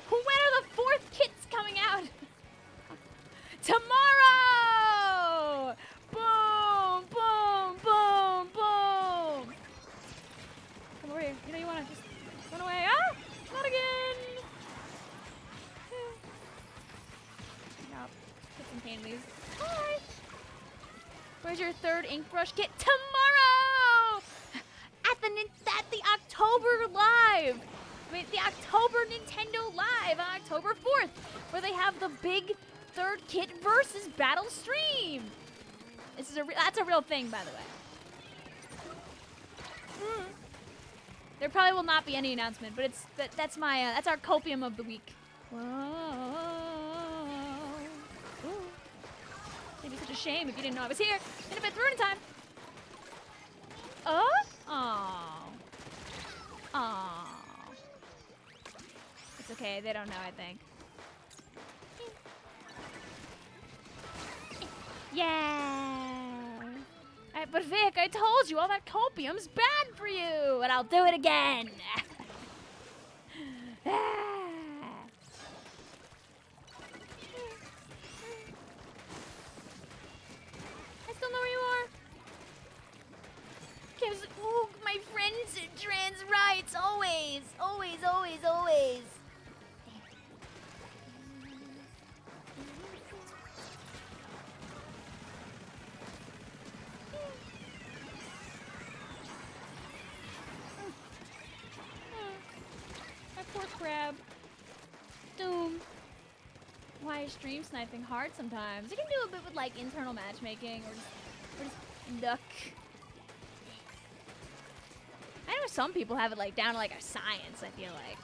When are the 4th kits coming out? Tomorrow! Boom, boom, boom, boom. Come over here. You know you want to just run away. Ah! Not again. Nope. Get some candies. Hi. Where's your 3rd ink brush kit? Tomorrow! At the October Live. The October Nintendo Live on October 4th, where they have the big 3rd kit versus battle stream. This is that's a real thing, by the way. There probably will not be any announcement, but that's our copium of the week. Whoa. Ooh. It'd be such a shame if you didn't know I was here. Didn't fit through in time. Oh. Aww. It's okay, they don't know, I think. Yeah. But Vic, I told you all that copium's bad for you, and I'll do it again. I still know where you are. Kim's, ooh, my friends, trans rights, always, always, always, always. My poor crab. Doom. Why is stream sniping hard sometimes? You can do a bit with like internal matchmaking or just luck. I know some people have it like down to like a science, I feel like.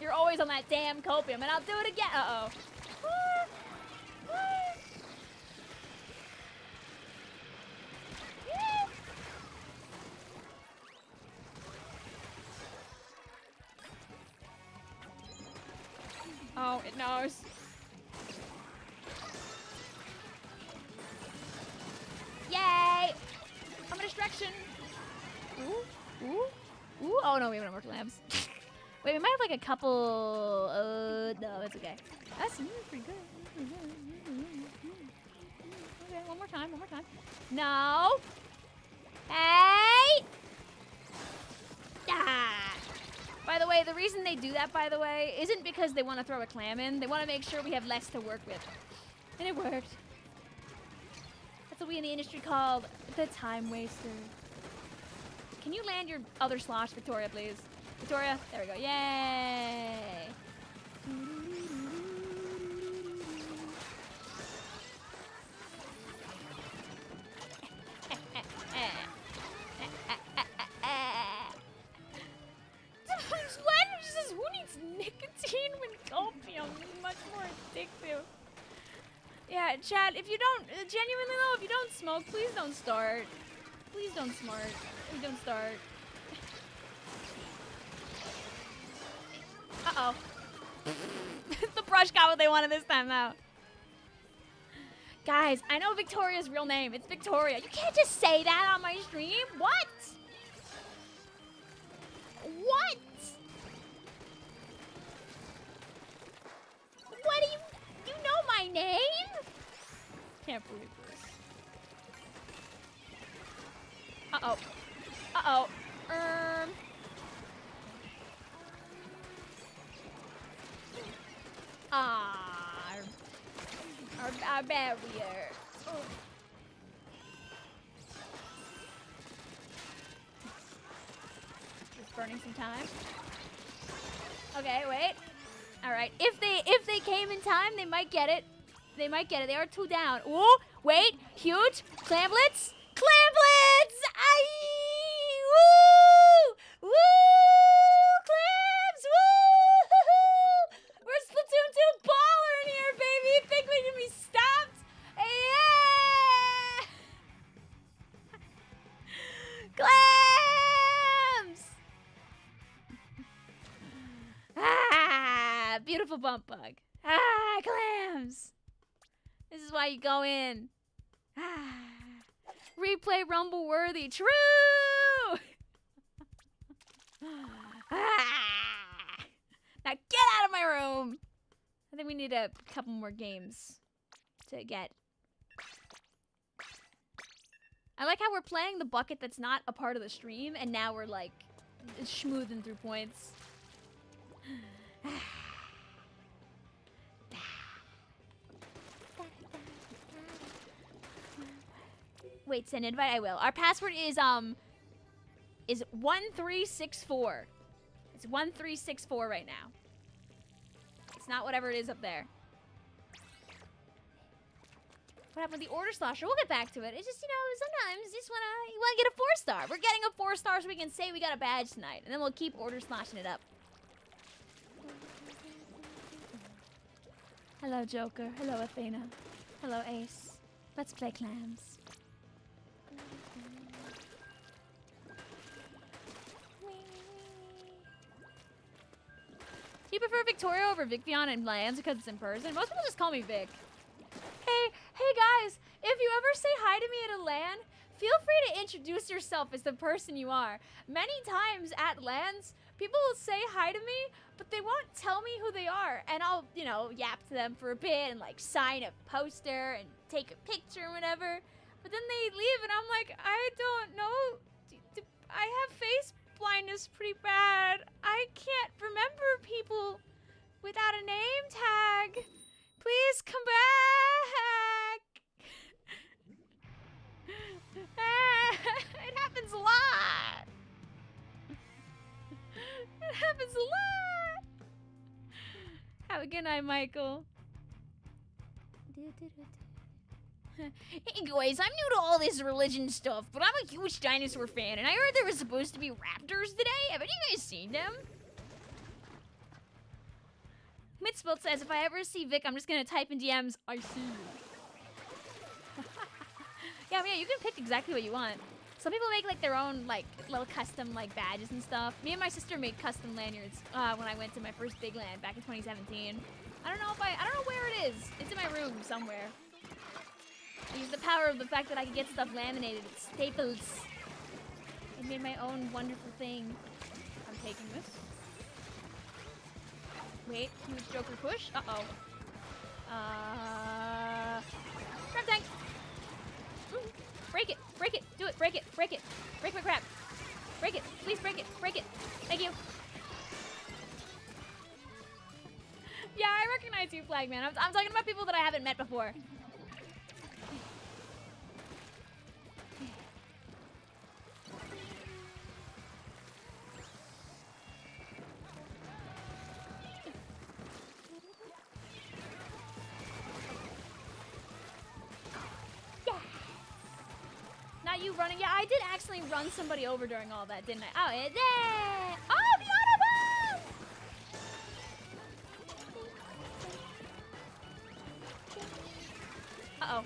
You're always on that damn copium, and I'll do it again. Uh-oh. Oh, it knows. Yay! I'm a distraction. Ooh, ooh. Ooh, oh no, we have no more clams. Wait, we might have like a couple. No, it's okay. That's pretty good. Okay, one more time, one more time. No. Hey! Ah. By the way, the reason they do that, by the way, isn't because they want to throw a clam in. They want to make sure we have less to work with. And it worked. That's what we in the industry call the time waster. Can you land your other slosh, Victoria, please? Victoria, there we go. Yay! Slosher says, who needs nicotine when copium is much more addictive? Yeah, chat, if you don't, genuinely though, if you don't smoke, please don't start. Please don't smart. Please don't start. Uh-oh. The brush got what they wanted this time out. Guys, I know Victoria's real name. It's Victoria. You can't just say that on my stream. What? What? What do you know my name? Can't believe this. Uh-oh. Uh-oh. Our barrier. Oh. Just burning some time. Okay, wait. All right. If they came in time, they might get it. They might get it. They are 2 down. Ooh, wait. Huge. Clamblets. Clamblets! Aye! Woo! Woo! Clams! Woo! We're Splatoon 2 baller in here, baby! You think we can be stopped? Yeah! Clams! beautiful bump bug. Ah, clams. This is why you go in. Ah. Replay rumble worthy. True. Ah. Now get out of my room. I think we need a couple more games to get. I like how we're playing the bucket that's not a part of the stream, and now we're like schmoothing through points. Wait, send invite? I will. Our password is 1364. It's 1364 right now. It's not whatever it is up there. What happened with the order slosher? We'll get back to it. It's just, you know, sometimes you just wanna get a 4-star. We're getting a 4-star so we can say we got a badge tonight, and then we'll keep order sloshing it up. Hello, Joker. Hello, Athena. Hello, Ace. Let's play clams. Do you prefer Victoria over Vicvillon and Lands because it's in person? Most people just call me Vic. Hey guys, if you ever say hi to me at a LAN, feel free to introduce yourself as the person you are. Many times at LANs, people will say hi to me, but they won't tell me who they are. And I'll, you know, yap to them for a bit and like sign a poster and take a picture or whatever. But then they leave and I'm like, I don't know. I have face blindness pretty bad. I can't remember people without a name tag. Please come back. It happens a lot. It happens a lot. Have a good night, Michael. Hey guys, I'm new to all this religion stuff, but I'm a huge dinosaur fan, and I heard there was supposed to be raptors today. Have any of you guys seen them? Mitspelt says, if I ever see Vic, I'm just gonna type in DMs, I see you. Yeah, I mean, you can pick exactly what you want. Some people make like their own like little custom like badges and stuff. Me and my sister made custom lanyards when I went to my first big LAN back in 2017. I don't know where it is. It's in my room somewhere. I use the power of the fact that I can get stuff laminated. It's staples. I made my own wonderful thing. I'm taking this. Wait, huge Joker push. Uh-oh. Crab tank. Ooh. Break it, do it, break it. Break my crab. Break it, please break it. Thank you. Yeah, I recognize you, Flagman. I'm talking about people that I haven't met before. You running? Yeah, I did actually run somebody over during all that, didn't I? Oh, it did! Oh, the auto bomb! Uh-oh.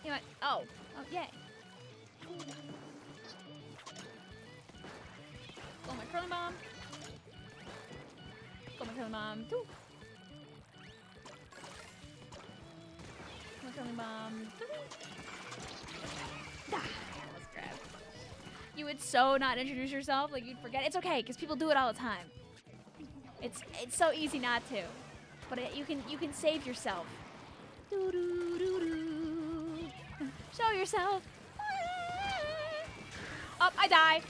You know what? Oh, yay. Go my curling bomb. Go my curling bomb. Two. Bomb. Let's grab. You would so not introduce yourself, like you'd forget. It's okay, because people do it all the time. It's so easy not to, but you can save yourself. Doo -doo -doo -doo. Show yourself. Oh, I die.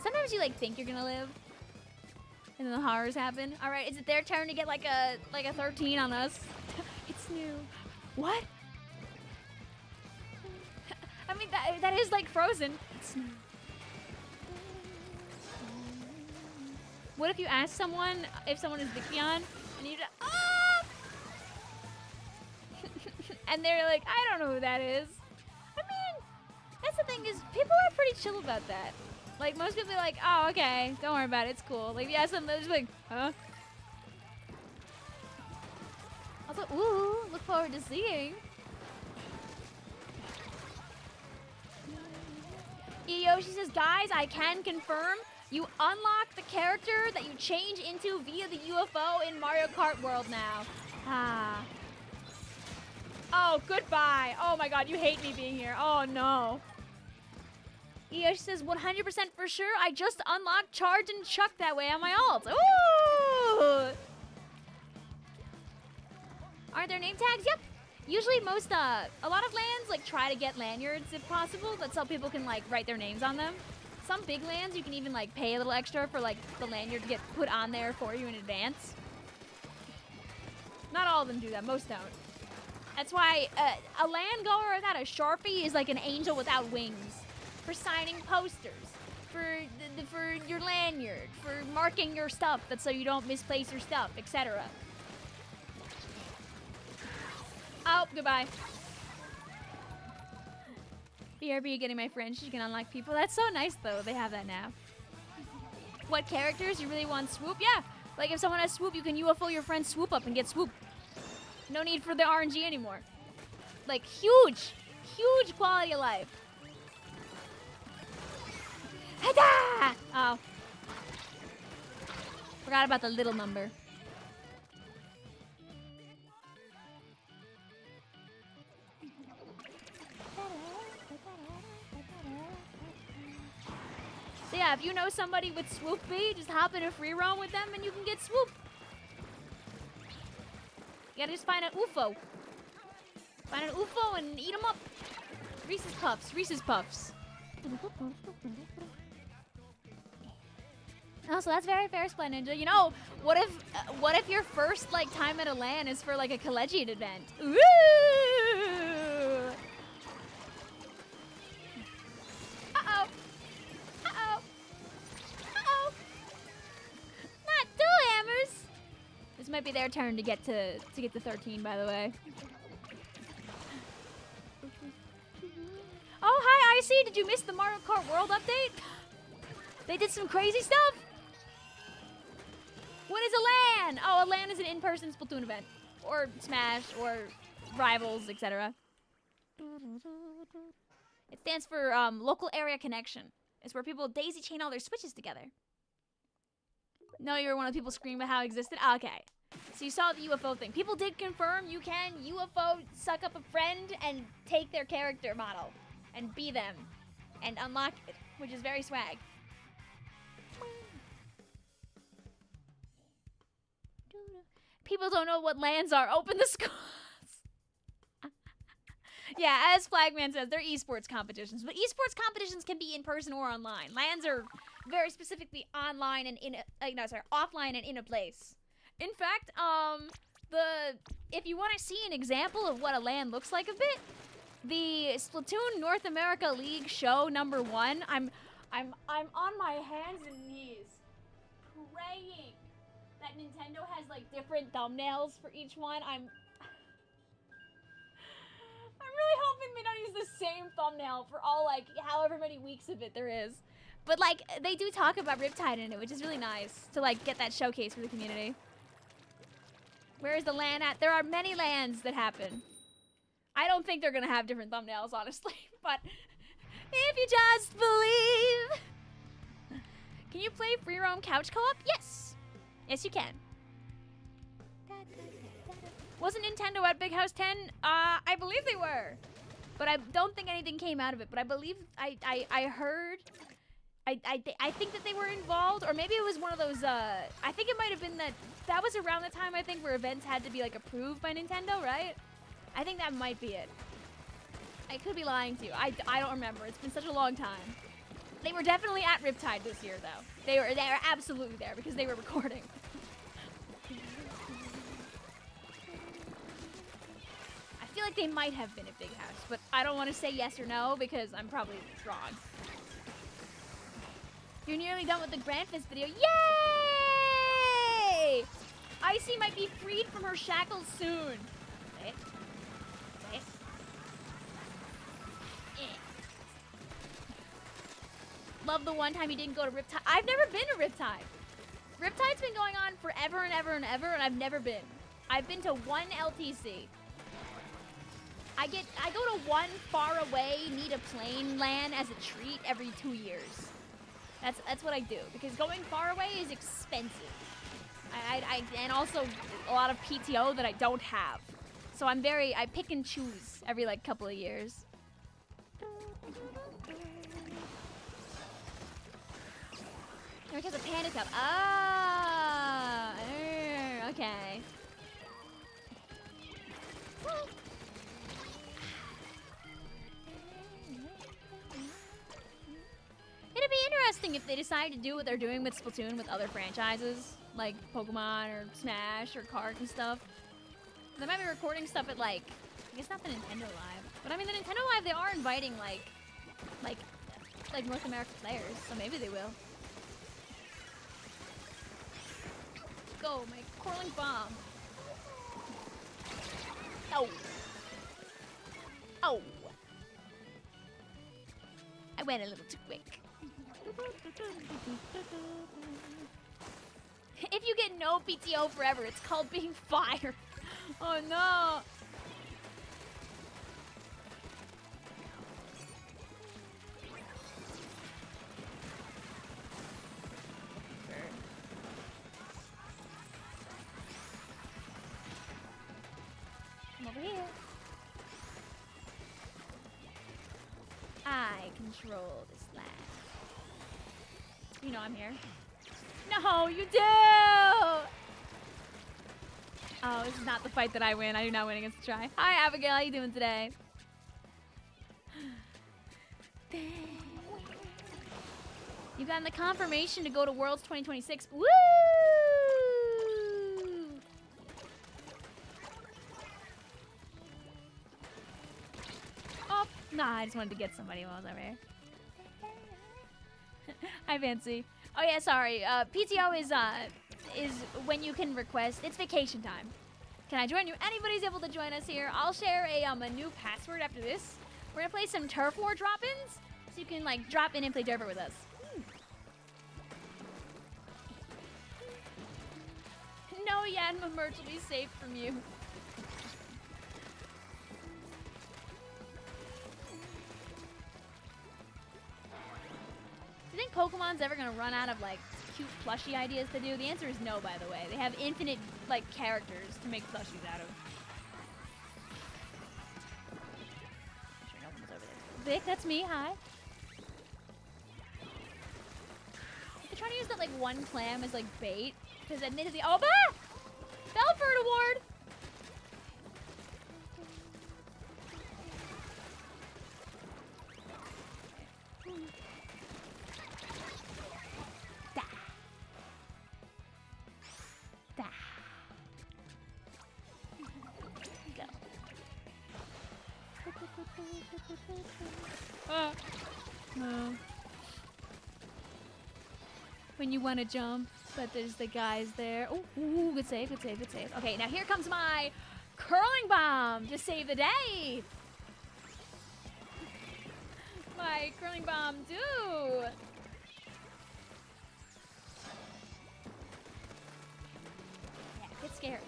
Sometimes you like think you're gonna live, and then the horrors happen. All right, is it their turn to get like a 13 on us? It's new. What? I mean, that is like Frozen. It's new. What if you ask someone if someone is Vicvillon and you just, and they're like, I don't know who that is. I mean, that's the thing is people are pretty chill about that. Like most people are like, oh, okay, don't worry about it, it's cool. Like if you ask them, they're just like, huh? Also, ooh, look forward to seeing. Iyoshi says, guys, I can confirm you unlock the character that you change into via the UFO in Mario Kart World now. Ah. Oh, goodbye. Oh my god, you hate me being here. Oh no. Iyoshi says, 100% for sure. I just unlocked Charge and Chuck that way on my alt. Ooh! Aren't there name tags? Yep. Usually most, a lot of lands, like, try to get lanyards if possible, but so people can, like, write their names on them. Some big lands, you can even, like, pay a little extra for, like, the lanyard to get put on there for you in advance. Not all of them do that. Most don't. That's why a land goer without a Sharpie is like an angel without wings. For signing posters, for your lanyard, for marking your stuff, that's so you don't misplace your stuff, etc. Oh, goodbye. BRB getting my friends, you can unlock people. That's so nice, though. They have that now. What characters you really want swoop? Yeah, like if someone has swoop, you can UFO your friend swoop up and get swoop. No need for the RNG anymore. Like, huge, huge quality of life. Hada! Oh. Forgot about the little number. So yeah, if you know somebody with swoop B, just hop in a free roam with them and you can get swoop. You gotta just find an UFO. Find an UFO and eat them up. Reese's Puffs, Reese's Puffs. Oh, so that's very fair, Splat Ninja. You know, what if your first like time at a LAN is for like a collegiate event? Ooh! Uh-oh. Uh-oh. Uh-oh. Not two hammers. This might be their turn to get to 13, by the way. Oh, hi, Icy. Did you miss the Mario Kart World update? They did some crazy stuff. What is a LAN? Oh, a LAN is an in-person Splatoon event. Or Smash, or Rivals, etc. It stands for Local Area Connection. It's where people daisy chain all their switches together. No, you were one of the people screaming about how it existed? Okay. So you saw the UFO thing. People did confirm you can UFO suck up a friend and take their character model. And be them. And unlock it. Which is very swag. People don't know what lands are. Open the schools. Yeah, as Flagman says, they're esports competitions. But esports competitions can be in person or online. Lands are very specifically online and offline and in a place. In fact, if you want to see an example of what a LAN looks like a bit, the Splatoon North America League show #1. I'm on my hands and knees praying that Nintendo has like different thumbnails for each one. I'm really hoping they don't use the same thumbnail for all like however many weeks of it there is. But like they do talk about Riptide in it, which is really nice to like get that showcase for the community. Where is the LAN at? There are many LANs that happen. I don't think they're gonna have different thumbnails, honestly, but if you just believe. Can you play free roam couch co-op? Yes. Yes, you can. Wasn't Nintendo at Big House 10? I believe they were. But I don't think anything came out of it. But I believe, I heard, I think that they were involved. Or maybe it was one of those, I think it might have been that was around the time, I think, where events had to be, like, approved by Nintendo, right? I think that might be it. I could be lying to you. I don't remember. It's been such a long time. They were definitely at Riptide this year, though. They were absolutely there because they were recording. I feel like they might have been at Big House, but I don't want to say yes or no because I'm probably wrong. You're nearly done with the Grand Fist video. Yay! Icy might be freed from her shackles soon. Say it. Say it. Love the one time you didn't go to Riptide. I've never been to Riptide. Riptide's been going on forever and ever and ever, and I've never been. I've been to one LTC. I go to one far away, need a plane land as a treat every 2 years. That's what I do, because going far away is expensive. And also a lot of PTO that I don't have. So I pick and choose every like couple of years. Because a panda cup. Ah, okay. It'd be interesting if they decide to do what they're doing with Splatoon with other franchises, like Pokemon or Smash or Kart and stuff. They might be recording stuff at like, I guess not the Nintendo Live, but I mean the Nintendo Live, they are inviting like North American players, so maybe they will. Go, my curling bomb. Oh. Oh. I went a little too quick. If you get no PTO forever, it's called being fired. Oh no. I'm over here. I control this land. You know I'm here. No, you do! Oh, this is not the fight that I win. I do not win against the try. Hi, Abigail. How you doing today? You got the confirmation to go to Worlds 2026. Woo! Oh, nah, I just wanted to get somebody while I was over here. Hi, Fancy. Oh yeah, sorry. PTO is when you can request. It's vacation time. Can I join you? Anybody's able to join us here. I'll share a new password after this. We're gonna play some Turf War drop-ins, so you can like drop in and play Turf War with us. No, Yanma merch will be safe from you. Do you think Pokemon's ever gonna run out of like cute plushie ideas to do? The answer is no, by the way. They have infinite like characters to make plushies out of. Sure, no one's over there. Vic, that's me. Hi. They're trying to use that like one clam as like bait, because admittedly, oh, bah! Belford Award. No. When you want to jump, but there's the guys there. Oh, good save, good save, good save. Okay, now here comes my curling bomb to save the day. My curling bomb do. Yeah, get scared.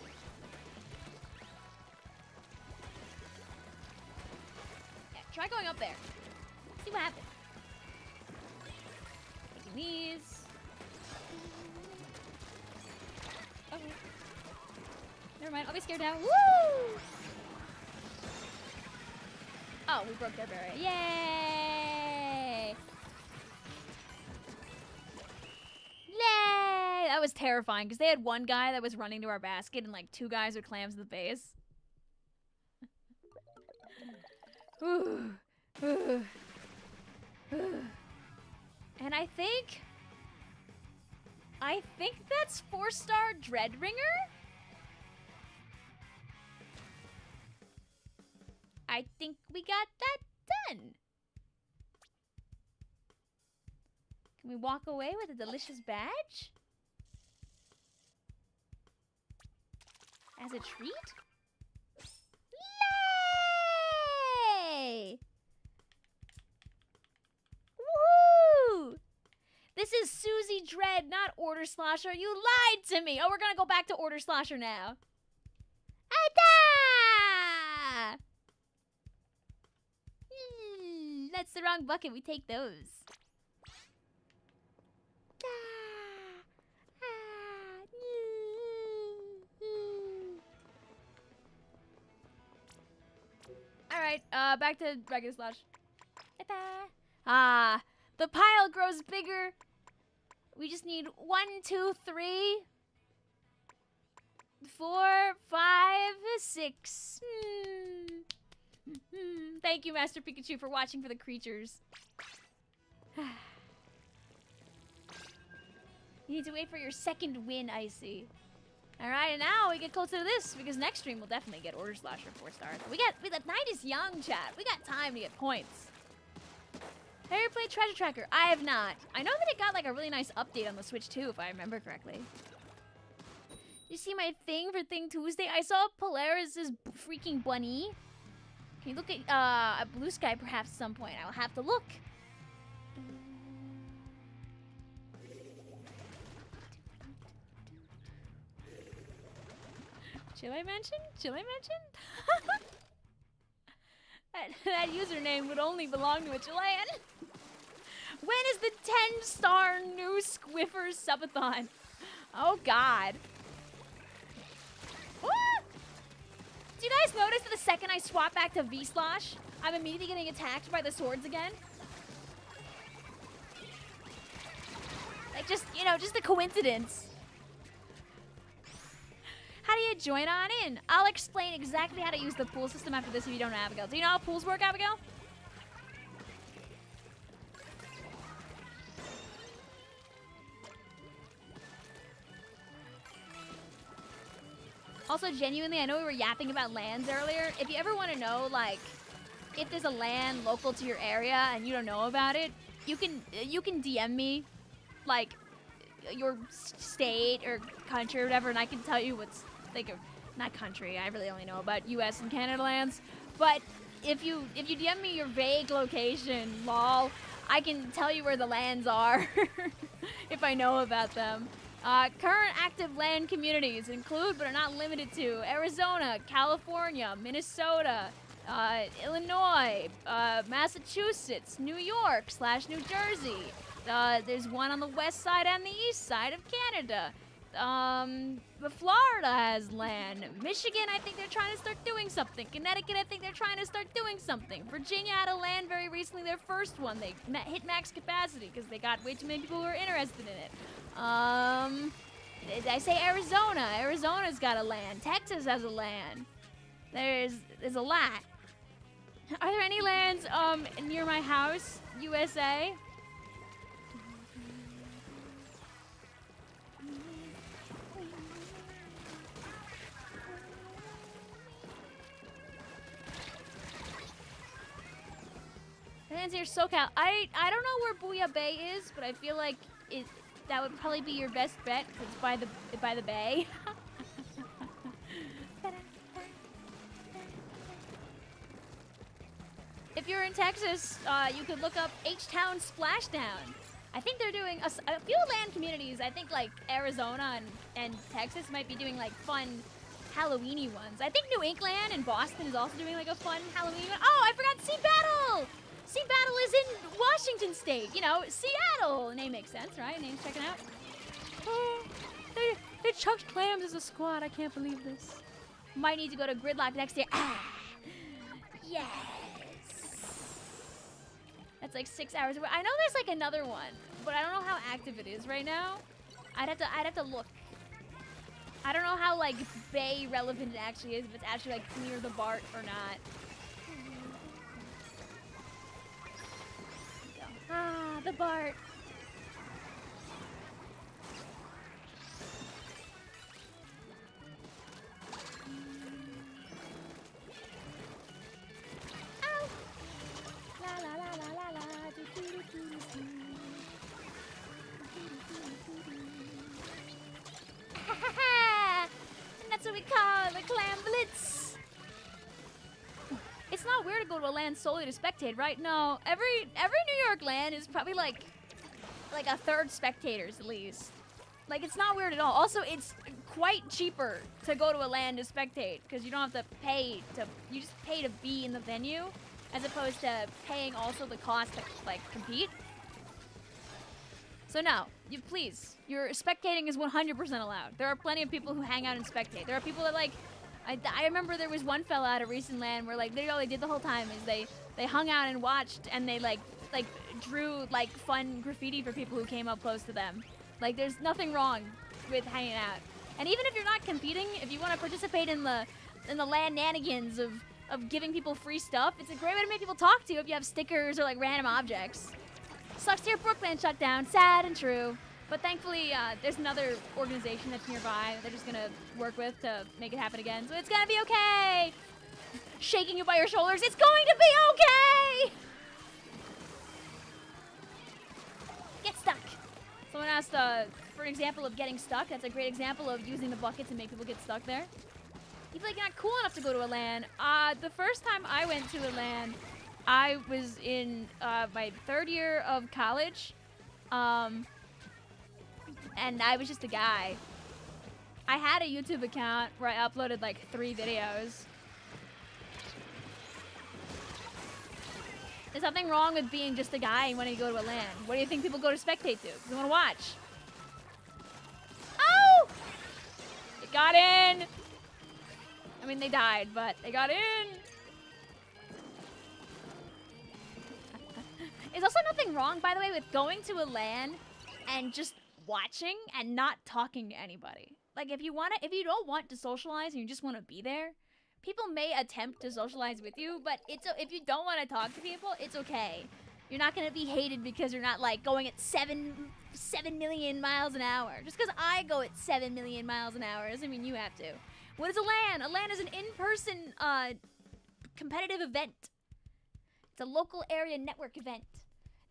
Yeah, try going up there. See what happens. Taking these. Okay. Never mind. I'll be scared now. Woo! Oh, we broke their barrier. Yay! Yay! That was terrifying because they had one guy that was running to our basket and like two guys with clams at the base. And I think that's 4-star Dreadringer. I think we got that done. Can we walk away with a delicious badge? As a treat? Yay! Woo! This is Susie Dread, not Order Slosher. You lied to me. Oh, we're gonna go back to Order Slosher now. Ada! That's the wrong bucket. We take those. Alright, back to regular Slosh. Ah, the pile grows bigger. We just need 1, 2, 3, 4, 5, 6. Thank you, Master Pikachu, for watching for the creatures. You need to wait for your second win, Icy. Alright, and now we get closer to this, because next stream we'll definitely get Order Slosher 4 stars. The night is young, chat. We got time to get points. Have you ever played Treasure Tracker? I have not. I know that it got like a really nice update on the Switch too, if I remember correctly. You see my thing for Thing Tuesday? I saw Polaris' freaking bunny. Can you look at a Blue Sky perhaps at some point? I'll have to look. Should I mention? Should I mention? that username would only belong to a Chilean. When is the 10-star new Squiffer subathon? Oh God. What? Do you guys notice that the second I swap back to V-Slosh, I'm immediately getting attacked by the swords again? Like just, you know, just a coincidence. How do you join on in? I'll explain exactly how to use the pool system after this if you don't know, Abigail. Do you know how pools work, Abigail? Also, genuinely, I know we were yapping about lands earlier. If you ever want to know, like, if there's a land local to your area and you don't know about it, you can DM me, like, your state or country or whatever, and I can tell you what's, like, not country. I really only know about U.S. and Canada lands. But if you DM me your vague location, lol, I can tell you where the lands are if I know about them. Current active land communities include, but are not limited to, Arizona, California, Minnesota, Illinois, Massachusetts, New York / New Jersey. There's one on the west side and the east side of Canada. Florida has land. Michigan, I think they're trying to start doing something. Connecticut, I think they're trying to start doing something. Virginia had a land very recently, their first one. They hit max capacity because they got way too many people who were interested in it. I say Arizona. Arizona's got a land. Texas has a land. There's a lot. Are there any lands near my house, USA? Lands near SoCal. I don't know where Booyah Bay is, but I feel like that would probably be your best bet because it's by the bay. If you're in Texas, you could look up H-Town Splashdown. I think they're doing a few land communities. I think like Arizona and Texas might be doing like fun Halloweeny ones. I think New England and Boston is also doing like a fun Halloween one. Oh, I forgot Sea Battle! Sea Battle is in Washington State. You know, Seattle. Name makes sense, right? Name's checking out. Oh, they chucked clams as a squad. I can't believe this. Might need to go to Gridlock next year. Ah, yes. That's like 6 hours away. I know there's like another one, but I don't know how active it is right now. I'd have to look. I don't know how like bay relevant it actually is, if it's actually like near the BART or not. Ah, the BART. Ow! La la la la la la. Do, do, do, do, do. And that's what we call the clam blitz. It's not weird to go to a land solely to spectate, right? No, every New York land is probably like a third spectators at least. Like it's not weird at all. Also, it's quite cheaper to go to a land to spectate because you don't have to pay to. You just pay to be in the venue. as opposed to paying also the cost to like compete. So no, your spectating is 100% allowed. There are plenty of people who hang out and spectate. There are people that like, I remember there was one fella at a recent LAN where like literally all they did the whole time is they hung out and watched, and they like drew like fun graffiti for people who came up close to them. Like there's nothing wrong with hanging out. And even if you're not competing, if you want to participate in the LAN nanigans of giving people free stuff, it's a great way to make people talk to you if you have stickers or like random objects. Sucks to hear Brooklyn shut down, sad and true. But thankfully, there's another organization that's nearby that they're just gonna work with to make it happen again. So it's gonna be okay. Shaking you by your shoulders, it's going to be okay. Get stuck. Someone asked for an example of getting stuck. That's a great example of using the bucket to make people get stuck there. You feel like you're not cool enough to go to a LAN. The first time I went to a LAN, I was in my 3rd year of college. And I was just a guy. I had a YouTube account where I uploaded like 3 videos. There's nothing wrong with being just a guy and wanting to go to a LAN. What do you think people go to spectate to? They want to watch. Oh! They got in! I mean, they died, but they got in! There's also nothing wrong, by the way, with going to a LAN and just watching and not talking to anybody. Like if you don't want to socialize and you just want to be there, people may attempt to socialize with you, but if you don't want to talk to people, it's okay. You're not gonna be hated because you're not like going at 7 million miles an hour. Just because I go at 7 million miles an hour doesn't mean you have to. What is a LAN? A LAN is an in-person competitive event. It's a local area network event.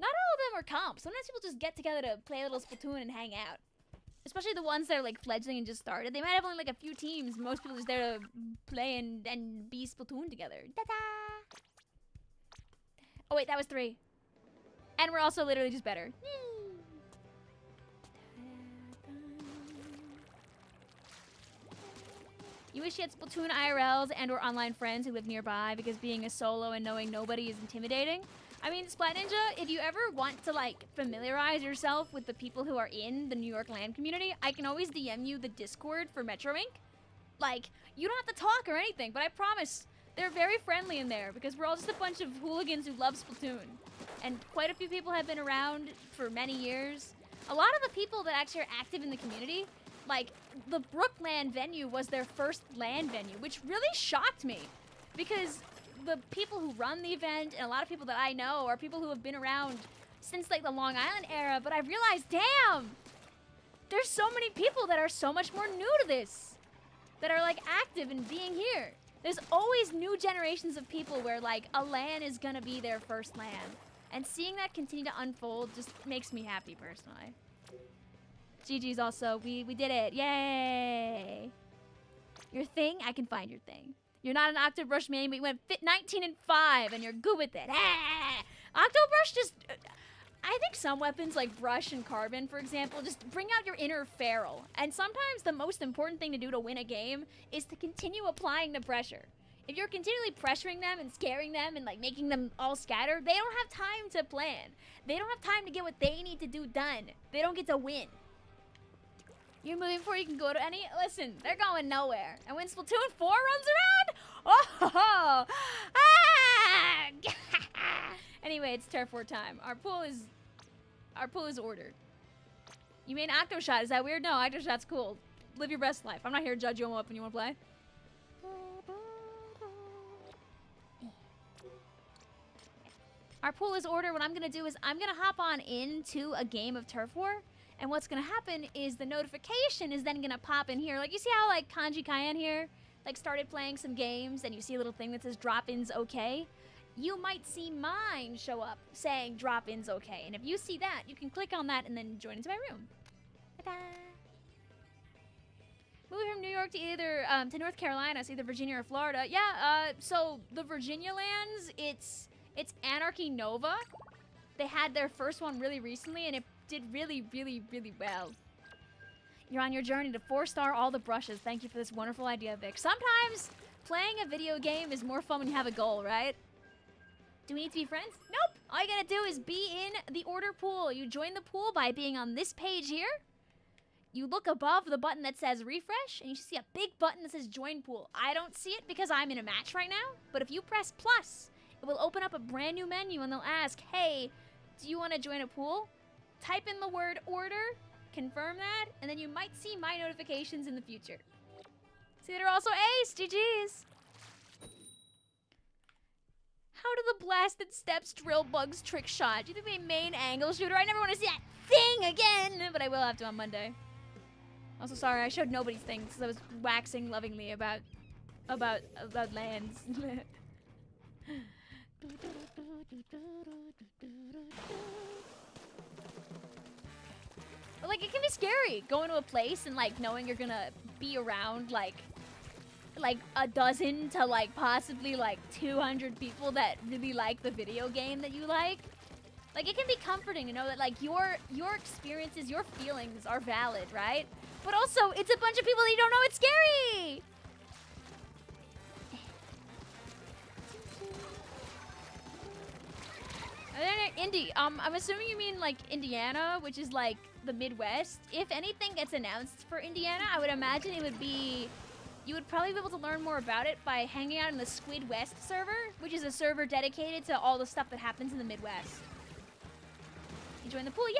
Not all of them are comps. Sometimes people just get together to play a little Splatoon and hang out. Especially the ones that are like fledgling and just started. They might have only like a few teams. Most people are just there to play and be Splatoon together. Ta-da! Oh wait, that was 3. And we're also literally just better. You wish you had Splatoon IRLs and or online friends who live nearby, because being a solo and knowing nobody is intimidating. I mean, Splat Ninja, if you ever want to, like, familiarize yourself with the people who are in the New York LAN community, I can always DM you the Discord for Metro Inc. Like, you don't have to talk or anything, but I promise they're very friendly in there, because we're all just a bunch of hooligans who love Splatoon. And quite a few people have been around for many years. A lot of the people that actually are active in the community, like, the Brookland venue was their first LAN venue, which really shocked me, because the people who run the event and a lot of people that I know are people who have been around since like the Long Island era, but I realized, damn, there's so many people that are so much more new to this, that are like active in being here. There's always new generations of people where like a LAN is gonna be their first LAN, and seeing that continue to unfold just makes me happy personally. GG's also, we did it, yay! Your thing, I can find your thing. You're not an Octobrush main, but you went 19 and 5, and you're good with it. Ah! Octobrush just... I think some weapons, like Brush and Carbon, for example, just bring out your inner feral. And sometimes the most important thing to do to win a game is to continue applying the pressure. If you're continually pressuring them and scaring them and, like, making them all scatter, they don't have time to plan. They don't have time to get what they need to do done. They don't get to win. You're moving before you can go to any... Listen, they're going nowhere. And when Splatoon 4 runs around... Oh! Ho, ho. Ah! Anyway, it's Turf War time. Our pool is ordered. You mean Octoshot? Is that weird? No, Octoshot's cool. Live your best life. I'm not here to judge you up when you want to play. Our pool is ordered. What I'm going to do is I'm going to hop on into a game of Turf War. And what's going to happen is the notification is then going to pop in here. Like, you see how, like, Kanji Cayenne here, like, started playing some games, and you see a little thing that says drop-ins okay? You might see mine show up saying drop-ins okay. And if you see that, you can click on that and then join into my room. Ta-da! Moving from New York to either, to North Carolina, so either Virginia or Florida. Yeah, so the Virginia lands, it's Anarchy Nova. They had their first one really recently, and it did really, really, really well. You're on your journey to 4-star all the brushes. Thank you for this wonderful idea, Vic. Sometimes playing a video game is more fun when you have a goal, right? Do we need to be friends? Nope. All you gotta do is be in the order pool. You join the pool by being on this page here. You look above the button that says refresh, and you see a big button that says join pool. I don't see it because I'm in a match right now, but if you press plus, it will open up a brand new menu and they'll ask, hey, do you want to join a pool? Type in the word order, confirm that, and then you might see my notifications in the future. See, they're also ace, GG's. How do the blasted steps drill bugs trick shot? Do you think they main angle shooter? I never want to see that thing again, but I will have to on Monday. Also, sorry, I showed nobody's thing because I was waxing lovingly about lands. But, like, it can be scary going to a place and, like, knowing you're gonna be around, like a dozen to, like, possibly, like, 200 people that really like the video game that you like. Like, it can be comforting to know that, like, your experiences, your feelings are valid, right? But also, it's a bunch of people that you don't know. It's scary! And then Indy, I'm assuming you mean, like, Indiana, which is, like, the Midwest. If anything gets announced for Indiana, I would imagine it would be... You would probably be able to learn more about it by hanging out in the Squid West server, which is a server dedicated to all the stuff that happens in the Midwest. You join the pool, yay!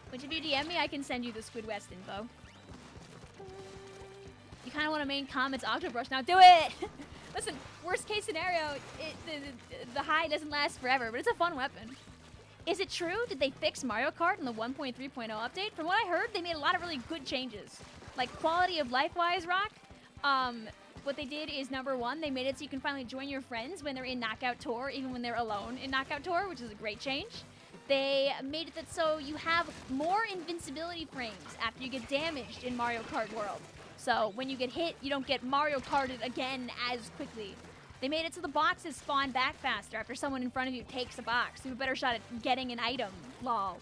Which if you DM me, I can send you the Squid West info. You kind of want to main comments Octobrush now, do it! Listen, worst case scenario, the high doesn't last forever, but it's a fun weapon. Is it true? Did they fix Mario Kart in the 1.3.0 update? From what I heard, they made a lot of really good changes. Like, quality of life-wise, Rock. What they did is, number one, they made it so you can finally join your friends when they're in Knockout Tour, even when they're alone in Knockout Tour, which is a great change. They made it that so you have more invincibility frames after you get damaged in Mario Kart World. So when you get hit, you don't get Mario Karted again as quickly. They made it so the boxes spawn back faster after someone in front of you takes a box. You have a better shot at getting an item, lol.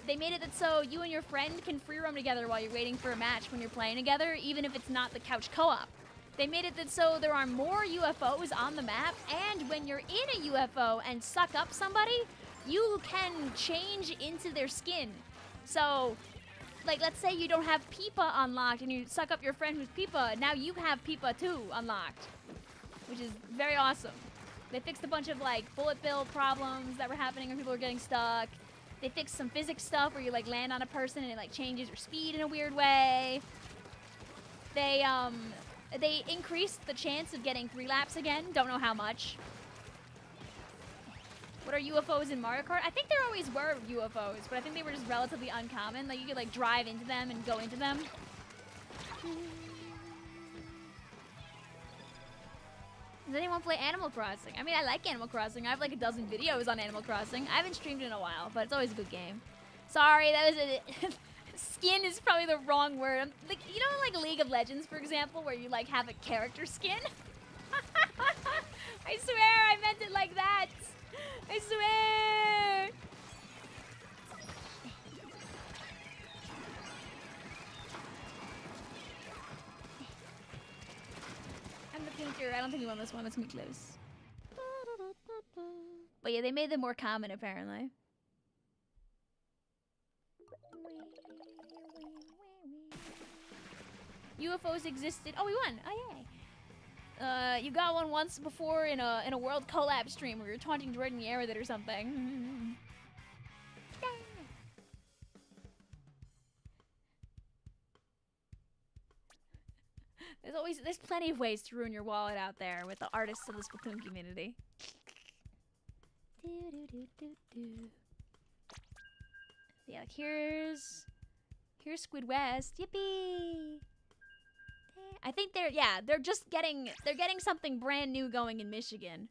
They made it that so you and your friend can free roam together while you're waiting for a match when you're playing together, even if it's not the couch co-op. They made it that so there are more UFOs on the map, and when you're in a UFO and suck up somebody, you can change into their skin. So, like, let's say you don't have Peepa unlocked and you suck up your friend who's Peepa, now you have Peepa too unlocked, which is very awesome. They fixed a bunch of, like, bullet bill problems that were happening when people were getting stuck. They fixed some physics stuff where you, like, land on a person and it, like, changes your speed in a weird way. They increased the chance of getting 3 laps again. Don't know how much. What are UFOs in Mario Kart? I think there always were UFOs, but I think they were just relatively uncommon. Like, you could, like, drive into them and go into them. Does anyone play Animal Crossing? I mean, I like Animal Crossing. I have, like, a dozen videos on Animal Crossing. I haven't streamed in a while, but it's always a good game. Sorry, that was a... Skin is probably the wrong word. Like, you know, like League of Legends, for example, where you, like, have a character skin? I swear I meant it like that. I swear! I'm the painter. I don't think we won this one. Let's move close. But yeah, they made them more common, apparently. UFOs existed. Oh, we won. Oh, yay. You got one once before in a world collab stream where you're taunting Droid in the air with it or something. There's plenty of ways to ruin your wallet out there with the artists of the Splatoon community. Yeah, like here's Squid West. Yippee! I think they're getting something brand new going in Michigan.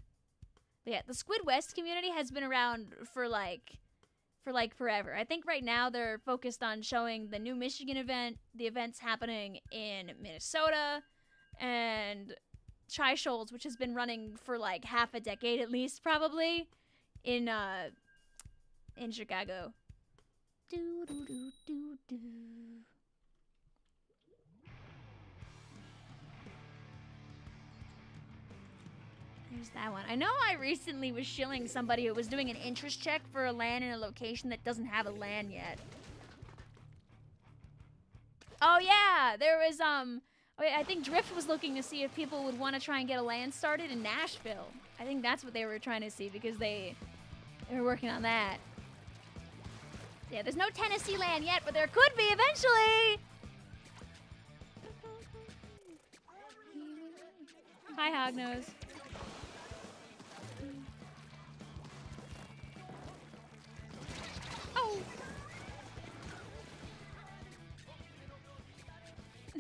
But yeah, the Squid West community has been around for forever. I think right now they're focused on showing the new Michigan event, the events happening in Minnesota, and Tri-Shoals, which has been running for like half a decade at least, probably, in Chicago. There's that one. I know I recently was shilling somebody who was doing an interest check for a LAN in a location that doesn't have a LAN yet. Oh yeah, there was I think Drift was looking to see if people would want to try and get a LAN started in Nashville. I think that's what they were trying to see because they were working on that. Yeah, there's no Tennessee LAN yet, but there could be eventually. Hi, Hognose. Oh.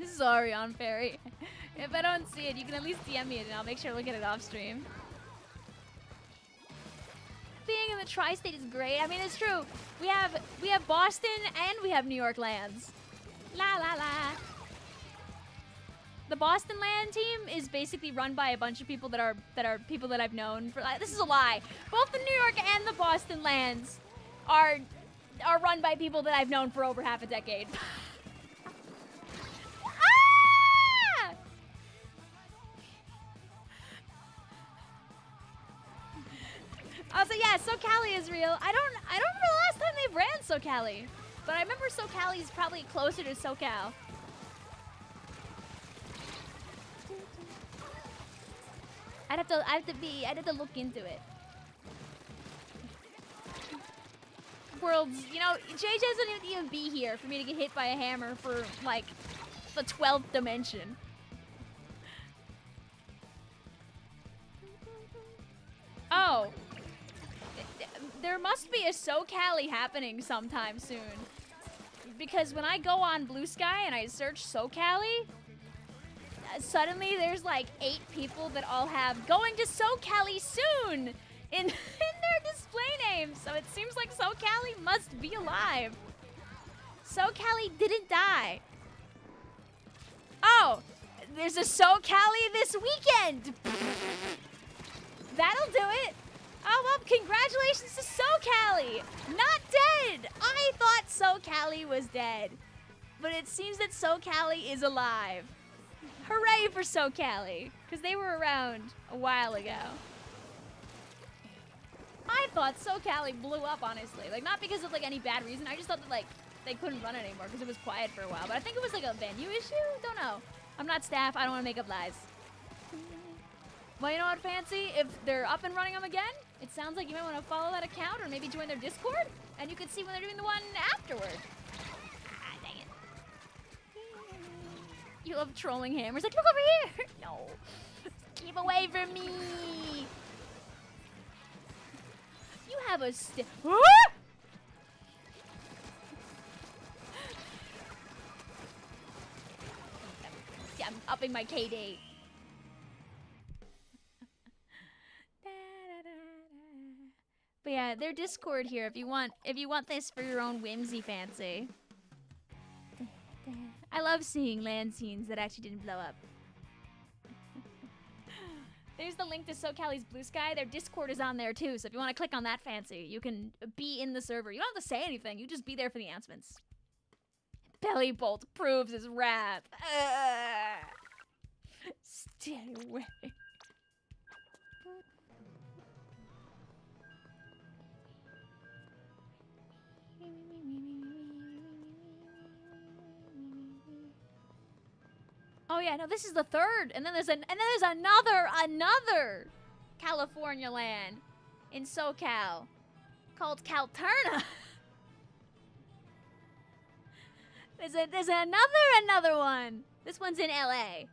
Sorry, on Fairy. If I don't see it, you can at least DM me it and I'll make sure to look at it off stream. Being in the tri-state is great. I mean, it's true. We have Boston and we have New York lands. La la la. The Boston LAN team is basically run by a bunch of people that are people that I've known for. This is a lie. Both the New York and the Boston lands are run by people that I've known for over half a decade. Ah! Also, yeah, SoCali is real. I don't remember the last time they ran SoCali, but I remember SoCali is probably closer to SoCal. I'd have to look into it. Worlds, you know, JJ doesn't even be here for me to get hit by a hammer for, like, the 12th dimension. Oh. There must be a SoCali happening sometime soon. Because when I go on Blue Sky and I search SoCali, suddenly there's like 8 people that all have going to SoCali soon in their display names. So it seems like SoCali must be alive. SoCali didn't die. Oh, there's a SoCali this weekend. That'll do it. Oh, well, congratulations to SoCali. Not dead. I thought SoCali was dead. But it seems that SoCali is alive. Hooray for SoCali, because they were around a while ago. I thought SoCali blew up, honestly. Like, not because of, like, any bad reason. I just thought that, like, they couldn't run it anymore because it was quiet for a while. But I think it was, like, a venue issue? Don't know. I'm not staff. I don't want to make up lies. Well, you know what, Fancy? If they're up and running them again, it sounds like you might want to follow that account or maybe join their Discord, and you can see when they're doing the one afterward. Ah, dang it. You love trolling hammers. Like, look over here! No. Keep away from me! You have a stick. I'm upping my KD. But yeah, their Discord here if you want this for your own whimsy fancy. I love seeing land scenes that actually didn't blow up. There's the link to SoCali's Blue Sky. Their Discord is on there too, so if you want to click on that fancy, you can be in the server. You don't have to say anything, you just be there for the announcements. Belly Bolt proves his wrath. Stay away. Oh yeah, no, this is the third, and then there's another California land in SoCal called Calturna. there's another one. This one's in LA.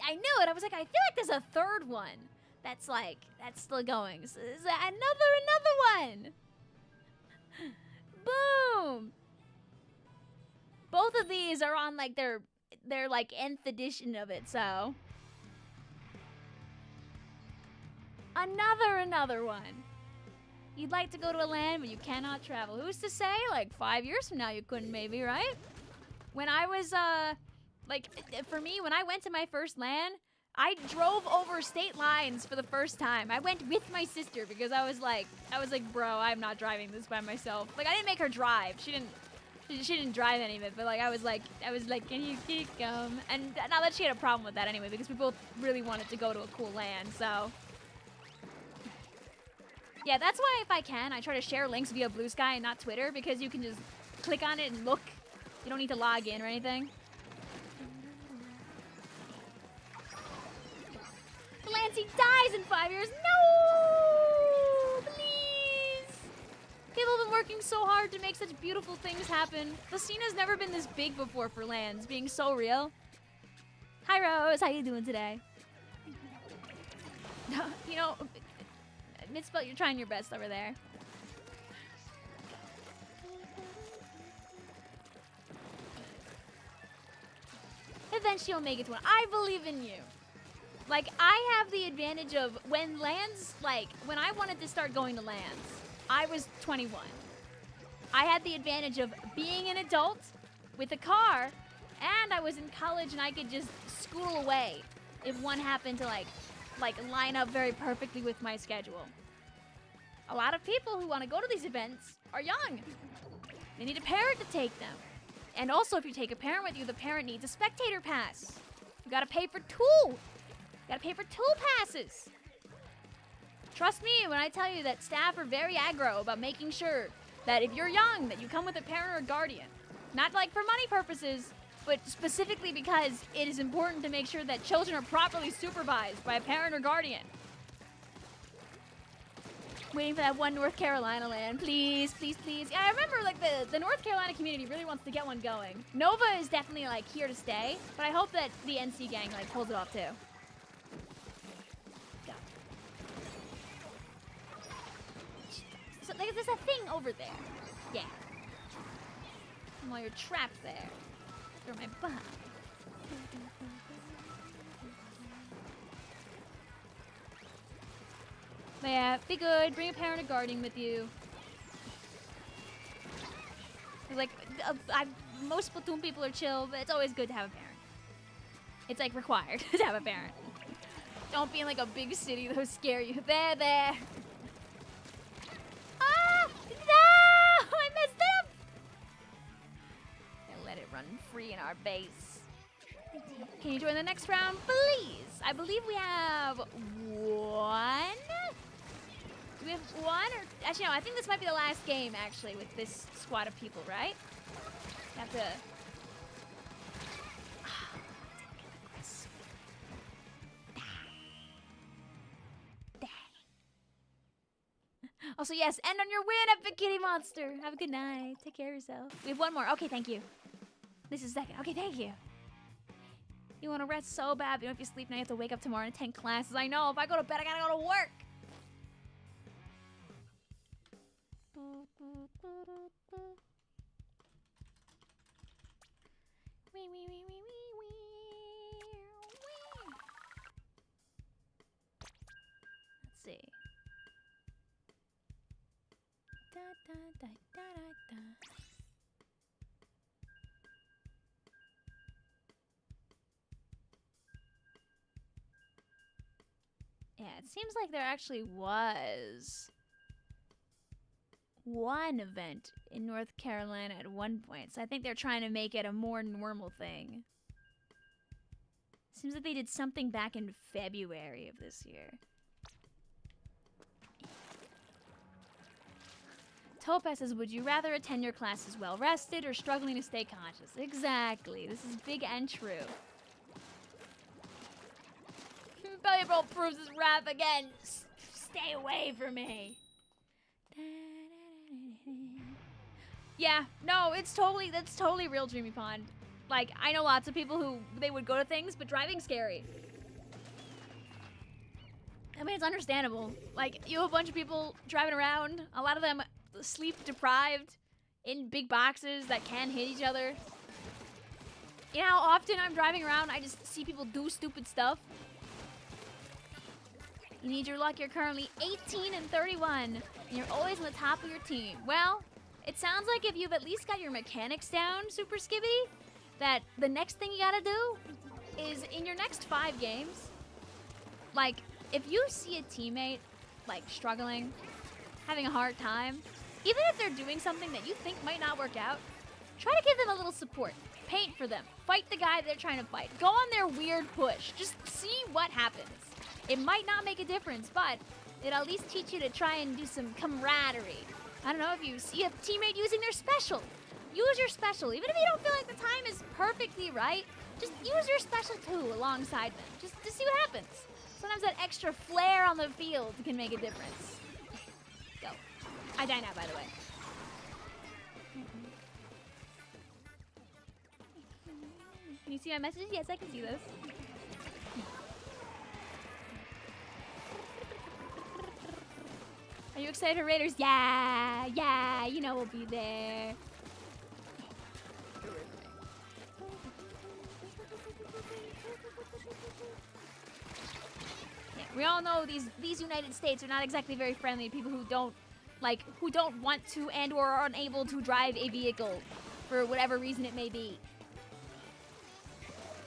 I knew it. I was like, I feel like there's a third one that's still going. So there's another one. Boom. Both of these are on like their like nth edition of it, so another one. You'd like to go to a land but you cannot travel. Who's to say? Like 5 years from now you couldn't, maybe, right? When I was like, for me, when I went to my first land, I drove over state lines for the first time. I went with my sister because I was like, bro, I'm not driving this by myself. Like, I didn't make her drive. She didn't drive any of it, but like I was like, can you come? And not that she had a problem with that anyway, because we both really wanted to go to a cool land. So Yeah, that's why if I can, I try to share links via Blue Sky and not Twitter, because you can just click on it and look. You don't need to log in or anything. Delancey dies in 5 years. No! Please! People have been working so hard to make such beautiful things happen. The scene has never been this big before for lands, being so real. Hi, Rose. How you doing today? You know, Mitspelt, you're trying your best over there. Eventually you'll make it to one. I believe in you. Like, I have the advantage of when lands, like, when I wanted to start going to lands, I was 21. I had the advantage of being an adult with a car, and I was in college and I could just school away if one happened to, like line up very perfectly with my schedule. A lot of people who want to go to these events are young. They need a parent to take them. And also, if you take a parent with you, the parent needs a spectator pass. You gotta pay for two. You gotta pay for 2 passes. Trust me when I tell you that staff are very aggro about making sure that if you're young, that you come with a parent or a guardian. Not like for money purposes, but specifically because it is important to make sure that children are properly supervised by a parent or guardian. Waiting for that one North Carolina land. Please, please, please. Yeah, I remember like the North Carolina community really wants to get one going. Nova is definitely like here to stay, but I hope that the NC gang like pulls it off too. Go. So like, there's a thing over there. Yeah. And while you're trapped there, throw my butt. But yeah, be good. Bring a parent or guardian with you. Like, most Splatoon people are chill, but it's always good to have a parent. It's like required to have a parent. Don't be in like a big city that'll scare you. There. Ah! No! I messed up! And let it run free in our base. Can you join the next round, please? I believe we have 1. Do we have 1 or actually no, I think this might be the last game actually with this squad of people, right? You have to Also, yes, end on your win, Epic Kitty Monster. Have a good night. Take care of yourself. We have 1 more. Okay, thank you. This is second. Okay, thank you. You want to rest so bad, but if you sleep now, you have to wake up tomorrow and attend classes. I know. If I go to bed, I gotta go to work. Let's see. Yeah, it seems like there actually was 1 event in North Carolina at one point, so I think they're trying to make it a more normal thing. Seems like they did something back in February of this year. Topaz says, would you rather attend your classes well rested or struggling to stay conscious? Exactly. This is big and true. Bellyroll proves his wrath again. Stay away from me. Yeah, no, that's totally real, Dreamy Pond. Like, I know lots of people who, they would go to things, but driving's scary. I mean, it's understandable. Like, you have a bunch of people driving around, a lot of them sleep deprived in big boxes that can hit each other. You know how often I'm driving around, I just see people do stupid stuff? You need your luck. You're currently 18 and 31, and you're always on the top of your team. Well, it sounds like if you've at least got your mechanics down, Super Skibbity, that the next thing you gotta do is in your next 5 games, like, if you see a teammate, like, struggling, having a hard time, even if they're doing something that you think might not work out, try to give them a little support. Paint for them. Fight the guy they're trying to fight. Go on their weird push. Just see what happens. It might not make a difference, but It'll at least teach you to try and do some camaraderie. I don't know if you see a teammate using their special. Use your special. Even if you don't feel like the time is perfectly right, just use your special too alongside them. Just to see what happens. Sometimes that extra flair on the field can make a difference. Go. I die now, by the way. Can you see my messages? Yes, I can see those. Are you excited for Raiders? Yeah, yeah, you know we'll be there. Yeah, we all know these United States are not exactly very friendly to people who don't want to and or are unable to drive a vehicle for whatever reason it may be.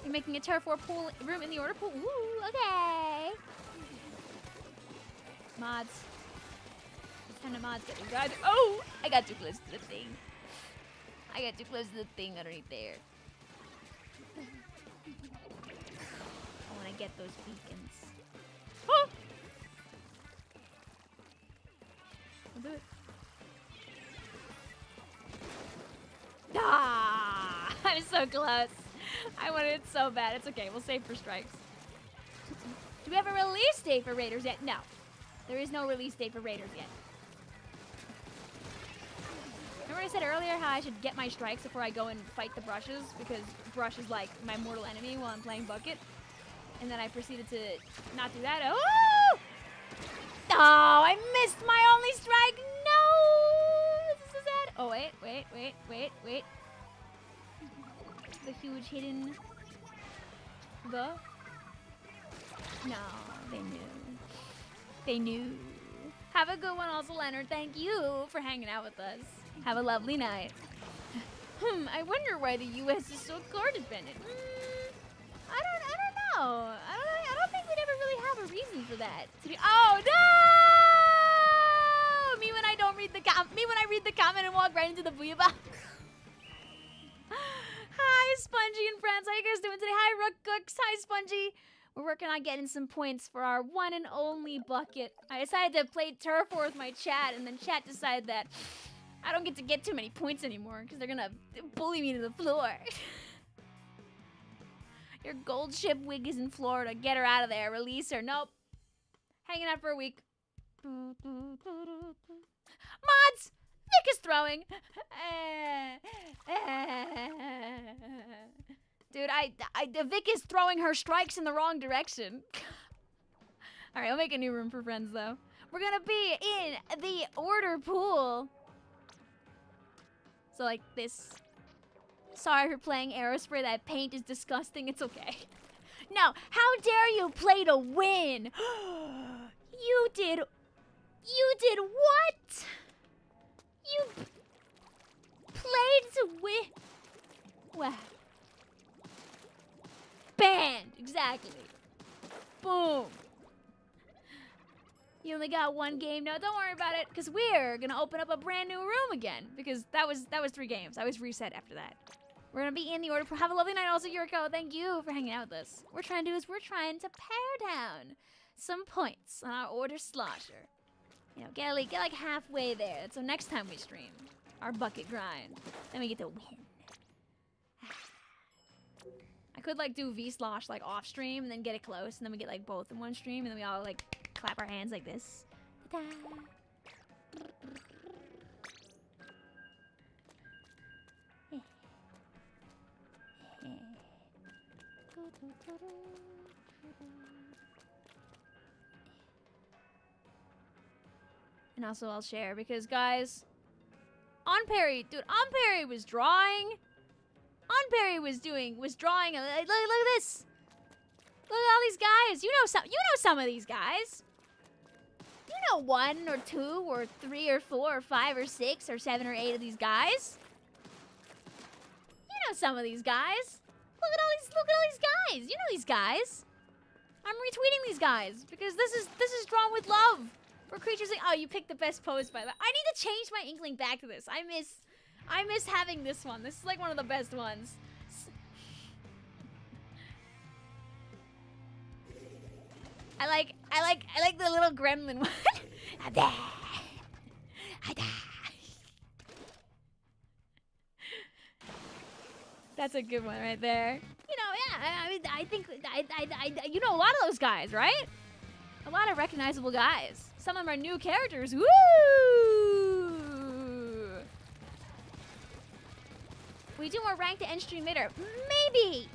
You're making a turf war pool room in the order pool? Ooh, okay. Mods. What kind of mods get me? God. Oh! I got too close to the thing. I got too close to the thing underneath there. I want to get those beacons. Oh! I'll do it. Ah! I'm so close. I wanted it so bad. It's okay. We'll save for strikes. Do we have a release date for Raiders yet? No. There is no release date for Raiders yet. Remember I said earlier how I should get my strikes before I go and fight the brushes? Because brush is like my mortal enemy while I'm playing bucket. And then I proceeded to not do that. Oh! Oh, I missed my only strike. No! This is so sad. Oh, wait. The huge hidden... No, they knew. They knew. Have a good one also, Leonard. Thank you for hanging out with us. Have a lovely night. I wonder why the U.S. is so card dependent. I don't know. I don't think we'd ever really have a reason for that. Oh no! Me when I read the comment and walk right into the booyah. Hi, Spongy and friends. How you guys doing today? Hi, Rook Cooks. Hi, Spongy. We're working on getting some points for our one and only bucket. I decided to play turf war with my chat, and then chat decided that I don't get too many points anymore because they're gonna bully me to the floor. Your gold ship wig is in Florida. Get her out of there. Release her. Nope. Hanging out for a week. Mods! Nick is throwing. Dude, Vic is throwing her strikes in the wrong direction. All right, I'll make a new room for friends, though. We're gonna be in the order pool. So, like this. Sorry for playing Aerospray. That paint is disgusting. It's okay. No, how dare you play to win? You did what? You played to win. Wow. Banned. Exactly. Boom. You only got one game. No, don't worry about it, because we're gonna open up a brand new room again. Because that was 3 games. I was reset after that. We're gonna be in the order. Have a lovely night, also, Yuriko. Thank you for hanging out with us. What we're trying to do is we're trying to pare down some points on our order slosher. You know, get like halfway there. So next time we stream, our bucket grind, then we get to win. I could like do V-Slosh like off stream and then get it close, and then we get like both in one stream, and then we all like clap our hands like this. Ta-da. And also I'll share because guys, On Perry was drawing. On Perry was drawing. Look at this. Look at all these guys. You know some of these guys. You know 1 or 2 or 3 or 4 or 5 or 6 or 7 or 8 of these guys. You know some of these guys. Look at all these guys. You know these guys. I'm retweeting these guys because this is drawn with love for creatures. Oh, you picked the best pose, by the way. I need to change my Inkling back to this. I miss having this one. This is like one of the best ones. I I like the little gremlin one. That's a good one right there. You know, yeah, I mean, I think, you know a lot of those guys, right? A lot of recognizable guys. Some of them are new characters. Woo! We do more rank to end stream later. Maybe.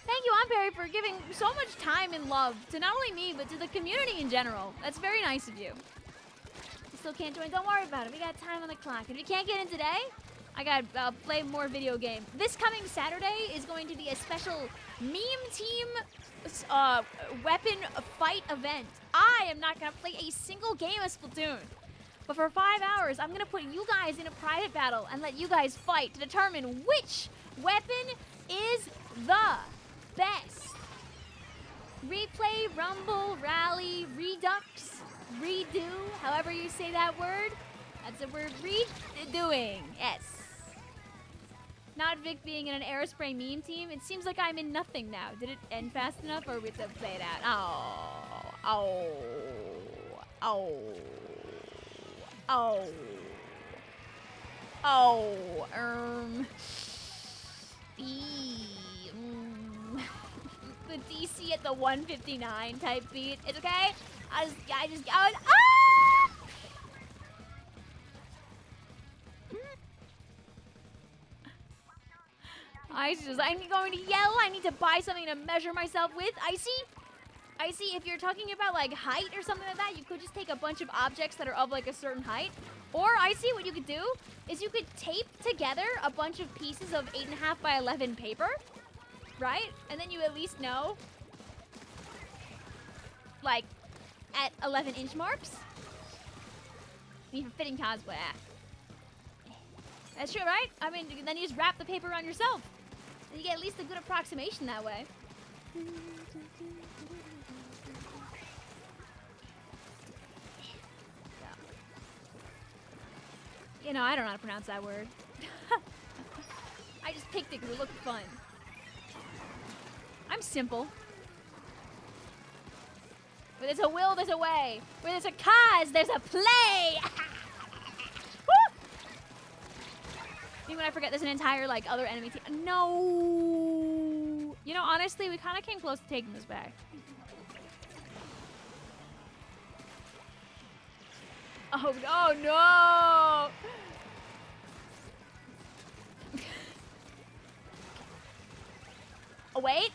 Thank you, Amperry, for giving so much time and love to not only me, but to the community in general. That's very nice of you. You still can't join? Don't worry about it. We got time on the clock. If you can't get in today, I gotta play more video game. This coming Saturday is going to be a special meme team weapon fight event. I am not gonna play a single game of Splatoon. But for 5 hours, I'm gonna put you guys in a private battle and let you guys fight to determine which weapon is the best. Replay, rumble, rally, redux, redo, however you say that word. That's the word redoing, yes. Not Vic being in an aerospray meme team. It seems like I'm in nothing now. Did it end fast enough or we have to play it out? Oh. The DC at the 159 type beat. It's okay. I'm going to yell. I need to buy something to measure myself with. I see. If you're talking about like height or something like that, you could just take a bunch of objects that are of like a certain height. Or I see what you could do is you could tape together a bunch of pieces of 8.5 by 11 paper, right? And then you at least know, like, at 11-inch marks. Even fitting cosplay. That's true, right? I mean, then you just wrap the paper around yourself. And you get at least a good approximation that way. You know, I don't know how to pronounce that word. I just picked it because it looked fun. I'm simple. Where there's a will, there's a way. Where there's a cause, there's a play. Woo! Even when I forget there's an entire, like, other enemy team. No. You know, honestly, we kind of came close to taking this back. Oh no! Oh, wait.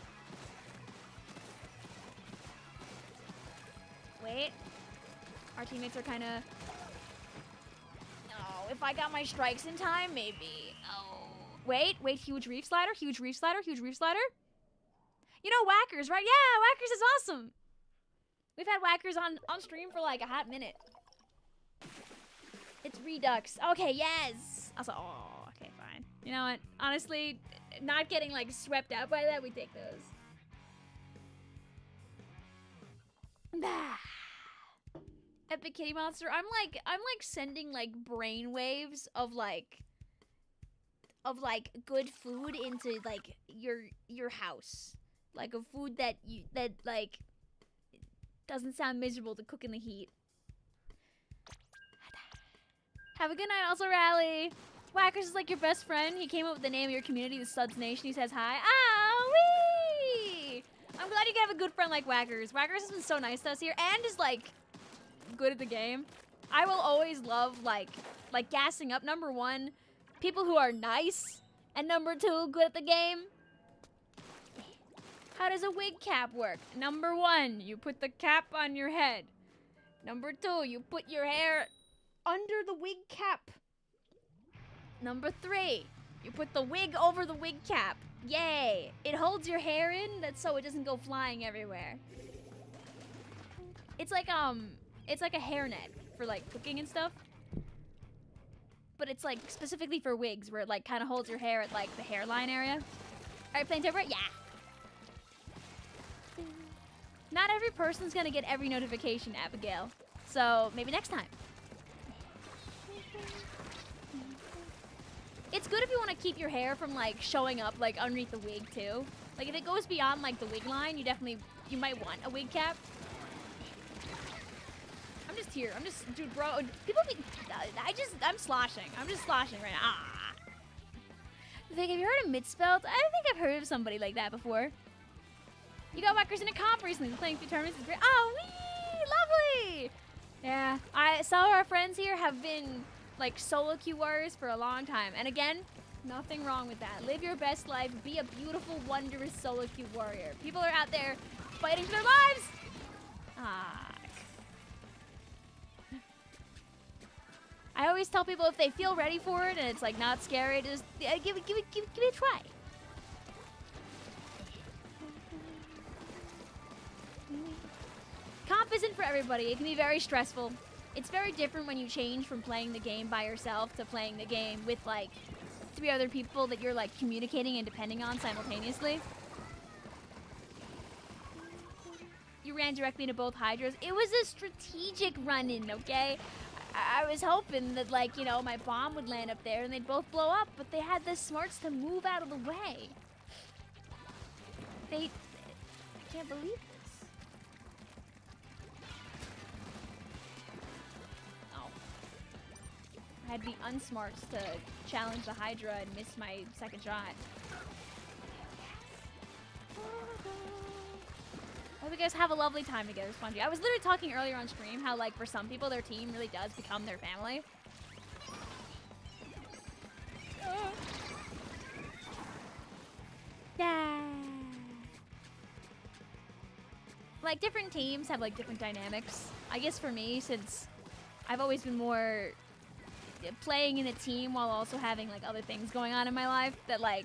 Wait. Our teammates are kind of... Oh, if I got my strikes in time, maybe. Oh. Wait, huge reef slider, huge reef slider, huge reef slider. You know Whackers, right? Yeah, Whackers is awesome. We've had Whackers on stream for like a hot minute. It's Redux. Okay, yes. Also, oh, okay, fine. You know what? Honestly, not getting like swept out by that, we take those. Epic Kitty Monster. I'm like sending like brain waves of like good food into like your house. Like a food that like doesn't sound miserable to cook in the heat. Have a good night, also Rally. Whackers is like your best friend. He came up with the name of your community, the Suds Nation. He says hi. Ah, wee! I'm glad you can have a good friend like Whackers. Whackers has been so nice to us here and is like good at the game. I will always love like gassing up. Number one, people who are nice, and number two, good at the game. How does a wig cap work? Number one, you put the cap on your head. Number two, you put your hair under the wig cap. Number three, you put the wig over the wig cap. Yay! It holds your hair in, that's so it doesn't go flying everywhere. It's like a hairnet for like cooking and stuff. But it's like specifically for wigs where it like kind of holds your hair at like the hairline area. Are you playing Temperate? Yeah. Not every person's gonna get every notification, Abigail. So maybe next time. It's good if you want to keep your hair from like showing up like underneath the wig too. Like if it goes beyond like the wig line, you definitely you might want a wig cap. I'm just here. I'm just, dude, bro. People be, I'm sloshing. I'm just sloshing right now. Ah. Vic, have you heard of Midspelt? I think I've heard of somebody like that before. You got Whackers in a comp recently. Playing 2 tournaments is great. Oh, wee! Lovely! Yeah. Some of our friends here have been, like, solo queue warriors for a long time. And again, nothing wrong with that. Live your best life. Be a beautiful, wondrous solo queue warrior. People are out there fighting for their lives. Ah. I always tell people if they feel ready for it and it's like not scary, just give it a try. Comp isn't for everybody. It can be very stressful. It's very different when you change from playing the game by yourself to playing the game with like 3 other people that you're like communicating and depending on simultaneously. You ran directly into both Hydras. It was a strategic run-in, okay? I was hoping that, like, you know, my bomb would land up there and they'd both blow up, but they had the smarts to move out of the way. I can't believe this. Oh. I had the unsmarts to challenge the Hydra and miss my second shot. I hope you guys have a lovely time together, Spongy. I was literally talking earlier on stream how, like, for some people, their team really does become their family. Like, different teams have, like, different dynamics. I guess for me, since I've always been more playing in a team while also having, like, other things going on in my life, that, like,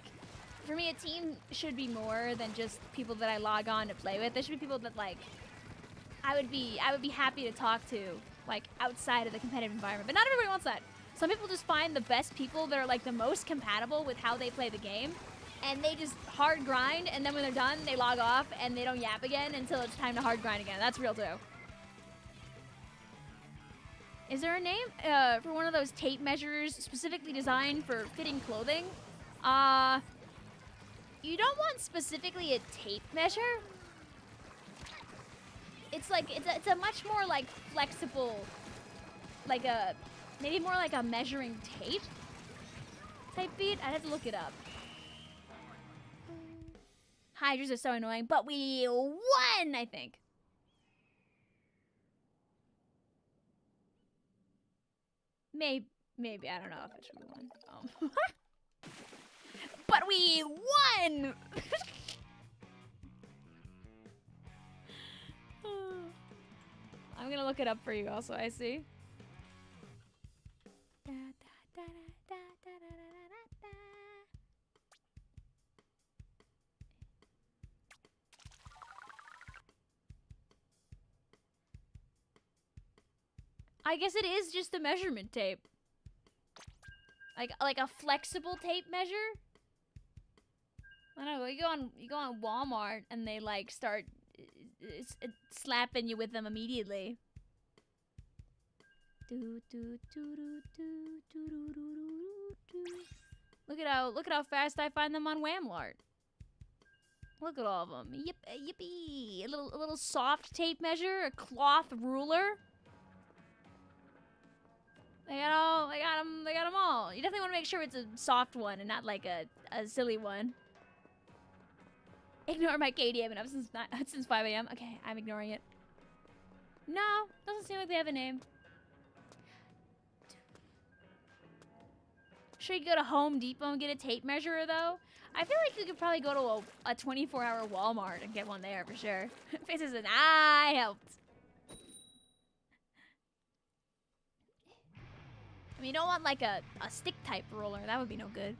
for me, a team should be more than just people that I log on to play with. There should be people that, like, I would be happy to talk to, like, outside of the competitive environment. But not everybody wants that. Some people just find the best people that are, like, the most compatible with how they play the game, and they just hard grind, and then when they're done, they log off, and they don't yap again until it's time to hard grind again. That's real, too. Is there a name for one of those tape measures specifically designed for fitting clothing? You don't want specifically a tape measure. It's like, it's a much more like flexible, like a, maybe more like a measuring tape type beat. I'd have to look it up. Hydras are so annoying, but we won, I think. Maybe, I don't know if it should be won. But we won! I'm gonna look it up for you also, I see. I guess it is just a measurement tape. Like a flexible tape measure? I don't know, you go on Walmart and they like start slapping you with them immediately. Look at how fast I find them on Whamlart. Look at all of them. Yippee! A little soft tape measure, a cloth ruler. They got them all. You definitely want to make sure it's a soft one and not like a silly one. Ignore my KD. I've been up since 5 a.m. Okay, I'm ignoring it. No, doesn't seem like they have a name. Should you go to Home Depot and get a tape measure though? I feel like you could probably go to a 24-hour Walmart and get one there for sure. Faces says, I helped. I mean, you don't want like a stick type roller. That would be no good.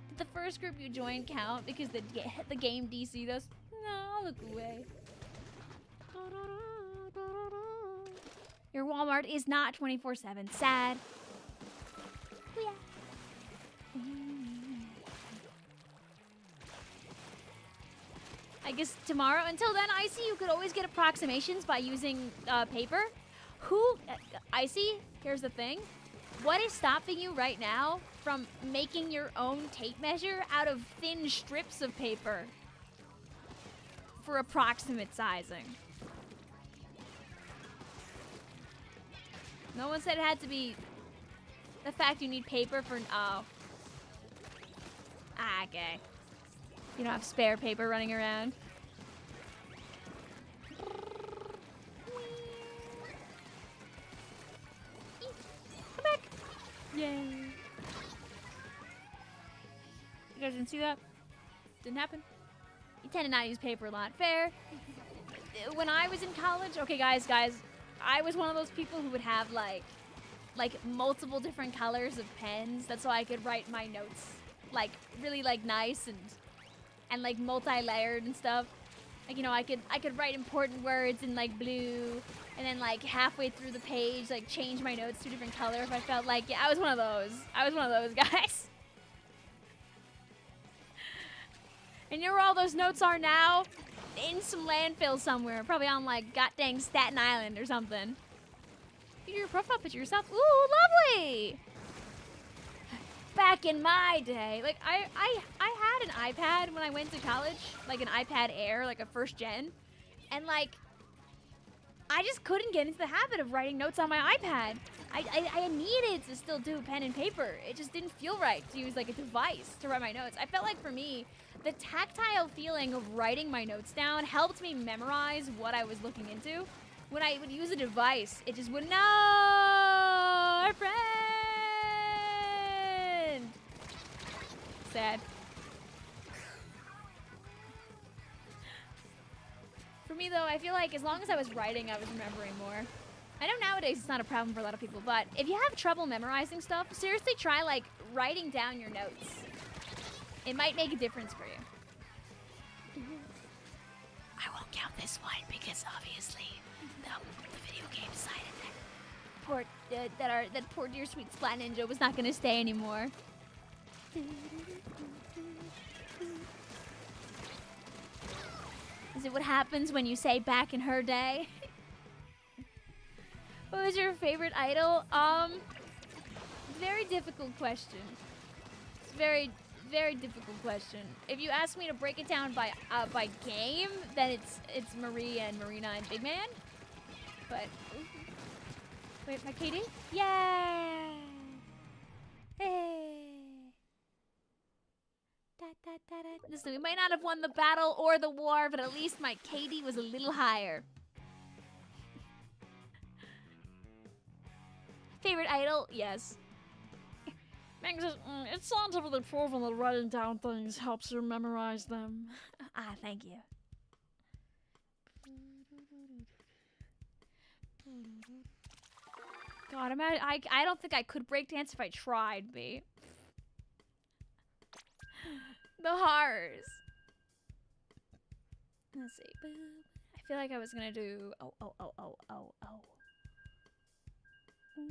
Did the first group you joined count because the game DC'd us? No, I'll look away. Your Walmart is not 24/7. Sad. Yeah. I guess tomorrow. Until then, Icy, you could always get approximations by using paper. Icy, here's the thing. What is stopping you right now from making your own tape measure out of thin strips of paper? for approximate sizing. No one said it had to be the fact you need paper for oh. Ah, okay. You don't have spare paper running around. Come back. Yay. You guys didn't see that? Didn't happen? You tend to not use paper a lot. Fair. When I was in college, okay guys, I was one of those people who would have like multiple different colors of pens. That's so I could write my notes like really like nice and like multi-layered and stuff. Like, you know, I could write important words in like blue and then like halfway through the page like change my notes to a different color if I felt like yeah, I was one of those. I was one of those guys. And you know where all those notes are now? In some landfill somewhere. Probably on like goddamn Staten Island or something. You do your profile picture yourself. Ooh, lovely! Back in my day, like I had an iPad when I went to college, like an iPad Air, like a first gen, and like I just couldn't get into the habit of writing notes on my iPad. I needed to still do pen and paper. It just didn't feel right to use like a device to write my notes. I felt like for me, the tactile feeling of writing my notes down helped me memorize what I was looking into. When I would use a device, it just would, no, our friend. Sad. For me though, I feel like as long as I was writing, I was remembering more. I know nowadays it's not a problem for a lot of people, but if you have trouble memorizing stuff, seriously try like writing down your notes. It might make a difference for you. I won't count this one because obviously the video game decided that poor dear sweet Splat Ninja was not gonna stay anymore. Is it what happens when you say back in her day? What was your favorite idol? Very difficult question. It's very, very difficult question. If you ask me to break it down by game, then it's Marie and Marina and Big Man. But wait, my Katie? Yeah. Hey. Da, da, da, da. Listen, we might not have won the battle or the war, but at least my Katie was a little higher. Favorite idol? Yes. Meg says, it's scientifically proven that writing down things helps you memorize them. Ah, thank you. God, I don't think I could breakdance if I tried, B. The horrors. Let's see. I feel like I was gonna do. Oh. Wee.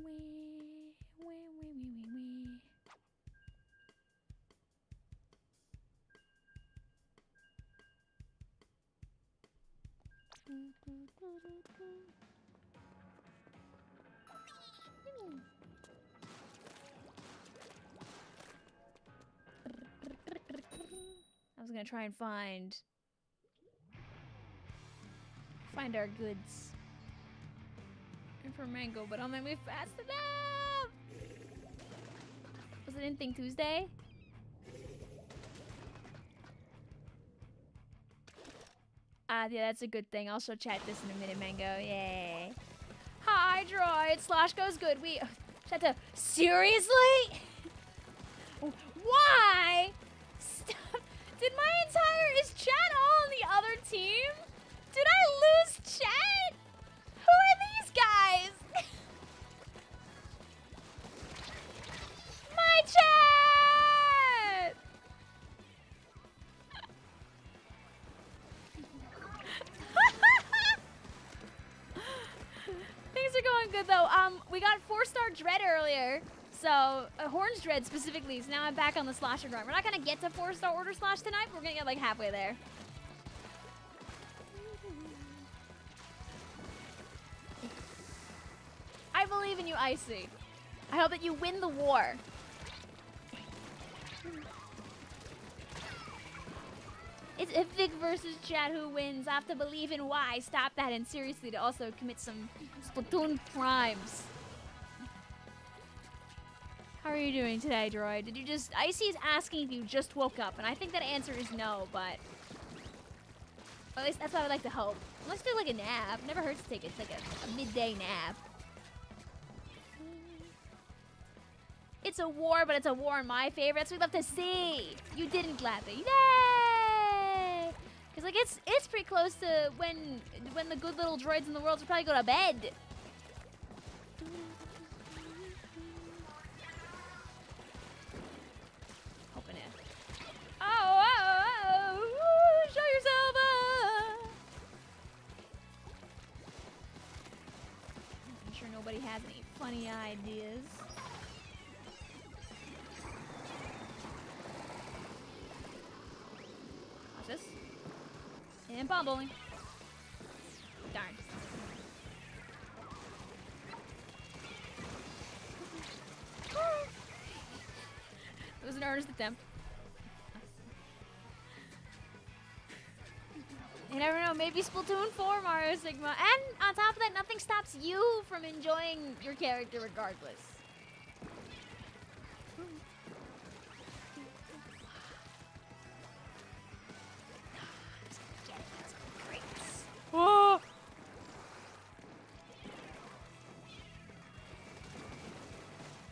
I was gonna try and find our goods. And for mango, but I'm gonna move fast enough. Was it anything Tuesday? Yeah, that's a good thing. I'll show chat this in a minute, Mango. Yay. Hi, droid. Slosh goes good. Shut seriously? Why? Stop. Did my entire... Is chat all on the other team? Did I lose chat? Who are these guys? My chat! Things are going good though. We got 4-star Dread earlier. So, Horns Dread specifically, so now I'm back on the Slosher grind. We're not gonna get to 4-star Order Slosh tonight, but we're gonna get like halfway there. I believe in you, Icy. I hope that you win the war. It's a Vic versus chat who wins. I have to believe in why. Stop that, and seriously, to also commit some Splatoon crimes. How are you doing today, Droid? Did you just... Icy is asking if you just woke up, and I think that answer is no, but... At least that's what I would like to hope. Let's do like a nap. Never hurts to take it. Like a midday nap. It's a war, but it's a war in my favor. That's what we love to see. You didn't laugh it. Yay! Because like it's pretty close to when the good little droids in the world should probably go to bed. Hoping it. Oh! Show yourself! I'm sure nobody has any funny ideas. This and bomb bowling. Darn. It was an earnest attempt. You never know, maybe Splatoon 4 Mario Sigma. And on top of that, nothing stops you from enjoying your character regardless. Oh!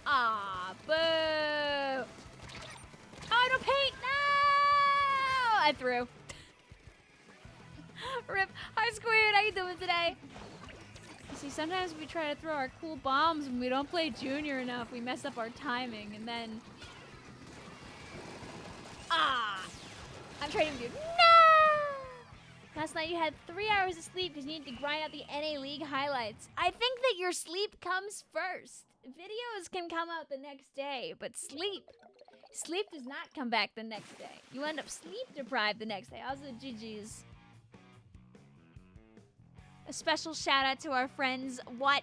Ah, boo! Oh, no paint! No! I threw. Rip. Hi, Squid. How you doing today? You see, sometimes we try to throw our cool bombs when we don't play Junior enough. We mess up our timing, and then... Ah! I'm trading with you. No! Last night you had 3 hours of sleep because you needed to grind out the NA League highlights. I think that your sleep comes first. Videos can come out the next day, but sleep does not come back the next day. You end up sleep deprived the next day. Also, GG's. A special shout out to our friends. Why?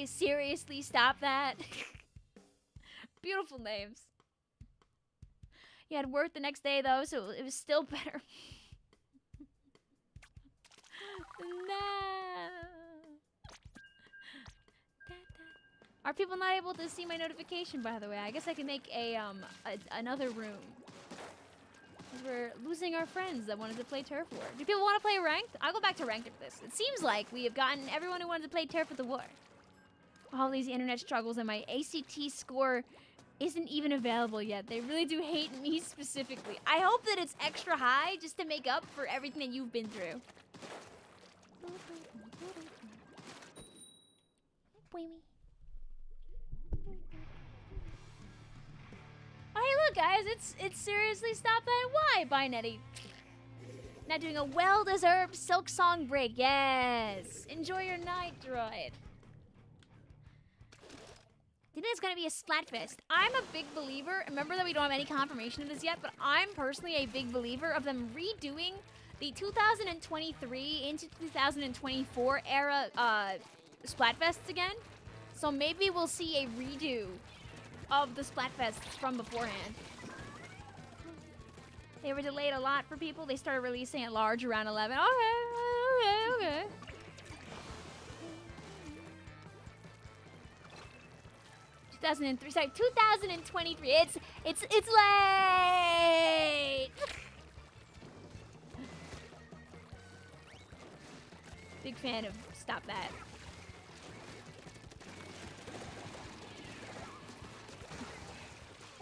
Seriously, stop that. Beautiful names. You had work the next day though, so it was still better. No. Are people not able to see my notification, by the way? I guess I can make another room. We're losing our friends that wanted to play Turf War. Do people want to play ranked? I'll go back to ranked after this. It seems like we have gotten everyone who wanted to play Turf at the War. All these internet struggles and my ACT score isn't even available yet. They really do hate me specifically. I hope that it's extra high just to make up for everything that you've been through. Oh, hey, look, guys, it's seriously Stop That. Why, Bye, Nettie? Now doing a well-deserved Silk Song break. Yes. Enjoy your night, droid. Do you think it's going to be a Splatfest? I'm a big believer. Remember that we don't have any confirmation of this yet, but I'm personally a big believer of them redoing the 2023 into 2024 era Splatfests again. So maybe we'll see a redo of the Splatfests from beforehand. They were delayed a lot for people. They started releasing at large around 11. Okay. 2003, sorry, 2023. It's late. Big fan of Stop That.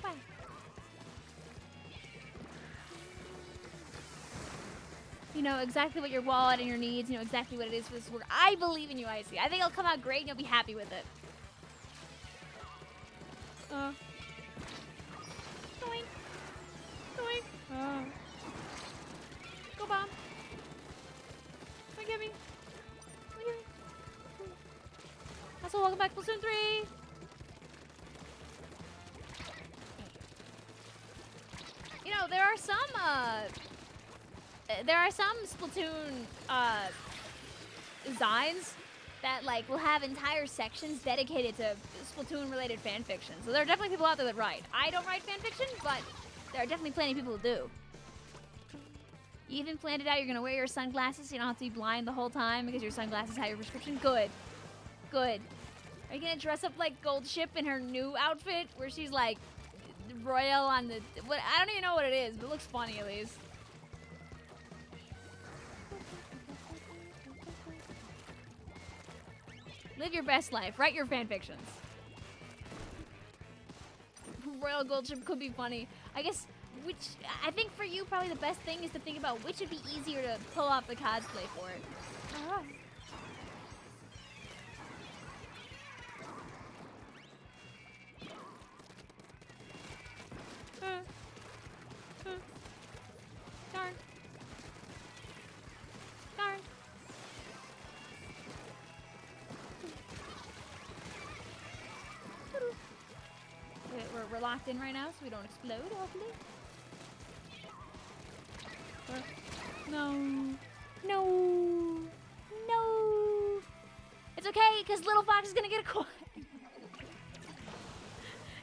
Bye. You know exactly what your wallet and your needs. You know exactly what it is for this work. I believe in you, Icy. I think it'll come out great and you'll be happy with it. Doink. Doink. Go bomb. Come get me. Also, welcome back to Splatoon 3. You know, there are some Splatoon designs that like will have entire sections dedicated to Splatoon-related fanfiction. So there are definitely people out there that write. I don't write fanfiction, but there are definitely plenty of people who do. You even planned it out. You're gonna wear your sunglasses so you don't have to be blind the whole time because your sunglasses have your prescription. Good. Good. Are you gonna dress up like Gold Ship in her new outfit where she's like royal on the... What, I don't even know what it is, but it looks funny at least. Live your best life. Write your fan fictions. Royal Gold Ship could be funny. I guess, I think for you, probably the best thing is to think about which would be easier to pull off the cosplay for it. Alright. Darn. Darn. We're locked in right now, so we don't explode, hopefully. No. No. No. It's okay, because Little Fox is going to get a coin.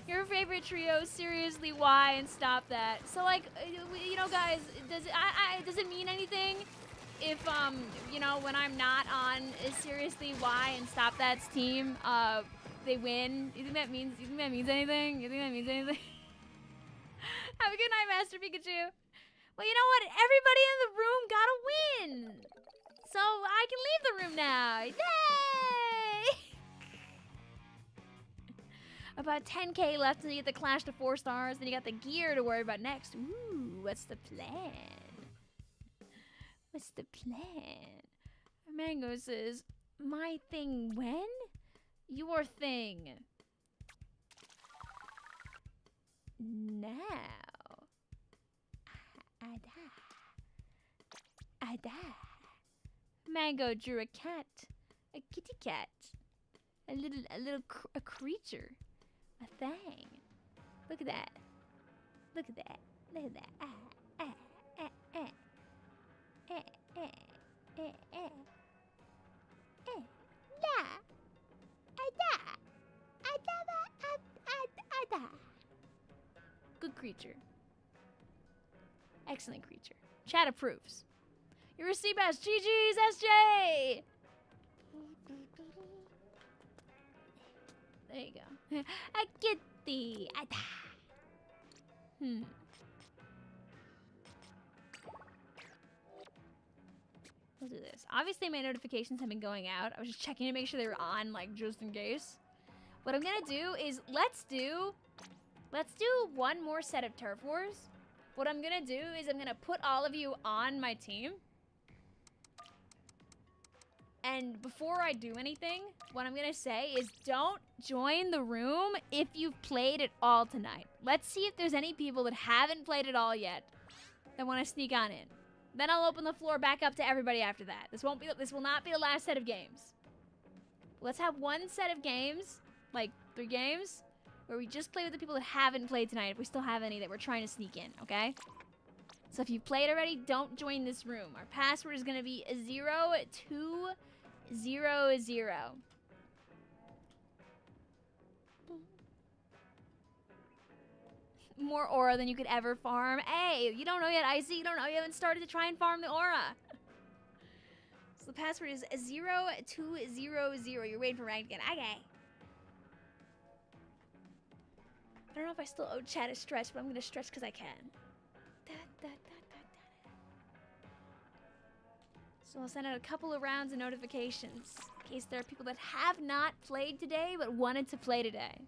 Your favorite trio, seriously, why? And stop that. So, like, you know, guys, does it mean anything if, you know, when I'm not on seriously, why? And stop that's team, they win? You think that means anything? You think that means anything? Have a good night, Master Pikachu. Well, you know what? Everybody in the room got a win. So I can leave the room now. Yay! About 10k left until you get the Clash to 4 stars. Then you got the gear to worry about next. Ooh, what's the plan? What's the plan? Mango says, my thing when? Your thing. Now. Ada. Mango drew a cat. A kitty cat. A creature. A thing. Look at that. Look at that. Look at that. Good creature. Excellent creature. Chat approves. You receive as GG's SJ! There you go. A kitty. We'll do this. Obviously, my notifications have been going out. I was just checking to make sure they were on, like, just in case. What I'm gonna do is, let's do one more set of Turf Wars. What I'm gonna do is I'm gonna put all of you on my team. And before I do anything, what I'm gonna say is don't join the room if you've played it all tonight. Let's see if there's any people that haven't played it all yet that want to sneak on in. Then I'll open the floor back up to everybody after that. This will not be the last set of games. Let's have one set of games, like 3 games, where we just play with the people that haven't played tonight, if we still have any that we're trying to sneak in, okay? So if you've played already, don't join this room. Our password is gonna be 0200. More aura than you could ever farm. Hey, you don't know yet, Icy. You don't know. You haven't started to try and farm the aura. So the password is 0200. You're waiting for ranked again. Okay. I don't know if I still owe chat a stretch, but I'm gonna stretch because I can. So I'll send out a couple of rounds of notifications in case there are people that have not played today but wanted to play today.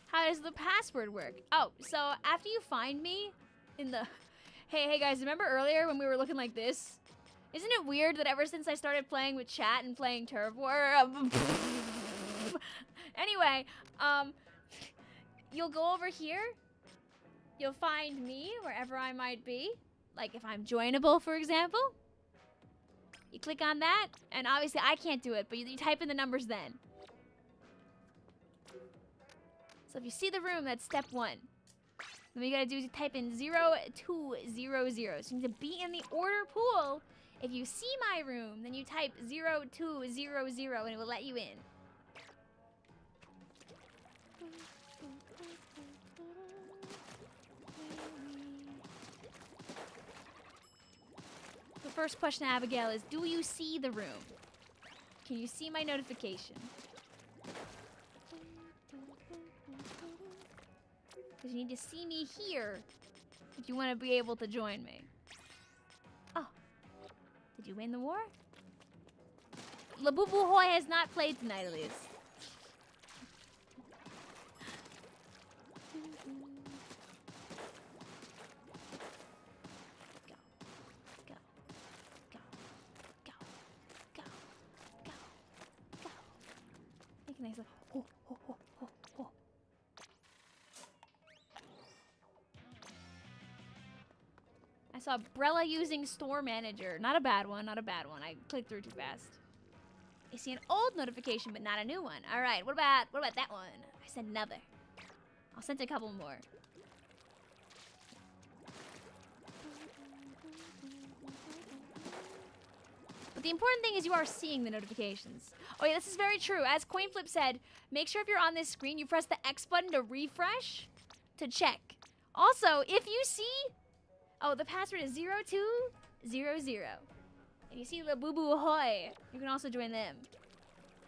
How does the password work? Oh, so after you find me in the... Hey guys, remember earlier when we were looking like this? Isn't it weird that ever since I started playing with chat and playing Turf War... Anyway, you'll go over here. You'll find me wherever I might be. Like if I'm joinable, for example. You click on that, and obviously I can't do it, but you type in the numbers then. So if you see the room, that's step 1. Then we gotta do is type in 0200. So you need to be in the order pool. If you see my room, then you type 0200 and it will let you in. The first question, Abigail, is do you see the room? Can you see my notification? Because you need to see me here if you want to be able to join me. Oh. Did you win the war? Labubu Hoy has not played tonight, Elias. Nice. Oh, oh, oh, oh, oh. I saw Brella using Store Manager. Not a bad one, not a bad one. I clicked through too fast. I see an old notification, but not a new one. All right, what about that one? I sent another. I'll send a couple more. But the important thing is you are seeing the notifications. Oh yeah, this is very true. As CoinFlip said, make sure if you're on this screen, you press the X button to refresh to check. Also, if you see, oh, the password is 0200. If you see Labubu Ahoy, you can also join them.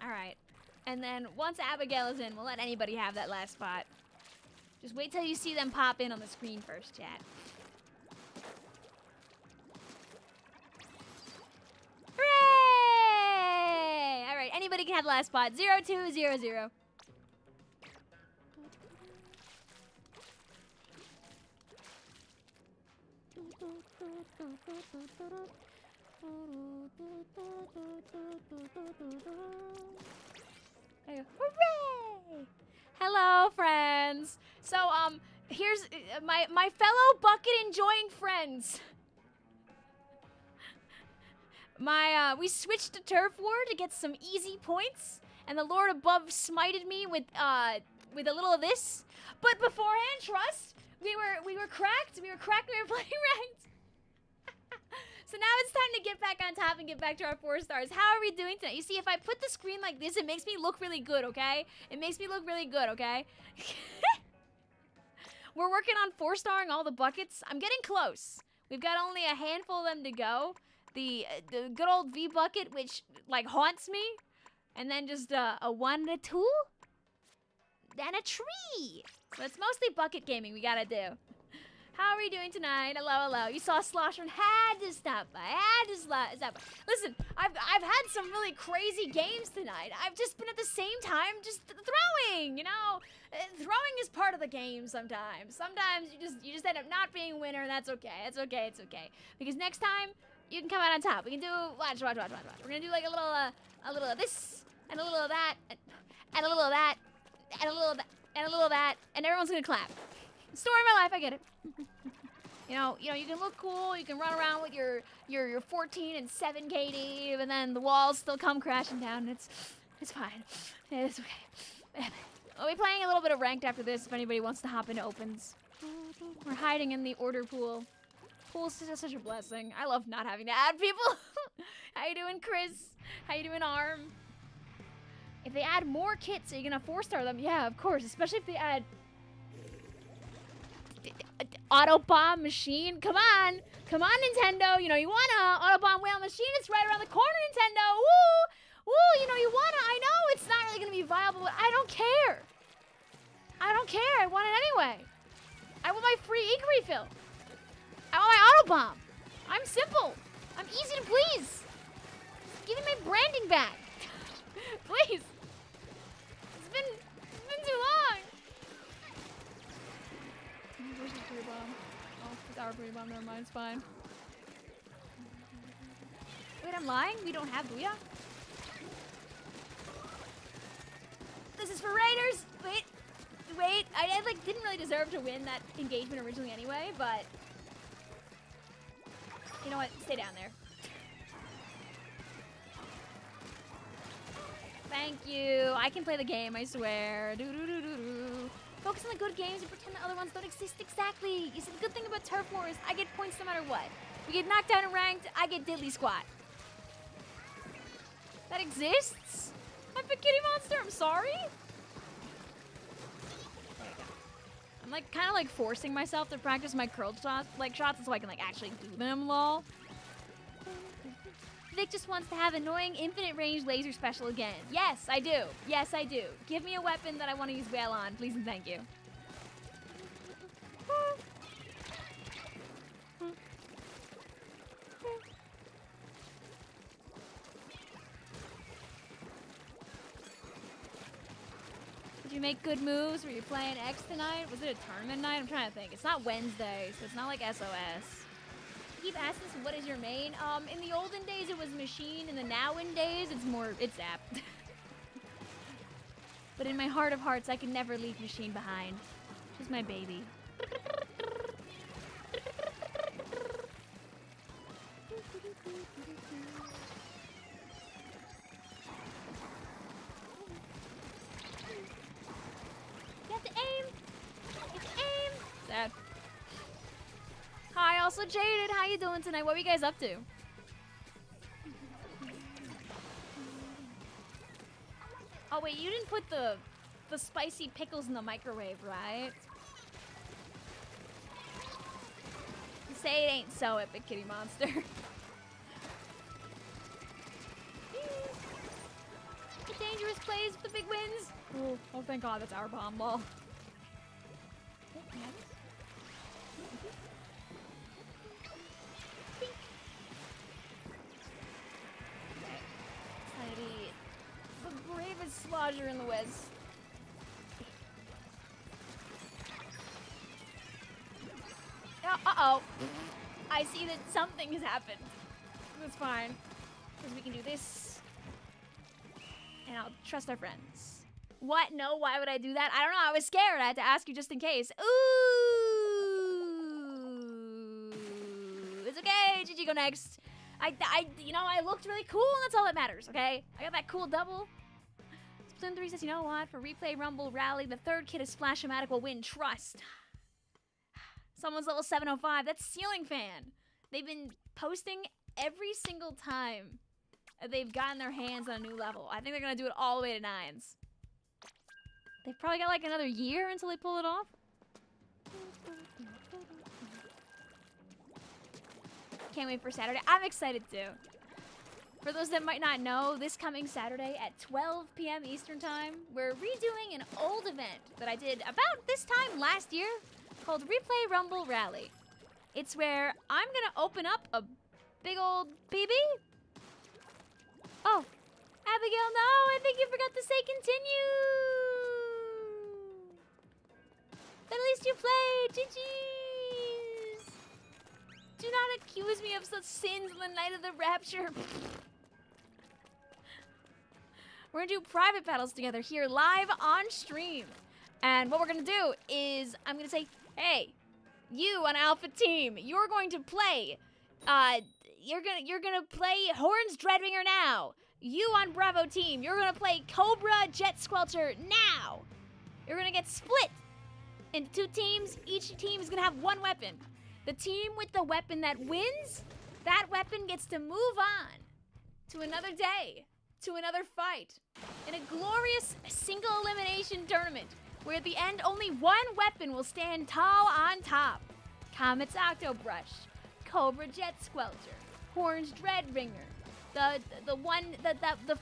All right. And then once Abigail is in, we'll let anybody have that last spot. Just wait till you see them pop in on the screen first, chat. Hooray! All right, anybody can have the last spot. 0200. Hooray! Hello, friends. So, here's my fellow bucket enjoying friends. We switched to Turf War to get some easy points, and the Lord above smited me with a little of this. But beforehand, trust, we were cracked. We were playing ranked. So now it's time to get back on top and get back to our 4 stars. How are we doing tonight? You see, if I put the screen like this, it makes me look really good, okay? It makes me look really good, okay? We're working on 4-starring all the buckets. I'm getting close. We've got only a handful of them to go. The good old V bucket, which like haunts me, and then just a 1 and a 2, then a tree. So it's mostly bucket gaming we gotta do. How are we doing tonight? Hello, hello. You saw Slosher and had to stop by. Stop by. Listen, I've had some really crazy games tonight. I've just been at the same time just throwing. You know, throwing is part of the game sometimes. Sometimes you just end up not being a winner, and that's okay. It's okay. It's okay. Because next time you can come out on top. We can do watch. We're gonna do like a little of this and a little of that and a little of that and a little of that and a little of that, and everyone's gonna clap. Story of my life, I get it. You know, you can look cool, you can run around with your 14 and 7 KD, and then the walls still come crashing down, and it's fine. It's okay. We'll be playing a little bit of ranked after this if anybody wants to hop into opens. We're hiding in the order pool. Pool's just such a blessing. I love not having to add people. How you doing, Chris? How you doing, Arm? If they add more kits, are you gonna 4-star them? Yeah, of course, especially if they add auto bomb machine. Come on, Nintendo. You know you wanna auto bomb whale machine. It's right around the corner, Nintendo. Woo, woo. You know you wanna. I know it's not really gonna be viable, but I don't care. I want it anyway. I want my free ink refill. I want my auto bomb. I'm simple. I'm easy to please. Give me my branding back, please. It's been too long. Where's the free bomb? Oh, it's our free bomb. Never mind. It's fine. Wait, I'm lying. We don't have Booyah. This is for Raiders. Wait. I like didn't really deserve to win that engagement originally anyway, but you know what? Stay down there. Thank you. I can play the game, I swear. Focus on the good games and pretend the other ones don't exist. Exactly. You see, the good thing about Turf Wars, I get points no matter what. We get knocked down and ranked, I get diddly squat. That exists? Epic Kitty Monster, I'm sorry? There you go. I'm like kind of like forcing myself to practice my curled shots so I can like actually do them, lol. Vic just wants to have annoying infinite range laser special again. Yes, I do. Yes, I do. Give me a weapon that I want to use well on, please and thank you. Did you make good moves? Were you playing X tonight? Was it a tournament night? I'm trying to think. It's not Wednesday, so it's not like SOS. You keep asking us, what is your main? In the olden days, it was Machine. In the nowadays, it's Zap. But in my heart of hearts, I can never leave Machine behind. She's my baby. You have to aim. You have to aim. Sad. Hi, also Jaded. How you doing tonight? What are you guys up to? Oh wait, you didn't put the spicy pickles in the microwave, right? Say it ain't so, Epic Kitty Monster. The dangerous plays with the big wins. Oh, thank God, that's our bomb ball. The bravest Slosher in the West. Uh-oh. I see that something has happened. That's fine. Because we can do this. And I'll trust our friends. What? No, why would I do that? I don't know. I was scared. I had to ask you just in case. Ooh. It's okay. GG, go next. You know, I looked really cool, and that's all that matters, okay? I got that cool double. Splatoon 3 says, you know what? For replay, rumble, rally, the third kid is Splash-O-Matic will win. Trust. Someone's level 705. That's Ceiling Fan. They've been posting every single time they've gotten their hands on a new level. I think they're going to do it all the way to 9s. They've probably got like another year until they pull it off. Can't wait for Saturday. I'm excited too. For those that might not know, this coming Saturday at 12 p.m. Eastern Time, we're redoing an old event that I did about this time last year called Replay Rumble Rally. It's where I'm gonna open up a big old BB. Oh, Abigail, no, I think you forgot to say continue. But at least you played, GG's. Do not accuse me of such sins on the night of the rapture. We're gonna do private battles together here live on stream. And what we're gonna do is I'm gonna say, hey, you on Alpha Team, you're going to play, you're gonna play Horns Dreadwinger now. You on Bravo Team, you're gonna play Cobra Jet Squelcher now. You're gonna get split into 2 teams. Each team is gonna have 1 weapon. The team with the weapon that wins, that weapon gets to move on to another day, to another fight, in a glorious single elimination tournament where at the end only 1 weapon will stand tall on top. Comet's Octobrush, Cobra Jet Squelcher, Horns Dreadwinger, the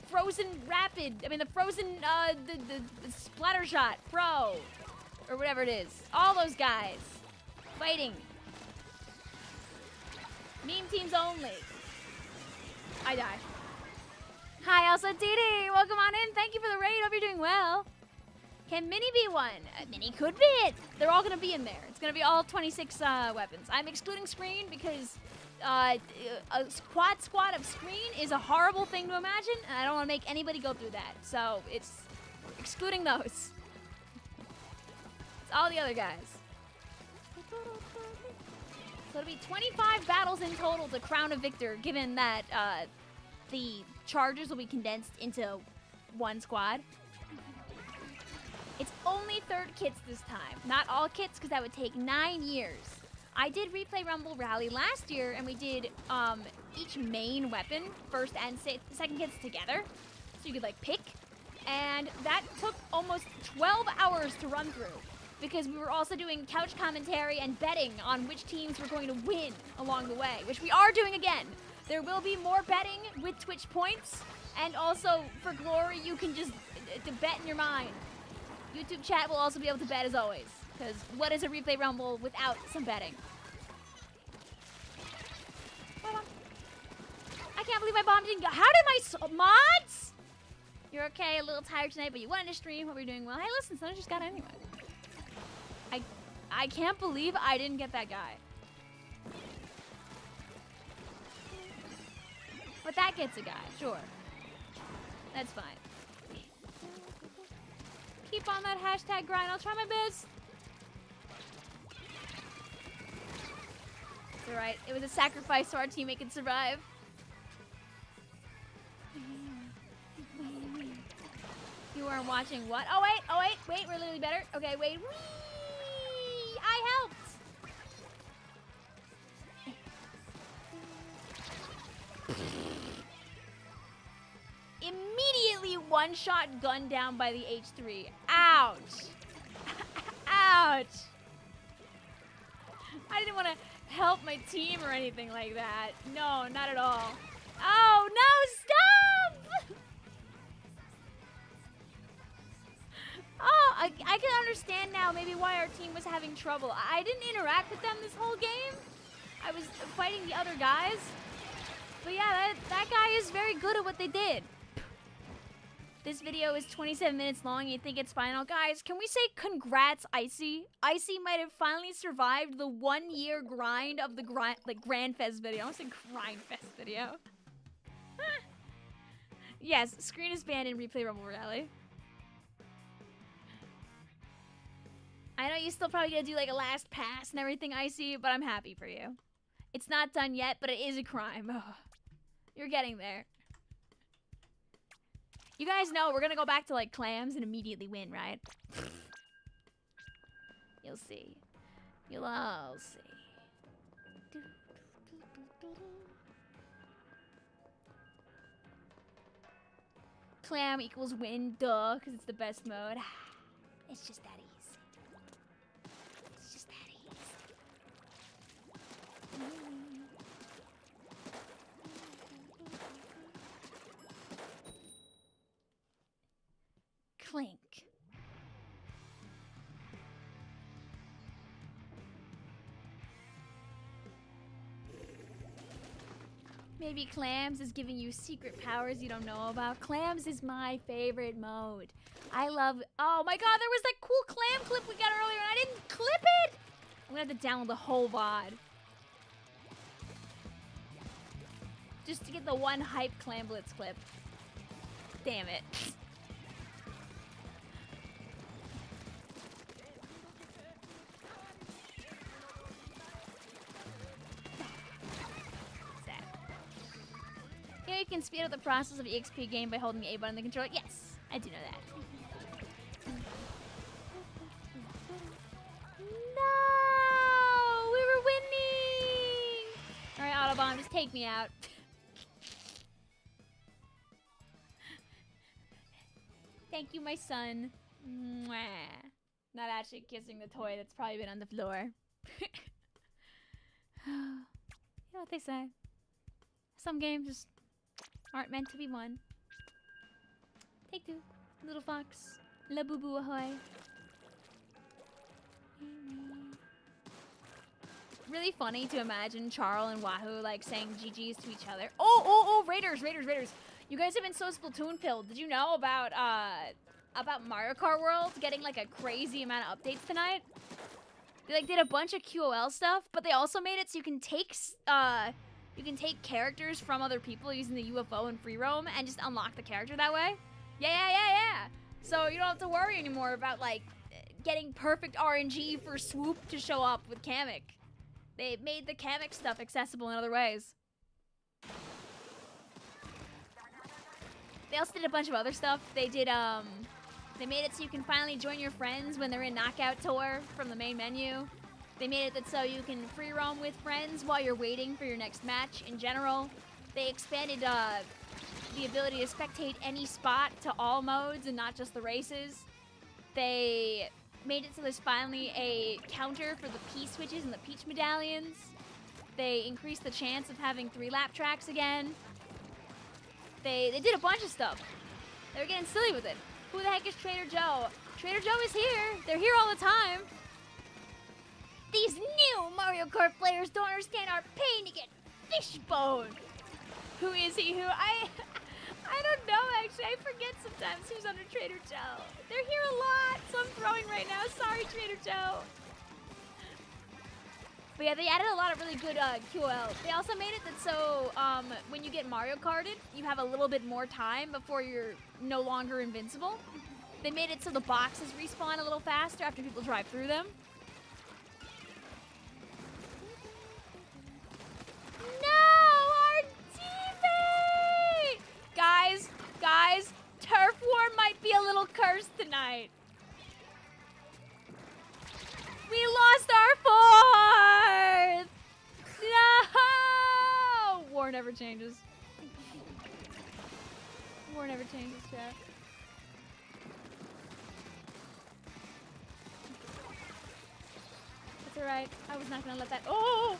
Frozen Rapid, the Frozen, the Splatter Shot Pro, or whatever it is. All those guys fighting. Meme teams only. I die. Hi, also Didi. Welcome on in. Thank you for the raid. Hope you're doing well. Can Mini be one? Mini could be it. They're all going to be in there. It's going to be all 26 weapons. I'm excluding Screen because a quad squad of Screen is a horrible thing to imagine, and I don't want to make anybody go through that. So it's excluding those. It's all the other guys. So it'll be 25 battles in total to crown a victor, given that the charges will be condensed into 1 squad. It's only third kits this time. Not all kits, because that would take 9 years. I did Replay Rumble Rally last year, and we did each main weapon, first and second kits together. So you could like pick. And that took almost 12 hours to run through, because we were also doing couch commentary and betting on which teams were going to win along the way, which we are doing again. There will be more betting with Twitch points, and also for glory, you can just bet in your mind. YouTube chat will also be able to bet as always, because what is a Replay Rumble without some betting? I can't believe my bomb didn't go. How did my mods? You're okay, a little tired tonight, but you wanted to stream. Hope you're doing well. Hey, listen, Sona just got it anyway. I can't believe I didn't get that guy. But that gets a guy, sure. That's fine. Keep on that hashtag grind. I'll try my best. It's alright. It was a sacrifice so our teammate could survive. You weren't watching what? Oh wait, we're literally better. Okay, wait. Whee! I helped. Immediately one-shot gunned down by the H3. Ouch. Ouch. I didn't want to help my team or anything like that. No, not at all. Oh, no, stop! Oh, I can understand now maybe why our team was having trouble. I didn't interact with them this whole game. I was fighting the other guys. But yeah, that guy is very good at what they did. This video is 27 minutes long. You think it's final? Guys, can we say congrats, Icy? Icy might have finally survived the 1 year grind of the Grand Fest video. I almost said Grind Fest video. Yes, screen is banned in Replay Rumble Rally. I know you still probably gonna do like a last pass and everything, Icy, but I'm happy for you. It's not done yet, but it is a crime. Ugh. You're getting there. You guys know we're gonna go back to like clams and immediately win, right? You'll see. You'll all see. Clam equals win, duh, because it's the best mode. It's just that easy. It's just that easy. Clink. Maybe Clams is giving you secret powers you don't know about. Clams is my favorite mode. I love... Oh my god, there was that cool clam clip we got earlier and I didn't clip it! I'm gonna have to download the whole VOD. Just to get the one hype Clam Blitz clip. Damn it. You know you can speed up the process of EXP game by holding the A button on the controller? Yes, I do know that. No! We were winning! Alright, Autobahn, just take me out. Thank you, my son. Mwah. Not actually kissing the toy that's probably been on the floor. You know what they say? Some games just aren't meant to be won. Take two. Little fox. La boo boo ahoy. Really funny to imagine Charl and Wahoo like saying GG's to each other. Oh, Raiders. You guys have been so Splatoon pilled. Did you know about Mario Kart World getting like a crazy amount of updates tonight? They like did a bunch of QOL stuff, but they also made it so you can take characters from other people using the UFO and free roam and just unlock the character that way. Yeah. So you don't have to worry anymore about like getting perfect RNG for Swoop to show up with Kamek. They made the Kamek stuff accessible in other ways. They also did a bunch of other stuff. They did They made it so you can finally join your friends when they're in Knockout Tour from the main menu. They made it so you can free roam with friends while you're waiting for your next match in general. They expanded the ability to spectate any spot to all modes and not just the races. They made it so there's finally a counter for the P switches and the Peach medallions. They increased the chance of having 3-lap tracks again. They did a bunch of stuff. They were getting silly with it. Who the heck is Trader Joe? Trader Joe is here. They're here all the time. These new Mario Kart players don't understand our pain to get fishbone. Who is he? I don't know, actually. I forget sometimes who's under Trader Joe. They're here a lot, so I'm throwing right now. Sorry, Trader Joe. But yeah, they added a lot of really good QOL. They also made it that so when you get Mario Karted, you have a little bit more time before you're no longer invincible. They made it so the boxes respawn a little faster after people drive through them. No, our teammate! Guys, Turf War might be a little cursed tonight. We lost our 4th! No! War never changes. War never changes, chat. That's alright. I was not gonna let that. Oh!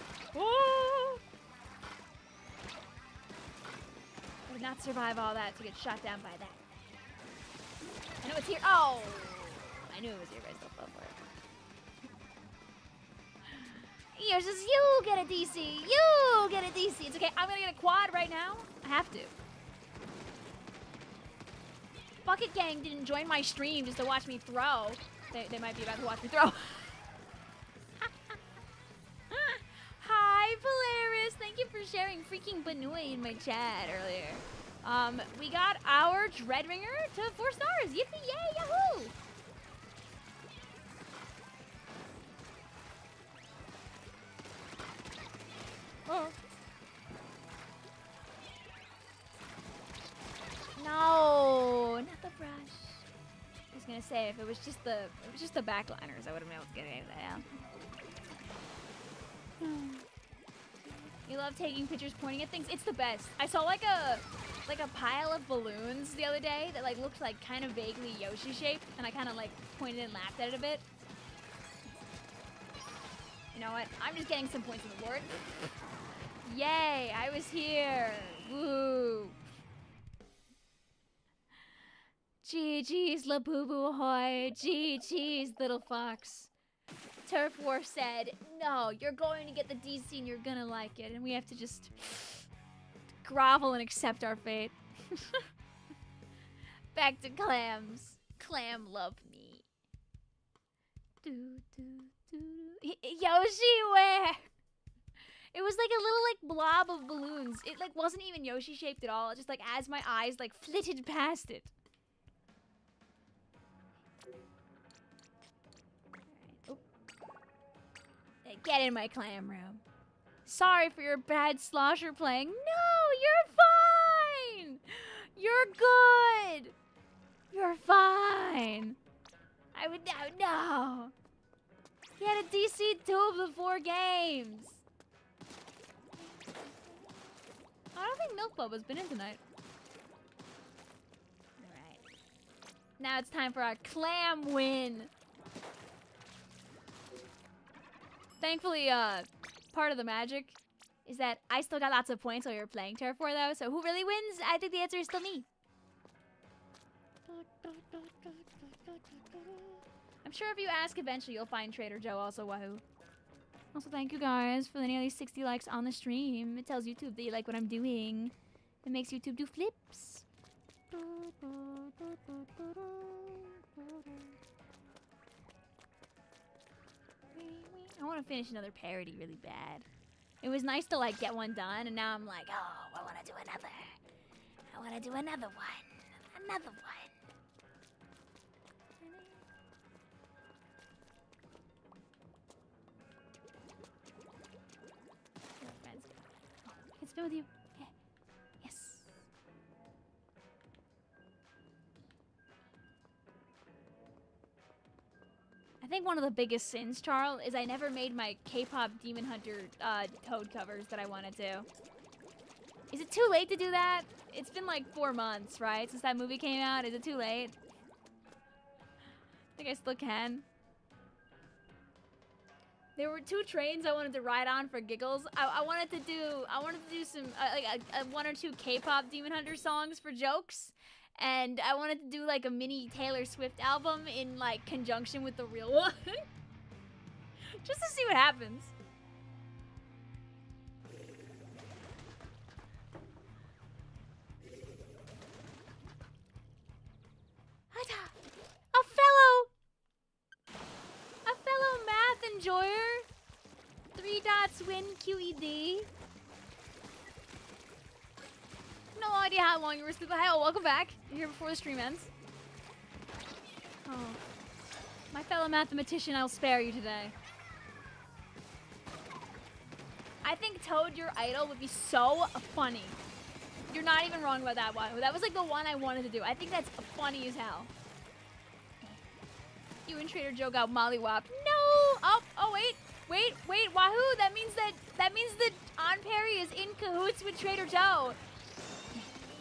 I would not survive all that to get shot down by that. I know it's here. Oh! I knew it was here, but I still fell for it. Yours is you get a DC. You get a DC. It's okay. I'm gonna get a quad right now. I have to. Bucket Gang didn't join my stream just to watch me throw. They might be about to watch me throw. Hi, Polaris. Thank you for sharing freaking Banui in my chat earlier. We got our Dreadringer to 4 stars. Yippee yay, yahoo! Oh. No, not the brush. I was gonna say if it was just the backliners, I would have been able to get away with that. You love taking pictures, pointing at things. It's the best. I saw like a pile of balloons the other day that like looked like kind of vaguely Yoshi shaped, and I kind of like pointed and laughed at it a bit. You know what? I'm just getting some points in the board. Yay, I was here. Woo. GG's Labubu ahoy. GG's little fox. Turf War said, no, you're going to get the DC and you're gonna like it. And we have to just grovel and accept our fate. Back to clams. Clam love me. Yoshi, where? It was like a little like blob of balloons. It like wasn't even Yoshi shaped at all. It just like as my eyes like flitted past it. Right. Oh. Hey, get in my clam room. Sorry for your bad slosher playing. No, you're fine. You're good. You're fine. I would no. He had a DC 2 of the 4 games. I don't think Milk Bubba's been in tonight. Alright. Now it's time for our clam win. Thankfully, part of the magic is that I still got lots of points while you're playing Turf War though, so who really wins? I think the answer is still me. I'm sure if you ask eventually you'll find Trader Joe also, wahoo. Also, thank you guys for the nearly 60 likes on the stream. It tells YouTube that you like what I'm doing. It makes YouTube do flips. I want to finish another parody really bad. It was nice to like get one done, and now I'm like, oh, I want to do another. I want to do another one. Another one. It's been with you. Yeah. Yes. I think one of the biggest sins, Charles, is I never made my K-pop Demon Hunter Toad covers that I want to do. Is it too late to do that? It's been like 4 months, right, since that movie came out. Is it too late? I think I still can. There were 2 trains I wanted to ride on for giggles. I wanted to do some like 1 or 2 K-pop Demon Hunter songs for jokes. And I wanted to do like a mini Taylor Swift album in like conjunction with the real one. Just to see what happens. A fellow math enjoyer. 3 dots win QED. No idea how long you were asleep. Hey, welcome back. You're here before the stream ends. Oh. My fellow mathematician, I'll spare you today. I think Toad, your idol, would be so funny. You're not even wrong about that one. That was like the one I wanted to do. I think that's funny as hell. You and Trader Joe got mollywopped. No! Oh wait, Wahoo! That means that On Perry is in cahoots with Trader Joe.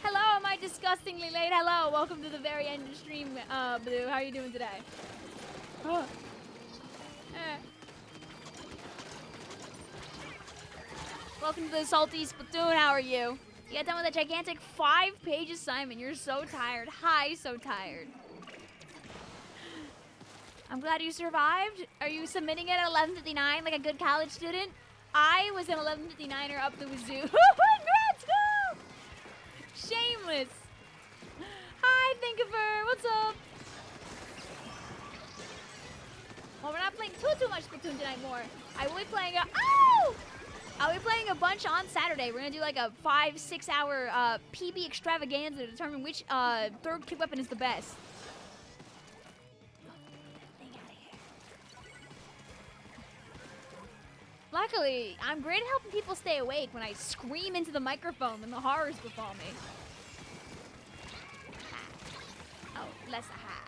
Hello, am I disgustingly late? Hello, welcome to the very end of the stream, Blue. How are you doing today? Oh. Welcome to the Salty Splatoon. How are you? You got done with a gigantic 5-page assignment. You're so tired. Hi, so tired. I'm glad you survived. Are you submitting it at 11:59 like a good college student? I was an 11:59er up the wazoo. Congrats, go! Shameless. Hi, Thinkifer. What's up? Well, we're not playing too much Splatoon tonight more. I will be playing I'll be playing a bunch on Saturday. We're gonna do like a 5-6 hour PB extravaganza to determine which third kick weapon is the best. Luckily, I'm great at helping people stay awake when I scream into the microphone when the horrors befall me. Ha. Oh, less a ha.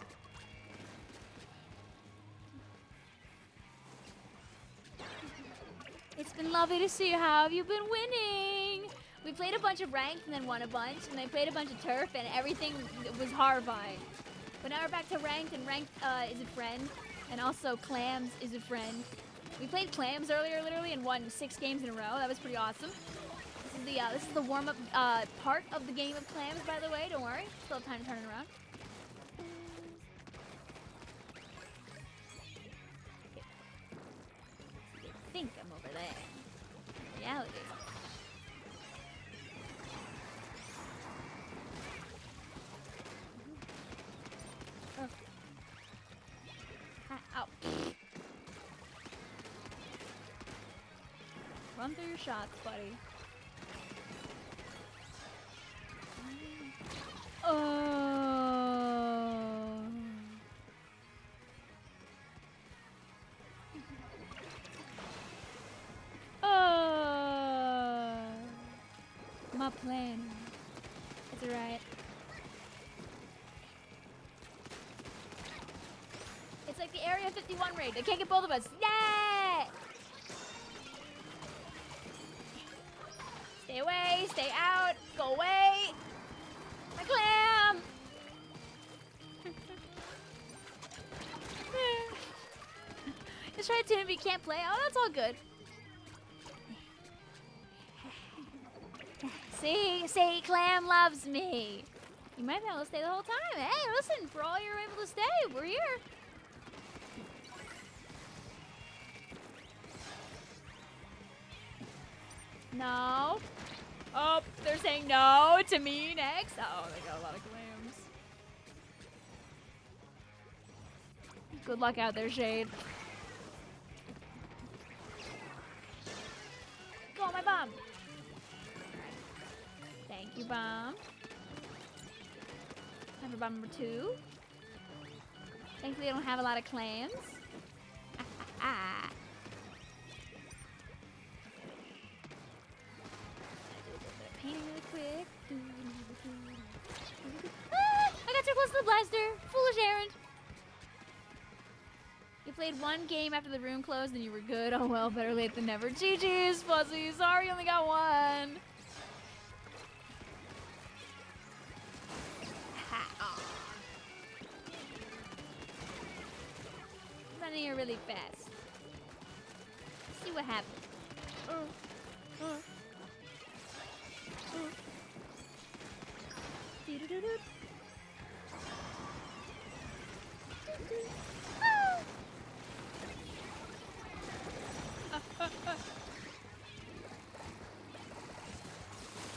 It's been lovely to see you. How have you been winning? We played a bunch of ranked and then won a bunch, and then played a bunch of turf, and everything was horrifying. But now we're back to ranked, and ranked is a friend, and also clams is a friend. We played clams earlier, literally, and won 6 games in a row. That was pretty awesome. This is the warm-up part of the game of clams, by the way. Don't worry, still have time to turn it around. I think I'm over there. Reality. Oh. Ow. Run through your shots, buddy. Oh. Oh. My plan. It's alright. It's like the Area 51 raid. They can't get both of us. Yeah! Stay away, stay out, go away. My clam! Just try to tune if you can't play. Oh, that's all good. See, Clam loves me. You might be able to stay the whole time. Hey, listen, for all you're able to stay, we're here. No. Oh, they're saying no to me next. Oh, they got a lot of clams. Good luck out there, Shade. Go, my bomb. Thank you, bomb. Time for bomb number 2. Thankfully, I don't have a lot of clams. Painting really quick. I got too close to the blaster. Foolish errand. played one game after the room closed and you were good. Oh well, better late than never. GG's, Fuzzy. Sorry you only got one. Run in here really fast. See what happens.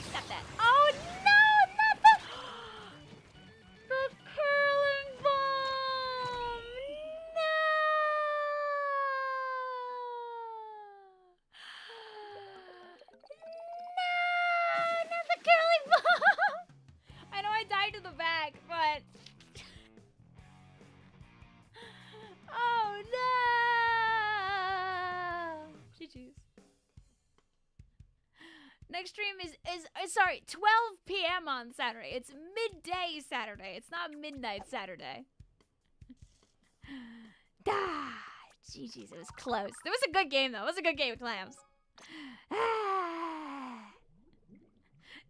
Stop that. Oh no, not the curling bomb. No. No, not the curling bomb. I know I died to the back, but oh no. GG's. Next stream is sorry, 12 p.m. on Saturday. It's midday Saturday. It's not midnight Saturday. GG's, it was close. It was a good game though. It was a good game of clams.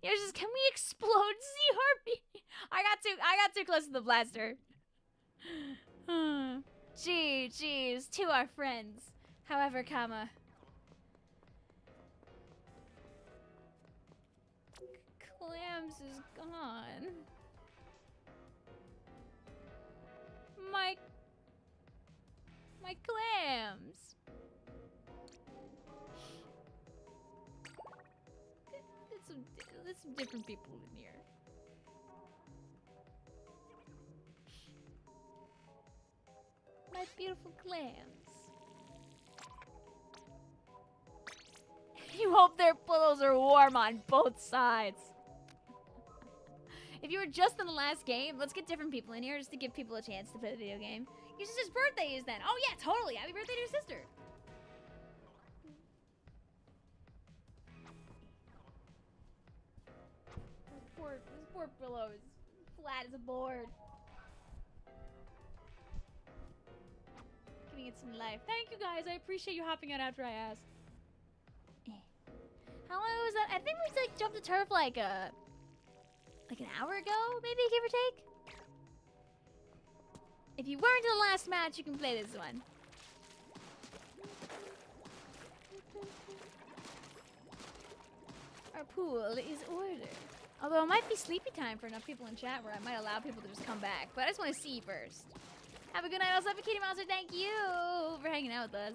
Yours is, can we explode CRB? I got too close to the blaster. GG's to our friends. However, comma. Clams is gone. My clams. There's some different people in here. My beautiful clams. You hope their pillows are warm on both sides. If you were just in the last game, let's get different people in here just to give people a chance to play the video game. Your sister's birthday is then. Oh yeah, totally. Happy birthday to your sister. This poor pillow is flat as a board. Giving it some life. Thank you guys. I appreciate you hopping out after I asked. How long was that? I think we like jumped the turf like an hour ago, maybe, give or take. If you weren't in the last match, you can play this one. Our pool is ordered. Although it might be sleepy time for enough people in chat where I might allow people to just come back. But I just want to see first. Have a good night. Also, Kitty Monster, thank you for hanging out with us.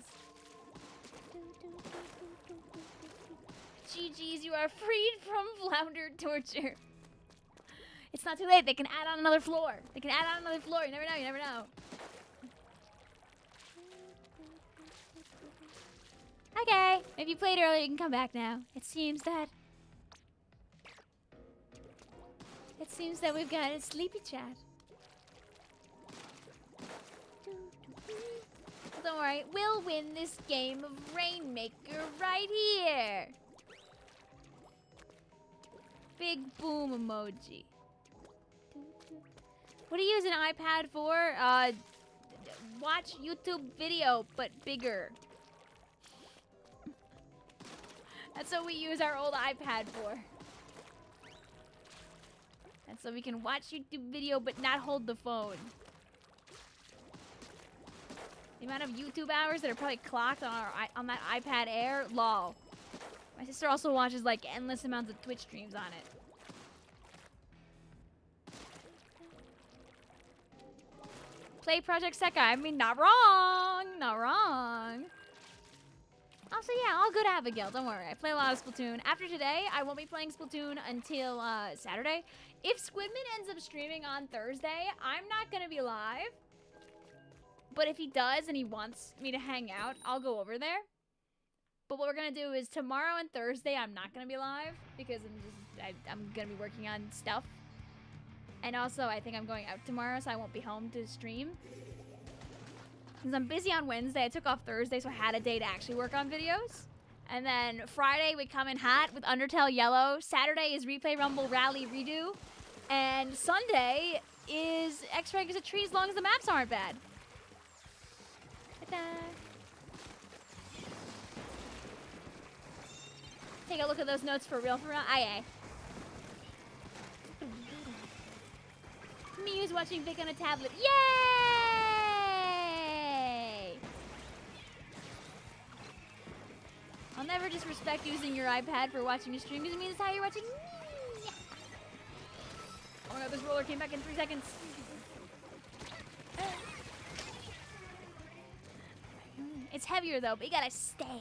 GG's, you are freed from flounder torture. It's not too late. They can add on another floor. They can add on another floor. You never know. You never know. Okay. If you played earlier, you can come back now. It seems that we've got a sleepy chat. Don't worry. We'll win this game of Rainmaker right here. Big boom emoji. What do you use an iPad for? Watch YouTube video, but bigger. That's what we use our old iPad for. And so we can watch YouTube video, but not hold the phone. The amount of YouTube hours that are probably clocked on that iPad Air, lol. My sister also watches like endless amounts of Twitch streams on it. Play Project Sekai. I mean, not wrong. Not wrong. Also, yeah, all good, Abigail. Don't worry. I play a lot of Splatoon. After today, I won't be playing Splatoon until Saturday. If Squidman ends up streaming on Thursday, I'm not going to be live. But if he does and he wants me to hang out, I'll go over there. But what we're going to do is tomorrow and Thursday, I'm not going to be live because I'm going to be working on stuff. And also, I think I'm going out tomorrow, so I won't be home to stream. Since I'm busy on Wednesday, I took off Thursday, so I had a day to actually work on videos. And then Friday, we come in hot with Undertale Yellow. Saturday is Replay Rumble Rally Redo. And Sunday is X-Ray is a treat as long as the maps aren't bad. Take a look at those notes for real, for real. Aye, aye. Muse watching Vic on a tablet. Yay! I'll never disrespect using your iPad for watching a stream because it means it's how you're watching me. Oh my god, this roller came back in 3 seconds. It's heavier though, but you gotta stand.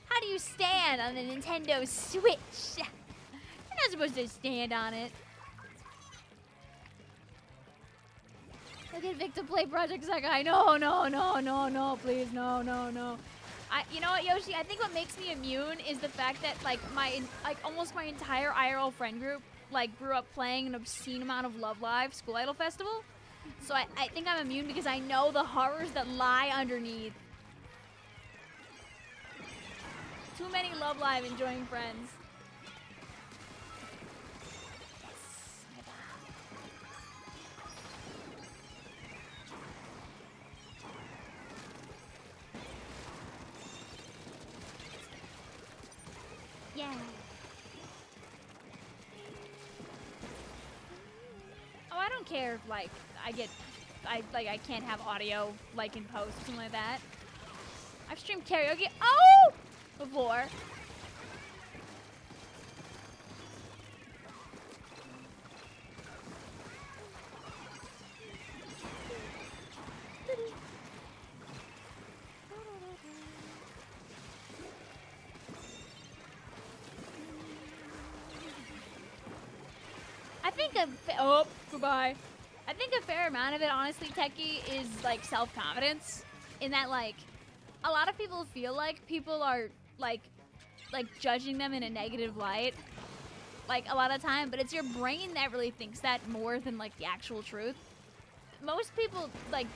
How do you stand on the Nintendo Switch? You're not supposed to stand on it. Look at Vic to play Project Sekai. No, no, no, no, no, please, no, no, no. You know what, Yoshi? I think what makes me immune is the fact that like almost my entire IRL friend group like grew up playing an obscene amount of Love Live School Idol Festival. So I think I'm immune because I know the horrors that lie underneath. Too many Love Live enjoying friends. Yeah. Oh, I don't care if like I can't have audio like in post or something like that. I've streamed karaoke before. I think goodbye. I think a fair amount of it, honestly, Techie, is like self-confidence. In that, like, a lot of people feel like people are like judging them in a negative light, like a lot of time. But it's your brain that really thinks that more than like the actual truth. Most people like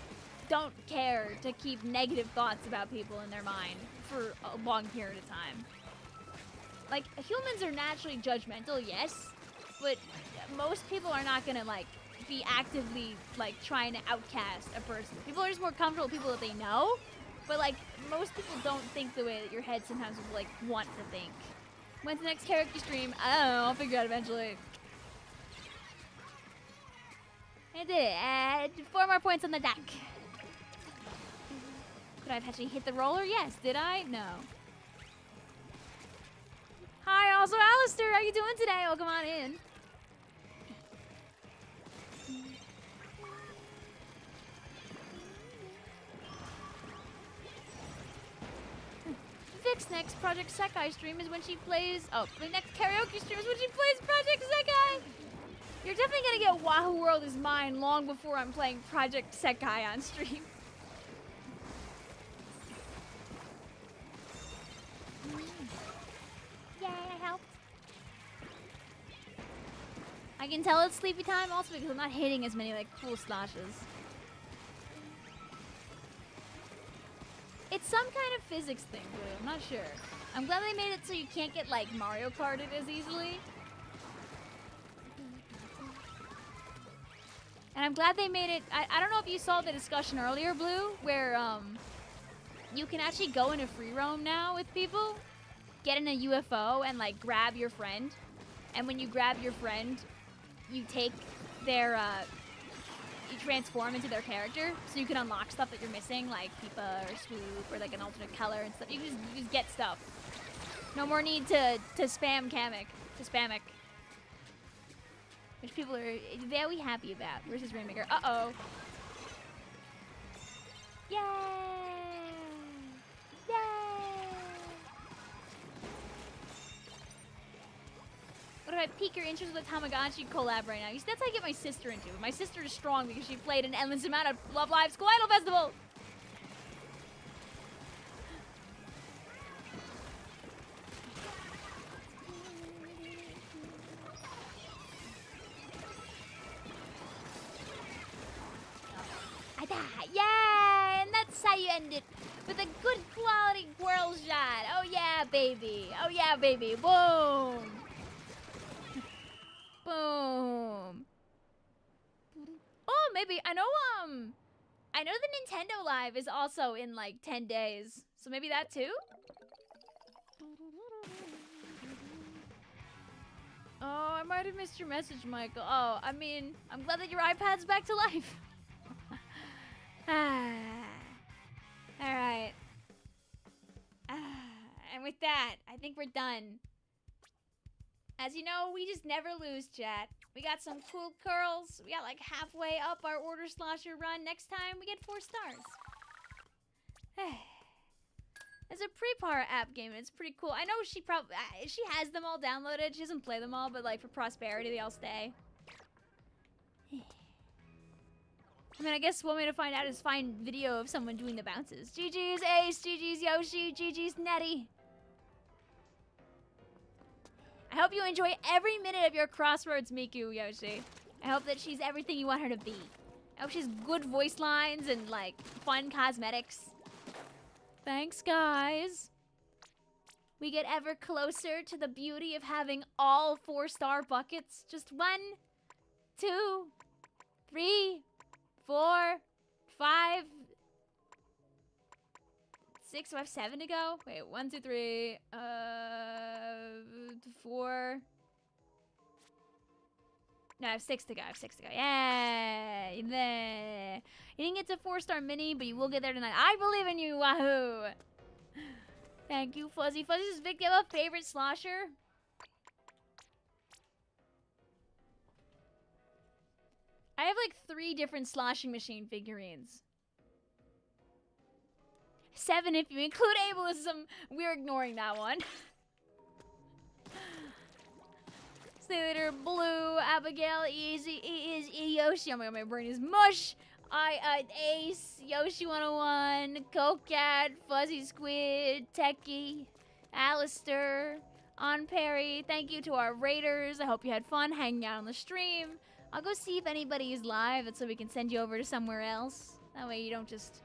don't care to keep negative thoughts about people in their mind for a long period of time. Like, humans are naturally judgmental, yes, but most people are not gonna like be actively like trying to outcast a person. People are just more comfortable with people that they know, but like most people don't think the way that your head sometimes would like want to think. When's the next karaoke stream? I don't know, I'll figure it out eventually. I did it. 4 more points on the deck. Could I have actually hit the roller? Yes. Did I? No. Hi, also Alistair. How you doing today? Oh, come on in. Vic's next Project Sekai stream is when she plays... Oh, the next karaoke stream is when she plays Project Sekai! You're definitely gonna get Wahoo World is Mine long before I'm playing Project Sekai on stream. Yay, I helped. I can tell it's sleepy time also because I'm not hitting as many like cool sloshes. It's some kind of physics thing, Blue. I'm not sure. I'm glad they made it so you can't get like Mario Karted as easily. And I'm glad they made it. I don't know if you saw the discussion earlier, Blue, where you can actually go in a free roam now with people, get in a UFO and like grab your friend. And when you grab your friend, you take their you transform into their character, so you can unlock stuff that you're missing, like Peepa or Swoop or like an alternate color and stuff. You just get stuff. No more need to spam Kamek, to Spamic. Which people are very happy about versus Rainmaker. Uh-oh. Yay! Yay! What if I pique your interest with a Tamagotchi collab right now? You see, that's how I get my sister into it. My sister is strong because she played an endless amount of Love Live School Idol Festival. Yeah, and that's how you end it, with a good quality whirl shot. Oh yeah, baby. Oh yeah, baby. Boom. Boom. Oh, maybe I know. I know the Nintendo Live is also in like 10 days. So maybe that too? Oh, I might have missed your message, Michael. Oh, I mean, I'm glad that your iPad's back to life. Alright. And with that, I think we're done. As you know, we just never lose, chat. We got some cool curls. We got like halfway up our Order Slosher run. Next time, we get 4 stars. It's a pre-par app game, and it's pretty cool. I know she has them all downloaded. She doesn't play them all, but like for prosperity, they all stay. I mean, I guess one way to find out is find video of someone doing the bounces. GG's Ace, GG's Yoshi, GG's Nettie. I hope you enjoy every minute of your Crossroads Miku, Yoshi. I hope that she's everything you want her to be. I hope she's good voice lines and like fun cosmetics. Thanks, guys. We get ever closer to the beauty of having all 4-star buckets. Just 1, 2, 3, 4, 5, 6. Do I have 7 to go? Wait, 1, 2, 3, 4. No, I have 6 to go. Yay! There. You didn't get to 4-star mini, but you will get there tonight. I believe in you, wahoo! Thank you, Fuzzy. Fuzzy's Vic, do you have a favorite slosher? I have like 3 different sloshing machine figurines. 7 if you include ableism. We're ignoring that one. See you later, Blue, Abigail, Easy, Yoshi. Oh my brain is mush. Ace, Yoshi 101, Cocat, Fuzzy Squid, Techie, Alistair, On Perry. Thank you to our raiders. I hope you had fun hanging out on the stream. I'll go see if anybody is live so we can send you over to somewhere else. That way you don't just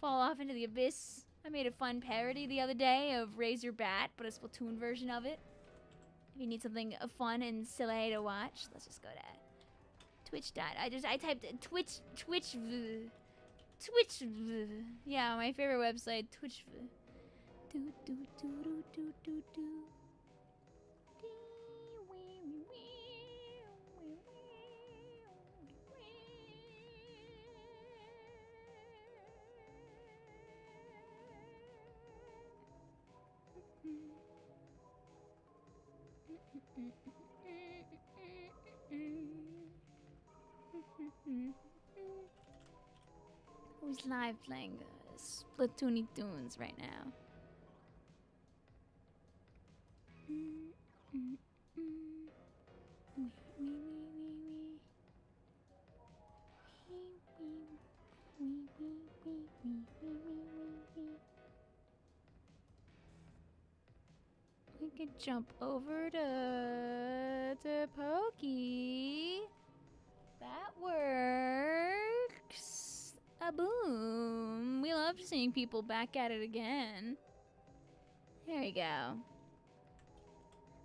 fall off into the abyss. I made a fun parody the other day of Raise Your Bat, but a Splatoon version of it. If you need something fun and silly to watch, let's just go to Twitch. I typed Twitch. Yeah, my favorite website, Twitch. Who's live playing Splatoony Tunes right now? We could jump over to Pokey. That works. A boom. We love seeing people back at it again. There you go.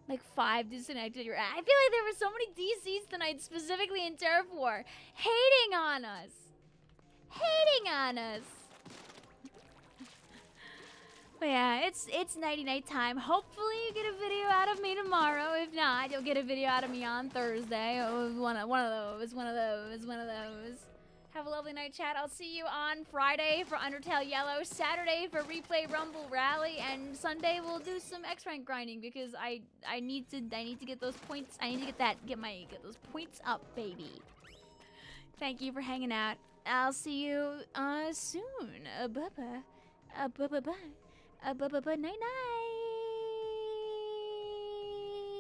Like 5 disconnected. I feel like there were so many DCs tonight, specifically in Turf War. Hating on us. But yeah, it's nighty-night time. Hopefully you get a video out of me tomorrow. If not, you'll get a video out of me on Thursday. One of those. Have a lovely night, chat. I'll see you on Friday for Undertale Yellow, Saturday for Replay Rumble Rally, and Sunday we'll do some X-Rank grinding because I need to get those points. I need to get those points up, baby. Thank you for hanging out. I'll see you soon. Bye-bye. Bye-bye. Night-night.